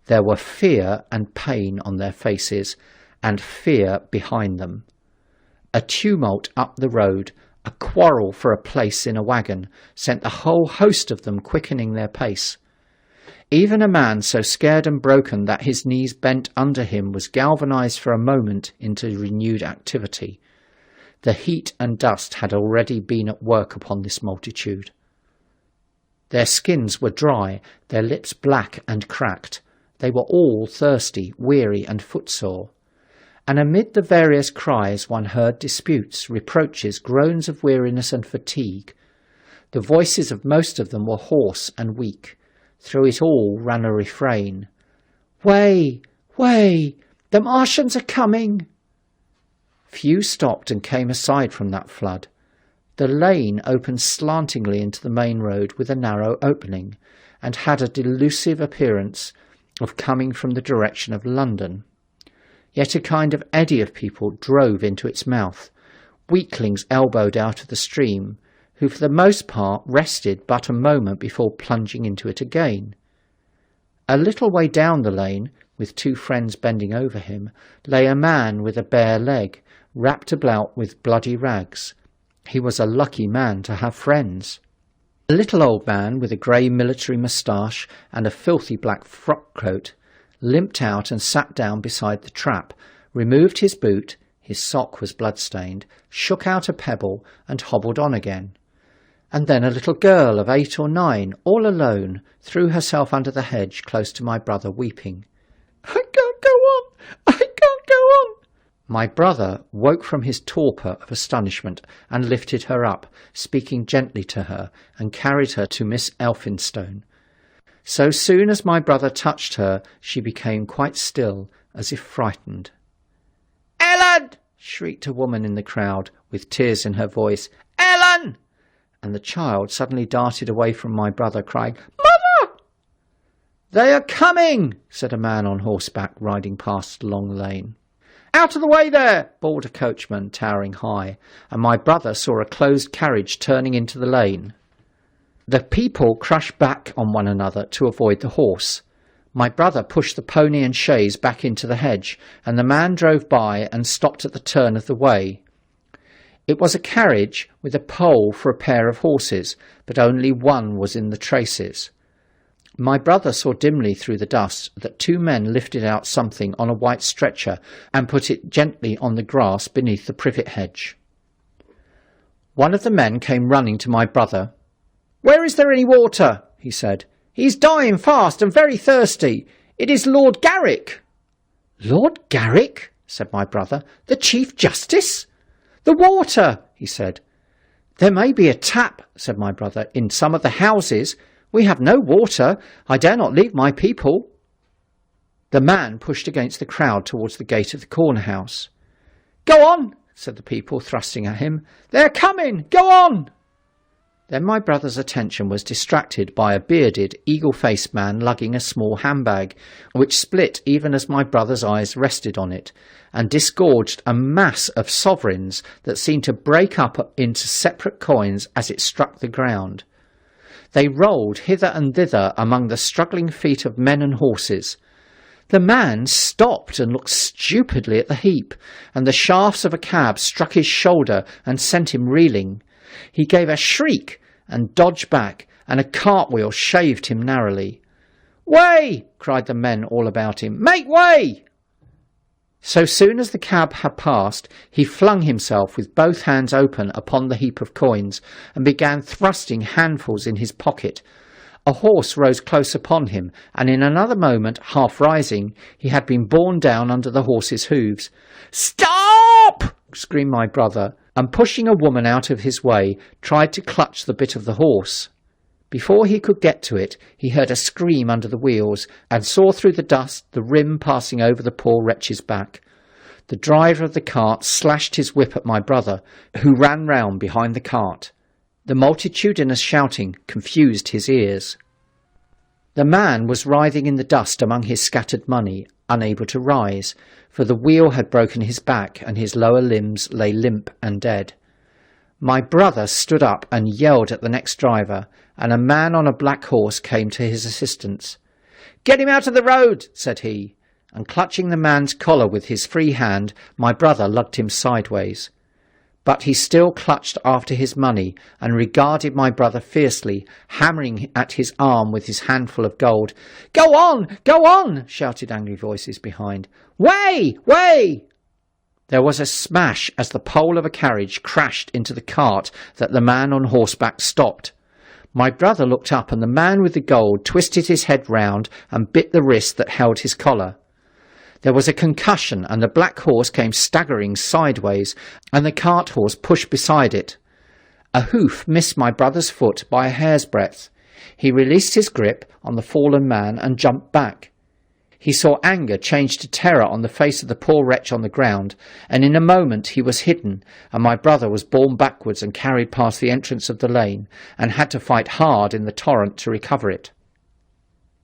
There were fear and pain on their faces, and fear behind them. A tumult up the road, a quarrel for a place in a wagon, sent the whole host of them quickening their pace. Even a man so scared and broken that his knees bent under him was galvanized for a moment into renewed activity. The heat and dust had already been at work upon this multitude. Their skins were dry, their lips black and cracked. They were all thirsty, weary, and footsore. And amid the various cries one heard disputes, reproaches, groans of weariness and fatigue. The voices of most of them were hoarse and weak. Through it all ran a refrain. "Way! Way! The Martians are coming!" Few stopped and came aside from that flood. The lane opened slantingly into the main road with a narrow opening, and had a delusive appearance of coming from the direction of London. Yet a kind of eddy of people drove into its mouth, weaklings elbowed out of the stream, who for the most part rested but a moment before plunging into it again. A little way down the lane, with two friends bending over him, lay a man with a bare leg, wrapped about with bloody rags. He was a lucky man to have friends. A little old man with a grey military moustache and a filthy black frock coat limped out and sat down beside the trap, removed his boot, his sock was blood-stained, shook out a pebble and hobbled on again. And then a little girl of 8 or 9, all alone, threw herself under the hedge close to my brother, weeping. "I can't go on! I can't go on!" My brother woke from his torpor of astonishment and lifted her up, speaking gently to her, and carried her to Miss Elphinstone. So soon as my brother touched her, she became quite still, as if frightened. "Ellen!" shrieked a woman in the crowd, with tears in her voice. "Ellen!" And the child suddenly darted away from my brother, crying, "Mother!" "They are coming!" said a man on horseback, riding past along the lane. "Out of the way there!" bawled a coachman towering high, and my brother saw a closed carriage turning into the lane. The people crushed back on one another to avoid the horse. My brother pushed the pony and chaise back into the hedge, and the man drove by and stopped at the turn of the way. It was a carriage with a pole for a pair of horses, but only one was in the traces. My brother saw dimly through the dust that two men lifted out something on a white stretcher and put it gently on the grass beneath the privet hedge. One of the men came running to my brother. "Where is there any water?" he said. "He is dying fast and very thirsty. It is Lord Garrick." "Lord Garrick?" said my brother. "The Chief Justice?" "The water," he said. "There may be a tap," said my brother, "in some of the houses. We have no water. I dare not leave my people." The man pushed against the crowd towards the gate of the corner house. "Go on," said the people, thrusting at him. "They're coming. Go on." Then my brother's attention was distracted by a bearded, eagle-faced man lugging a small handbag, which split even as my brother's eyes rested on it, and disgorged a mass of sovereigns that seemed to break up into separate coins as it struck the ground. They rolled hither and thither among the struggling feet of men and horses. The man stopped and looked stupidly at the heap, and the shafts of a cab struck his shoulder and sent him reeling. He gave a shriek and dodged back, and a cartwheel shaved him narrowly. "Way!" cried the men all about him. "Make way!" So soon as the cab had passed, he flung himself with both hands open upon the heap of coins, and began thrusting handfuls in his pocket. A horse rose close upon him, and in another moment, half rising, he had been borne down under the horse's hooves. "Stop!" screamed my brother, and pushing a woman out of his way, tried to clutch the bit of the horse. Before he could get to it, he heard a scream under the wheels, and saw through the dust the rim passing over the poor wretch's back. The driver of the cart slashed his whip at my brother, who ran round behind the cart. The multitudinous shouting confused his ears. The man was writhing in the dust among his scattered money, unable to rise, for the wheel had broken his back and his lower limbs lay limp and dead. My brother stood up and yelled at the next driver, and a man on a black horse came to his assistance. "Get him out of the road," said he, and clutching the man's collar with his free hand, my brother lugged him sideways. But he still clutched after his money and regarded my brother fiercely, hammering at his arm with his handful of gold. "Go on! Go on!" shouted angry voices behind. "Way! Way!" There was a smash as the pole of a carriage crashed into the cart that the man on horseback stopped. My brother looked up, and the man with the gold twisted his head round and bit the wrist that held his collar. There was a concussion, and the black horse came staggering sideways, and the cart horse pushed beside it. A hoof missed my brother's foot by a hair's breadth. He released his grip on the fallen man and jumped back. He saw anger change to terror on the face of the poor wretch on the ground, and in a moment he was hidden, and my brother was borne backwards and carried past the entrance of the lane, and had to fight hard in the torrent to recover it.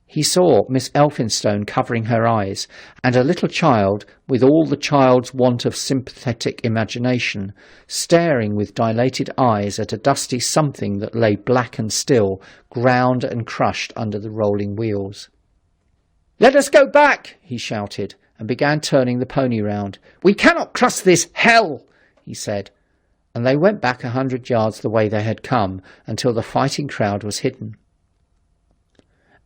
He saw Miss Elphinstone covering her eyes, and a little child, with all the child's want of sympathetic imagination, staring with dilated eyes at a dusty something that lay black and still, ground and crushed under the rolling wheels. "Let us go back!" he shouted, and began turning the pony round. "We cannot cross this hell!" he said, and they went back 100 yards the way they had come, until the fighting crowd was hidden.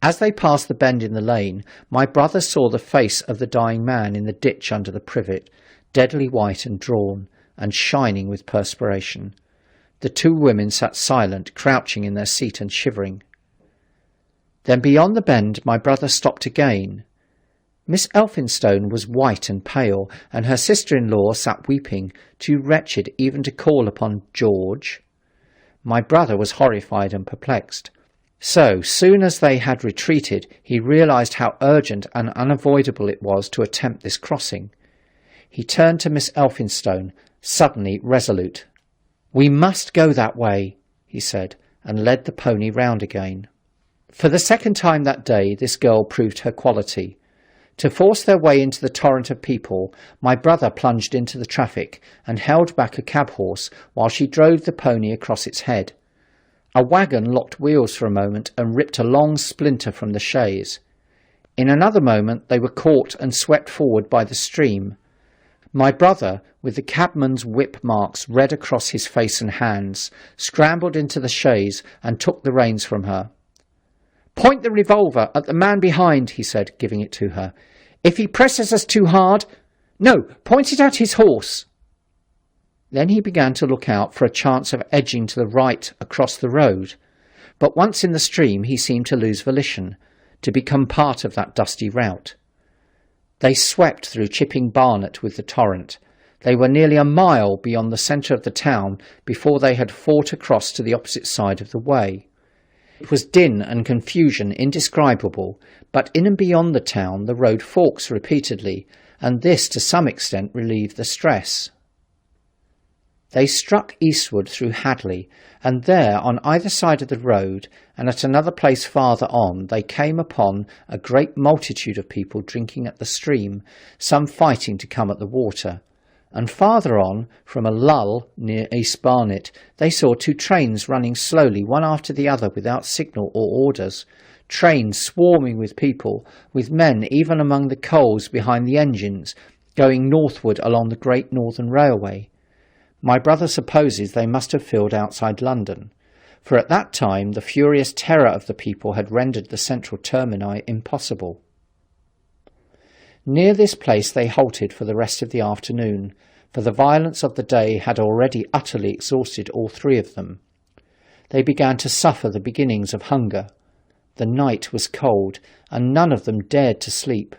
As they passed the bend in the lane, my brother saw the face of the dying man in the ditch under the privet, deadly white and drawn, and shining with perspiration. The two women sat silent, crouching in their seat and shivering. Then beyond the bend my brother stopped again. Miss Elphinstone was white and pale, and her sister-in-law sat weeping, too wretched even to call upon George. My brother was horrified and perplexed. So soon as they had retreated, he realized how urgent and unavoidable it was to attempt this crossing. He turned to Miss Elphinstone, suddenly resolute. "We must go that way," he said, and led the pony round again. For the second time that day this girl proved her quality. To force their way into the torrent of people, my brother plunged into the traffic and held back a cab horse while she drove the pony across its head. A wagon locked wheels for a moment and ripped a long splinter from the chaise. In another moment they were caught and swept forward by the stream. My brother, with the cabman's whip marks red across his face and hands, scrambled into the chaise and took the reins from her. "Point the revolver at the man behind," he said, giving it to her. "If he presses us too hard— No, point it at his horse." Then he began to look out for a chance of edging to the right across the road. But once in the stream he seemed to lose volition, to become part of that dusty rout. They swept through Chipping Barnet with the torrent. They were nearly a mile beyond the centre of the town before they had fought across to the opposite side of the way. It was din and confusion indescribable, but in and beyond the town the road forks repeatedly, and this to some extent relieved the stress. They struck eastward through Hadley, and there, on either side of the road, and at another place farther on, they came upon a great multitude of people drinking at the stream, some fighting to come at the water. And farther on, from a lull near East Barnet, they saw two trains running slowly one after the other without signal or orders, trains swarming with people, with men even among the coals behind the engines, going northward along the Great Northern Railway. My brother supposes they must have filled outside London, for at that time the furious terror of the people had rendered the central termini impossible. Near this place they halted for the rest of the afternoon, for the violence of the day had already utterly exhausted all three of them. They began to suffer the beginnings of hunger. The night was cold, and none of them dared to sleep.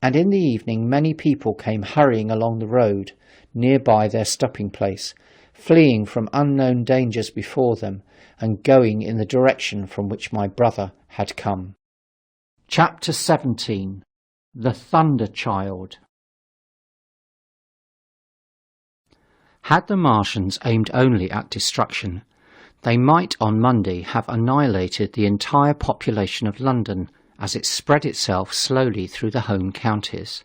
And in the evening many people came hurrying along the road, nearby their stopping place, fleeing from unknown dangers before them, and going in the direction from which my brother had come. Chapter 17. The Thunder Child. Had the Martians aimed only at destruction, they might on Monday have annihilated the entire population of London as it spread itself slowly through the home counties.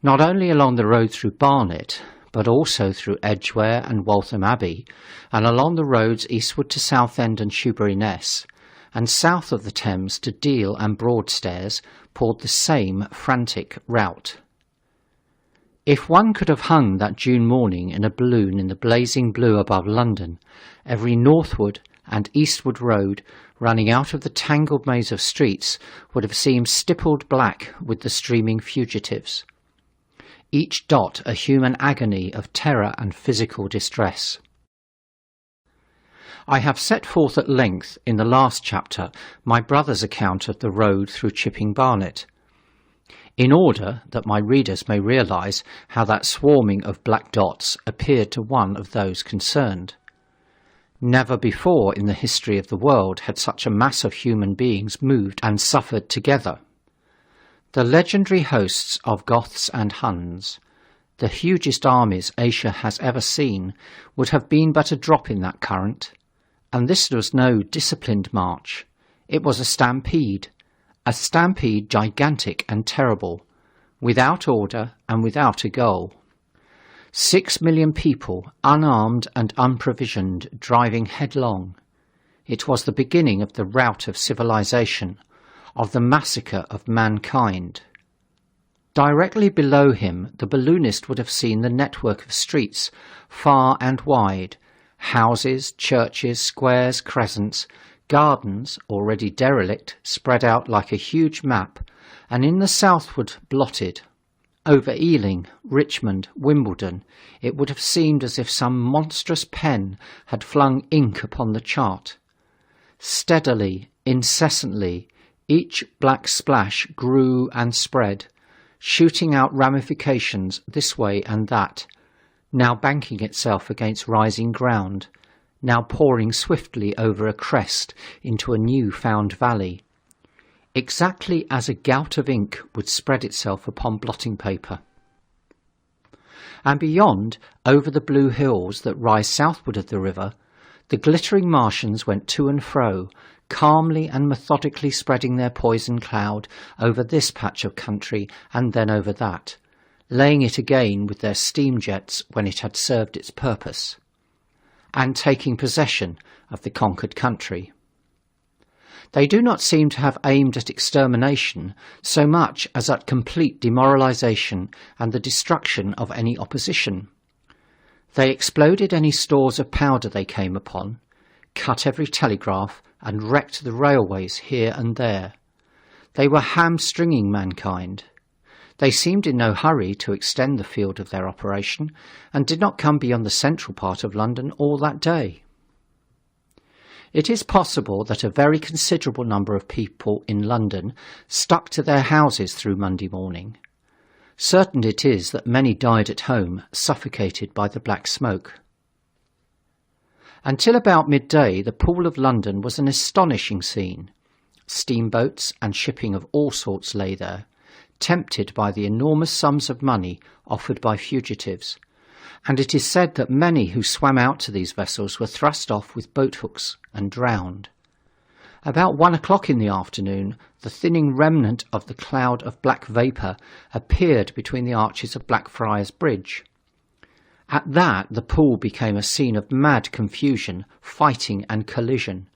Not only along the road through Barnet, but also through Edgware and Waltham Abbey, and along the roads eastward to Southend and Shoebury-Ness, and south of the Thames to Deal and Broadstairs, poured the same frantic rout. If one could have hung that June morning in a balloon in the blazing blue above London, every northward and eastward road running out of the tangled maze of streets would have seemed stippled black with the streaming fugitives, each dot a human agony of terror and physical distress. I have set forth at length in the last chapter my brother's account of the road through Chipping Barnet, in order that my readers may realise how that swarming of black dots appeared to one of those concerned. Never before in the history of the world had such a mass of human beings moved and suffered together. The legendary hosts of Goths and Huns, the hugest armies Asia has ever seen, would have been but a drop in that current. And this was no disciplined march. It was a stampede gigantic and terrible, without order and without a goal. 6 million people, unarmed and unprovisioned, driving headlong. It was the beginning of the rout of civilization, of the massacre of mankind. Directly below him, the balloonist would have seen the network of streets, far and wide, houses, churches, squares, crescents, gardens, already derelict, spread out like a huge map, and in the southward blotted. Over Ealing, Richmond, Wimbledon, it would have seemed as if some monstrous pen had flung ink upon the chart. Steadily, incessantly, each black splash grew and spread, shooting out ramifications this way and that, now banking itself against rising ground, now pouring swiftly over a crest into a new-found valley, exactly as a gout of ink would spread itself upon blotting paper. And beyond, over the blue hills that rise southward of the river, the glittering Martians went to and fro, calmly and methodically spreading their poison cloud over this patch of country and then over that, laying it again with their steam jets when it had served its purpose, and taking possession of the conquered country. They do not seem to have aimed at extermination so much as at complete demoralization and the destruction of any opposition. They exploded any stores of powder they came upon, cut every telegraph, and wrecked the railways here and there. They were hamstringing mankind. They seemed in no hurry to extend the field of their operation, and did not come beyond the central part of London all that day. It is possible that a very considerable number of people in London stuck to their houses through Monday morning. Certain it is that many died at home, suffocated by the black smoke. Until about midday, the Pool of London was an astonishing scene. Steamboats and shipping of all sorts lay there, tempted by the enormous sums of money offered by fugitives, and it is said that many who swam out to these vessels were thrust off with boat-hooks and drowned. About 1 o'clock in the afternoon, the thinning remnant of the cloud of black vapour appeared between the arches of Blackfriars Bridge. At that, the pool became a scene of mad confusion, fighting and collision,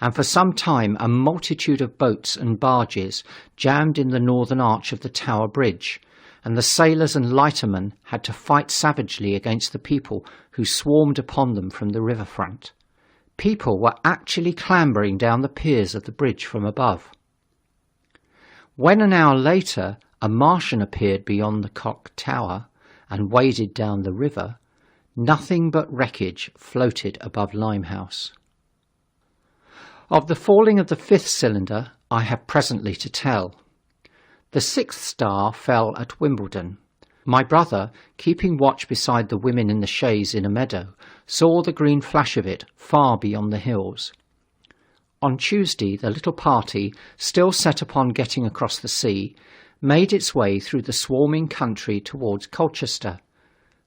and for some time a multitude of boats and barges jammed in the northern arch of the Tower Bridge, and the sailors and lightermen had to fight savagely against the people who swarmed upon them from the riverfront. People were actually clambering down the piers of the bridge from above. When an hour later a Martian appeared beyond the clock tower and waded down the river, nothing but wreckage floated above Limehouse. Of the falling of the 5th cylinder I have presently to tell. The 6th star fell at Wimbledon. My brother, keeping watch beside the women in the chaise in a meadow, saw the green flash of it far beyond the hills. On Tuesday the little party, still set upon getting across the sea, made its way through the swarming country towards Colchester.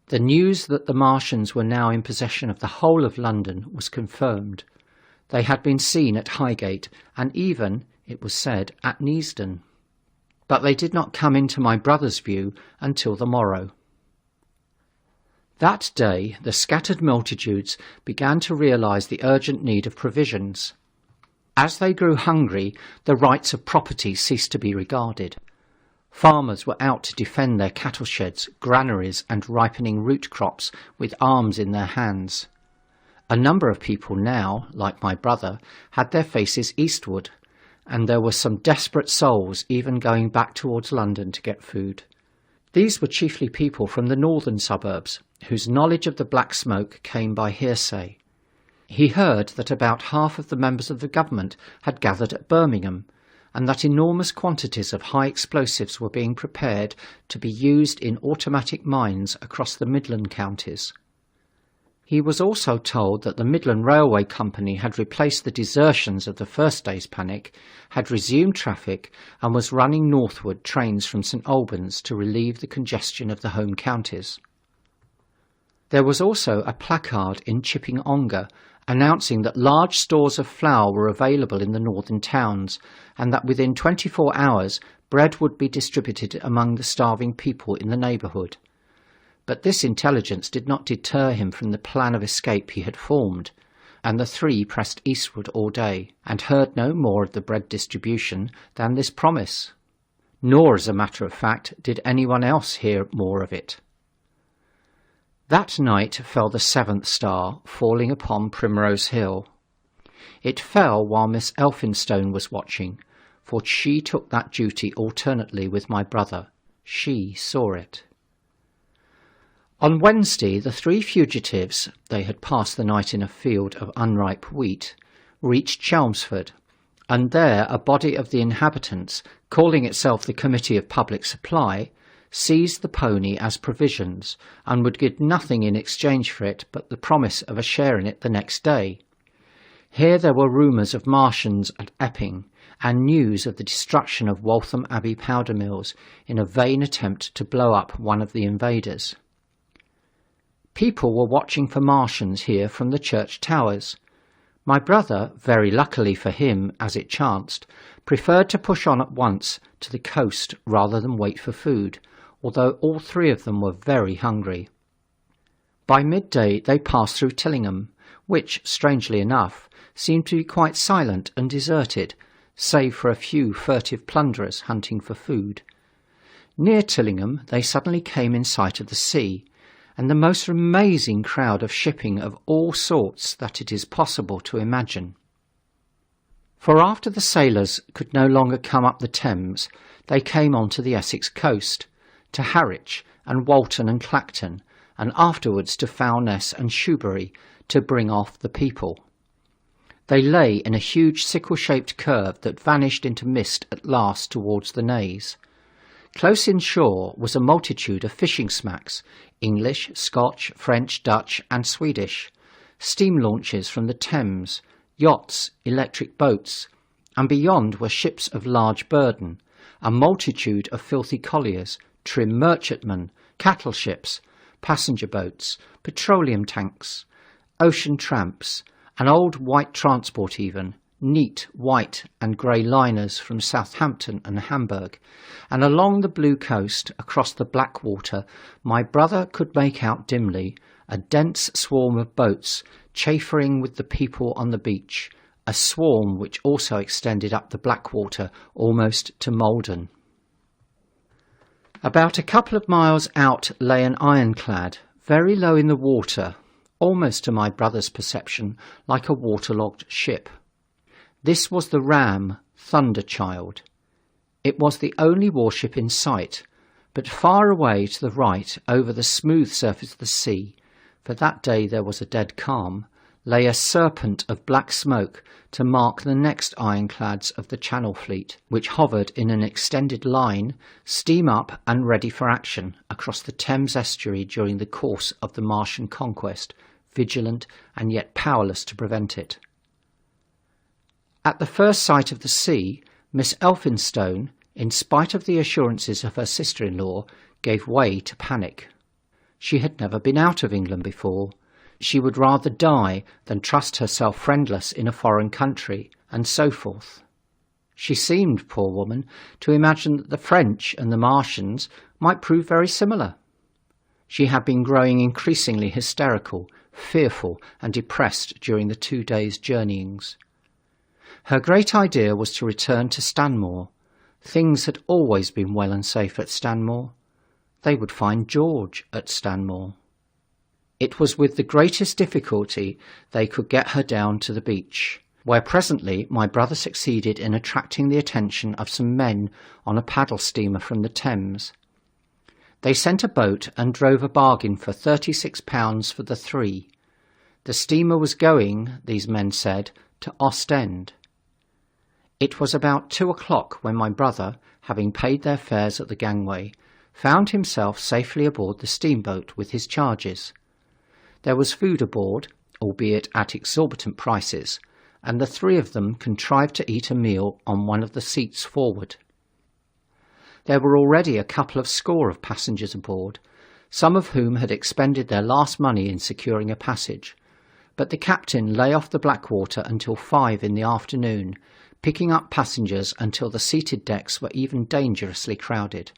The news that the Martians were now in possession of the whole of London was confirmed. They had been seen at Highgate, and even, it was said, at Neasden. But they did not come into my brother's view until the morrow. That day the scattered multitudes began to realise the urgent need of provisions. As they grew hungry, the rights of property ceased to be regarded. Farmers were out to defend their cattle sheds, granaries and ripening root crops with arms in their hands. A number of people now, like my brother, had their faces eastward, and there were some desperate souls even going back towards London to get food. These were chiefly people from the northern suburbs, whose knowledge of the black smoke came by hearsay. He heard that about half of the members of the government had gathered at Birmingham, and that enormous quantities of high explosives were being prepared to be used in automatic mines across the Midland counties. He was also told that the Midland Railway Company had replaced the desertions of the first day's panic, had resumed traffic, and was running northward trains from St Albans to relieve the congestion of the home counties. There was also a placard in Chipping Ongar announcing that large stores of flour were available in the northern towns, and that within 24 hours bread would be distributed among the starving people in the neighbourhood. But this intelligence did not deter him from the plan of escape he had formed, and the three pressed eastward all day, and heard no more of the bread distribution than this promise. Nor, as a matter of fact, did anyone else hear more of it. That night fell the 7th star, falling upon Primrose Hill. It fell while Miss Elphinstone was watching, for she took that duty alternately with my brother. She saw it. On Wednesday, the 3 fugitives, they had passed the night in a field of unripe wheat, reached Chelmsford, and there a body of the inhabitants, calling itself the Committee of Public Supply, seized the pony as provisions, and would give nothing in exchange for it but the promise of a share in it the next day. Here there were rumours of Martians at Epping, and news of the destruction of Waltham Abbey powder mills in a vain attempt to blow up one of the invaders. People were watching for Martians here from the church towers. My brother, very luckily for him as it chanced, preferred to push on at once to the coast rather than wait for food, although all three of them were very hungry. By midday they passed through Tillingham, which, strangely enough, seemed to be quite silent and deserted, save for a few furtive plunderers hunting for food. Near Tillingham they suddenly came in sight of the sea, and the most amazing crowd of shipping of all sorts that it is possible to imagine. For after the sailors could no longer come up the Thames, they came on to the Essex coast, to Harwich and Walton and Clacton, and afterwards to Foulness and Shoebury, to bring off the people. They lay in a huge sickle-shaped curve that vanished into mist at last towards the Naze. Close inshore was a multitude of fishing smacks, English, Scotch, French, Dutch and Swedish, steam launches from the Thames, yachts, electric boats, and beyond were ships of large burden, a multitude of filthy colliers, trim merchantmen, cattle ships, passenger boats, petroleum tanks, ocean tramps, an old white transport even, neat white and grey liners from Southampton and Hamburg, and along the blue coast, across the black water, my brother could make out dimly a dense swarm of boats chaffering with the people on the beach, a swarm which also extended up the Blackwater almost to Malden. About a couple of miles out lay an ironclad, very low in the water, almost to my brother's perception like a waterlogged ship. This was the ram Thunderchild. It was the only warship in sight, but far away to the right over the smooth surface of the sea, for that day there was a dead calm, lay a serpent of black smoke to mark the next ironclads of the Channel Fleet, which hovered in an extended line, steam up and ready for action across the Thames estuary during the course of the Martian conquest, vigilant and yet powerless to prevent it. At the first sight of the sea, Miss Elphinstone, in spite of the assurances of her sister-in-law, gave way to panic. She had never been out of England before. She would rather die than trust herself friendless in a foreign country, and so forth. She seemed, poor woman, to imagine that the French and the Martians might prove very similar. She had been growing increasingly hysterical, fearful and depressed during the 2 days' journeyings. Her great idea was to return to Stanmore. Things had always been well and safe at Stanmore. They would find George at Stanmore. It was with the greatest difficulty they could get her down to the beach, where presently my brother succeeded in attracting the attention of some men on a paddle steamer from the Thames. They sent a boat and drove a bargain for £36 for the three. The steamer was going, these men said, to Ostend. It was about 2 o'clock when my brother, having paid their fares at the gangway, found himself safely aboard the steamboat with his charges. There was food aboard, albeit at exorbitant prices, and the three of them contrived to eat a meal on one of the seats forward. There were already a couple of score of passengers aboard, some of whom had expended their last money in securing a passage, but the captain lay off the Blackwater until 5 in the afternoon, picking up passengers until the seated decks were even dangerously crowded.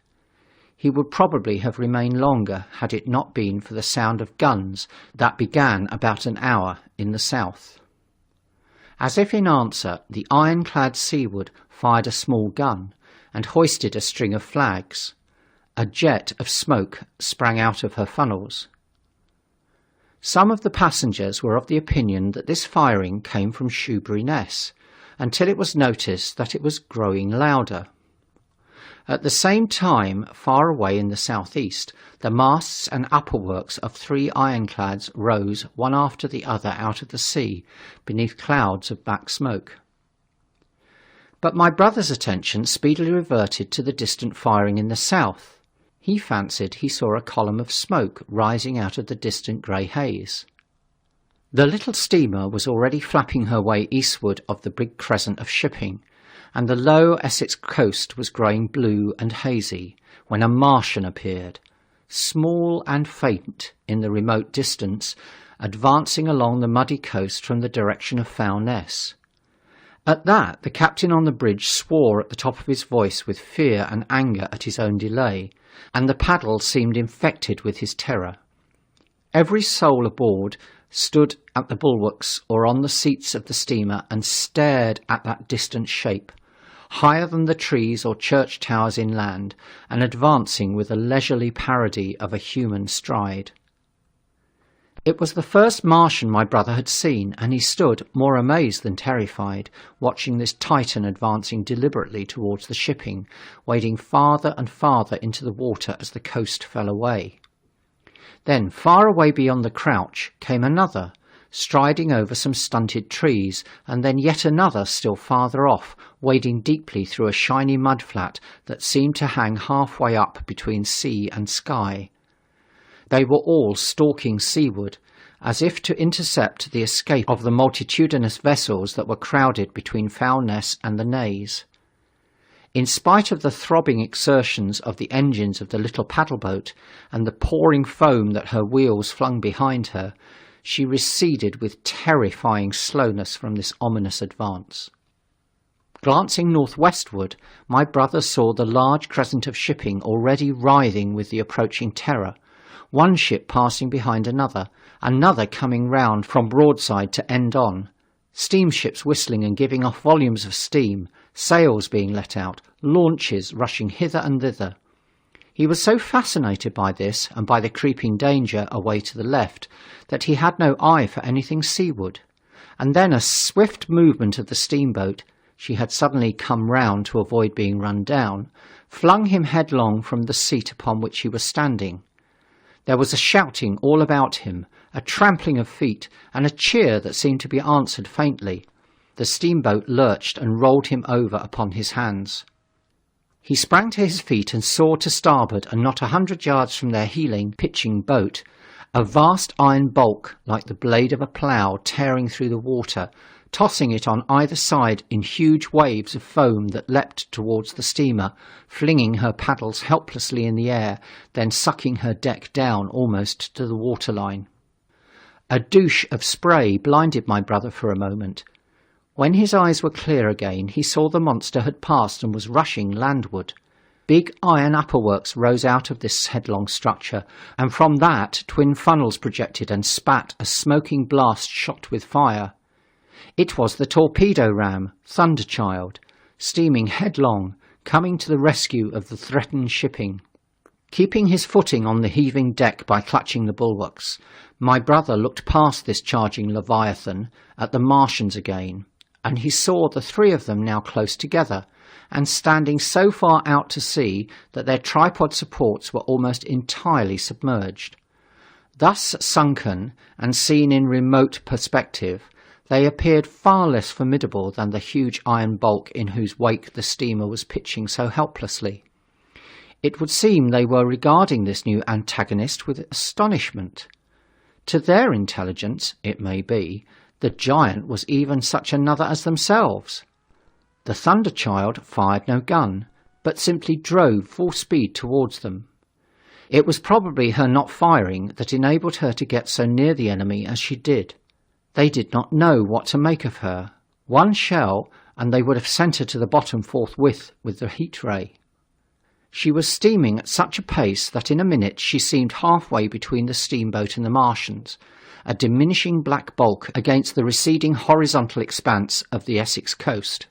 He would probably have remained longer had it not been for the sound of guns that began about an hour in the south. As if in answer, the ironclad seaward fired a small gun and hoisted a string of flags. A jet of smoke sprang out of her funnels. Some of the passengers were of the opinion that this firing came from Shoebury Ness, until it was noticed that it was growing louder. At the same time, far away in the southeast, the masts and upperworks of 3 ironclads rose one after the other out of the sea, beneath clouds of black smoke. But my brother's attention speedily reverted to the distant firing in the south. He fancied he saw a column of smoke rising out of the distant grey haze. The little steamer was already flapping her way eastward of the big crescent of shipping, and the low Essex coast was growing blue and hazy, when a Martian appeared, small and faint in the remote distance, advancing along the muddy coast from the direction of Foulness. At that, the captain on the bridge swore at the top of his voice with fear and anger at his own delay, and the paddle seemed infected with his terror. Every soul aboard stood at the bulwarks or on the seats of the steamer and stared at that distant shape, higher than the trees or church towers inland, and advancing with a leisurely parody of a human stride. It was the first Martian my brother had seen, and he stood, more amazed than terrified, watching this Titan advancing deliberately towards the shipping, wading farther and farther into the water as the coast fell away. Then, far away beyond the crouch, came another, striding over some stunted trees, and then yet another still farther off, wading deeply through a shiny mudflat that seemed to hang halfway up between sea and sky. They were all stalking seaward, as if to intercept the escape of the multitudinous vessels that were crowded between Foulness and the Naze. In spite of the throbbing exertions of the engines of the little paddle-boat and the pouring foam that her wheels flung behind her, she receded with terrifying slowness from this ominous advance. Glancing northwestward, my brother saw the large crescent of shipping already writhing with the approaching terror, one ship passing behind another coming round from broadside to end on, steamships whistling and giving off volumes of steam, sails being let out, launches rushing hither and thither. He was so fascinated by this and by the creeping danger away to the left that he had no eye for anything seaward. And then a swift movement of the steamboat, she had suddenly come round to avoid being run down, flung him headlong from the seat upon which he was standing. There was a shouting all about him, a trampling of feet, and a cheer that seemed to be answered faintly. The steamboat lurched and rolled him over upon his hands. He sprang to his feet and saw to starboard, and not 100 yards from their heeling, pitching boat, a vast iron bulk like the blade of a plough tearing through the water, tossing it on either side in huge waves of foam that leapt towards the steamer, flinging her paddles helplessly in the air, then sucking her deck down almost to the waterline. A douche of spray blinded my brother for a moment. When his eyes were clear again, he saw the monster had passed and was rushing landward. Big iron upperworks rose out of this headlong structure, and from that twin funnels projected and spat a smoking blast shot with fire. It was the torpedo ram, Thunderchild, steaming headlong, coming to the rescue of the threatened shipping. Keeping his footing on the heaving deck by clutching the bulwarks, my brother looked past this charging Leviathan at the Martians again, and he saw the three of them now close together, and standing so far out to sea that their tripod supports were almost entirely submerged. Thus sunken, and seen in remote perspective, they appeared far less formidable than the huge iron bulk in whose wake the steamer was pitching so helplessly. It would seem they were regarding this new antagonist with astonishment. To their intelligence, it may be, the giant was even such another as themselves. The Thunderchild fired no gun, but simply drove full speed towards them. It was probably her not firing that enabled her to get so near the enemy as she did. They did not know what to make of her. One shell, and they would have sent her to the bottom forthwith with the heat ray. She was steaming at such a pace that in a minute she seemed halfway between the steamboat and the Martians, a diminishing black bulk against the receding horizontal expanse of the Essex coast.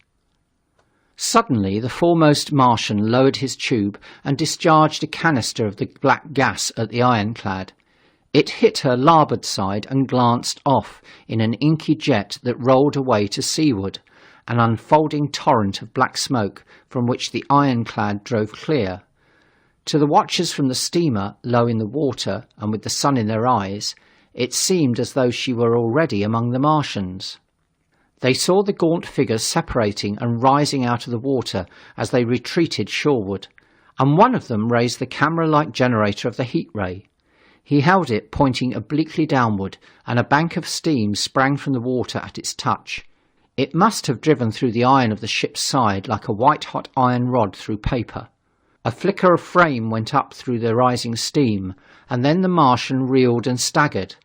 Suddenly the foremost Martian lowered his tube and discharged a canister of the black gas at the ironclad. It hit her larboard side and glanced off in an inky jet that rolled away to seaward, an unfolding torrent of black smoke from which the ironclad drove clear. To the watchers from the steamer, low in the water and with the sun in their eyes, it seemed as though she were already among the Martians. They saw the gaunt figures separating and rising out of the water as they retreated shoreward, and one of them raised the camera-like generator of the heat ray. He held it pointing obliquely downward, and a bank of steam sprang from the water at its touch. It must have driven through the iron of the ship's side like a white-hot iron rod through paper. A flicker of flame went up through the rising steam, and then the Martian reeled and staggered.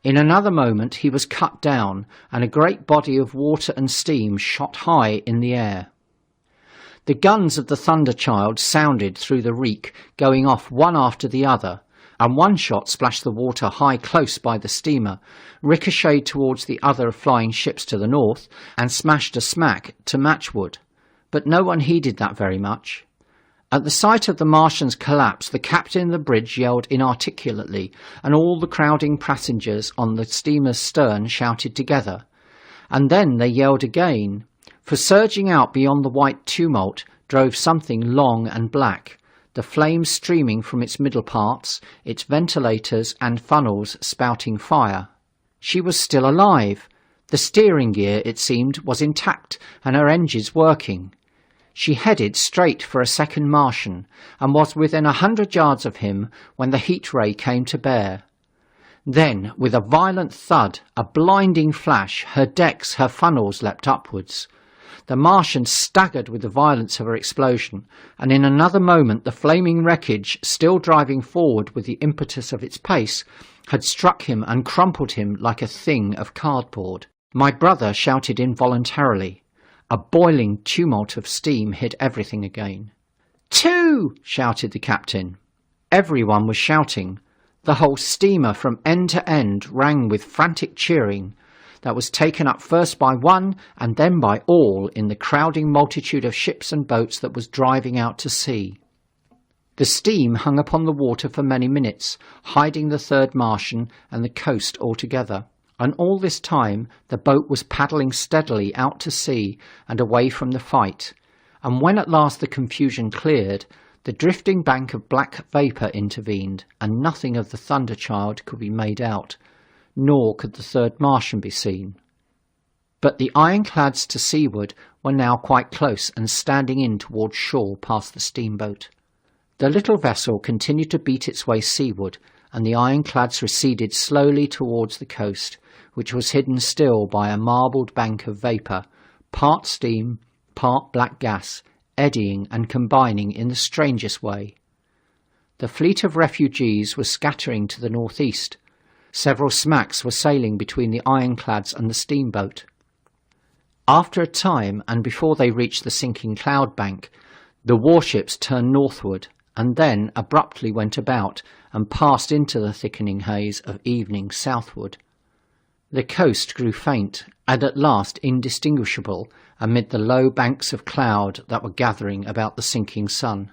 In another moment he was cut down, and a great body of water and steam shot high in the air. The guns of the Thunderchild sounded through the reek, going off one after the other, and one shot splashed the water high close by the steamer, ricocheted towards the other flying ships to the north, and smashed a smack to Matchwood. But no one heeded that very much. At the sight of the Martians' collapse, the captain of the bridge yelled inarticulately, and all the crowding passengers on the steamer's stern shouted together. And then they yelled again, for surging out beyond the white tumult drove something long and black, the flames streaming from its middle parts, its ventilators and funnels spouting fire. She was still alive. The steering gear, it seemed, was intact and her engines working. She headed straight for a second Martian, and was within 100 yards of him when the heat ray came to bear. Then, with a violent thud, a blinding flash, her decks, her funnels leapt upwards. The Martian staggered with the violence of her explosion, and in another moment the flaming wreckage, still driving forward with the impetus of its pace, had struck him and crumpled him like a thing of cardboard. My brother shouted involuntarily. A boiling tumult of steam hid everything again. "Two!" shouted the captain. Everyone was shouting. The whole steamer from end to end rang with frantic cheering that was taken up first by one and then by all in the crowding multitude of ships and boats that was driving out to sea. The steam hung upon the water for many minutes, hiding the third Martian and the coast altogether. And all this time the boat was paddling steadily out to sea and away from the fight, and when at last the confusion cleared, the drifting bank of black vapour intervened, and nothing of the Thunderchild could be made out, nor could the third Martian be seen. But the ironclads to seaward were now quite close and standing in towards shore past the steamboat. The little vessel continued to beat its way seaward, and the ironclads receded slowly towards the coast, which was hidden still by a marbled bank of vapour, part steam, part black gas, eddying and combining in the strangest way. The fleet of refugees was scattering to the northeast. Several smacks were sailing between the ironclads and the steamboat. After a time, and before they reached the sinking cloud bank, the warships turned northward, and then abruptly went about and passed into the thickening haze of evening southward. The coast grew faint, and at last indistinguishable amid the low banks of cloud that were gathering about the sinking sun.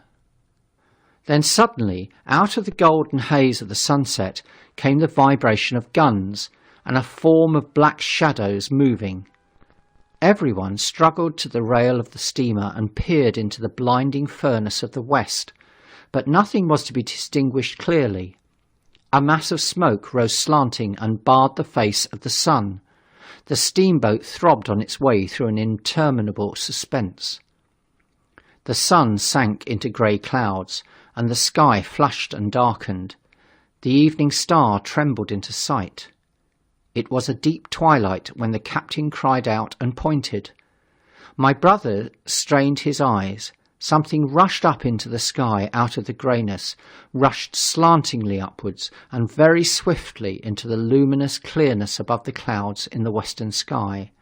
Then suddenly, out of the golden haze of the sunset, came the vibration of guns, and a form of black shadows moving. Everyone struggled to the rail of the steamer and peered into the blinding furnace of the west, but nothing was to be distinguished clearly. A mass of smoke rose slanting and barred the face of the sun. The steamboat throbbed on its way through an interminable suspense. The sun sank into grey clouds, and the sky flushed and darkened. The evening star trembled into sight. It was a deep twilight when the captain cried out and pointed. My brother strained his eyes. Something rushed up into the sky out of the greyness, rushed slantingly upwards and very swiftly into the luminous clearness above the clouds in the western sky.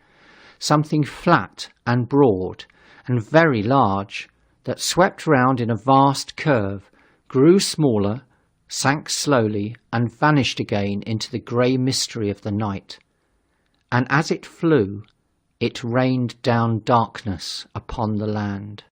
Something flat and broad and very large that swept round in a vast curve, grew smaller, sank slowly and vanished again into the grey mystery of the night. And as it flew, it rained down darkness upon the land.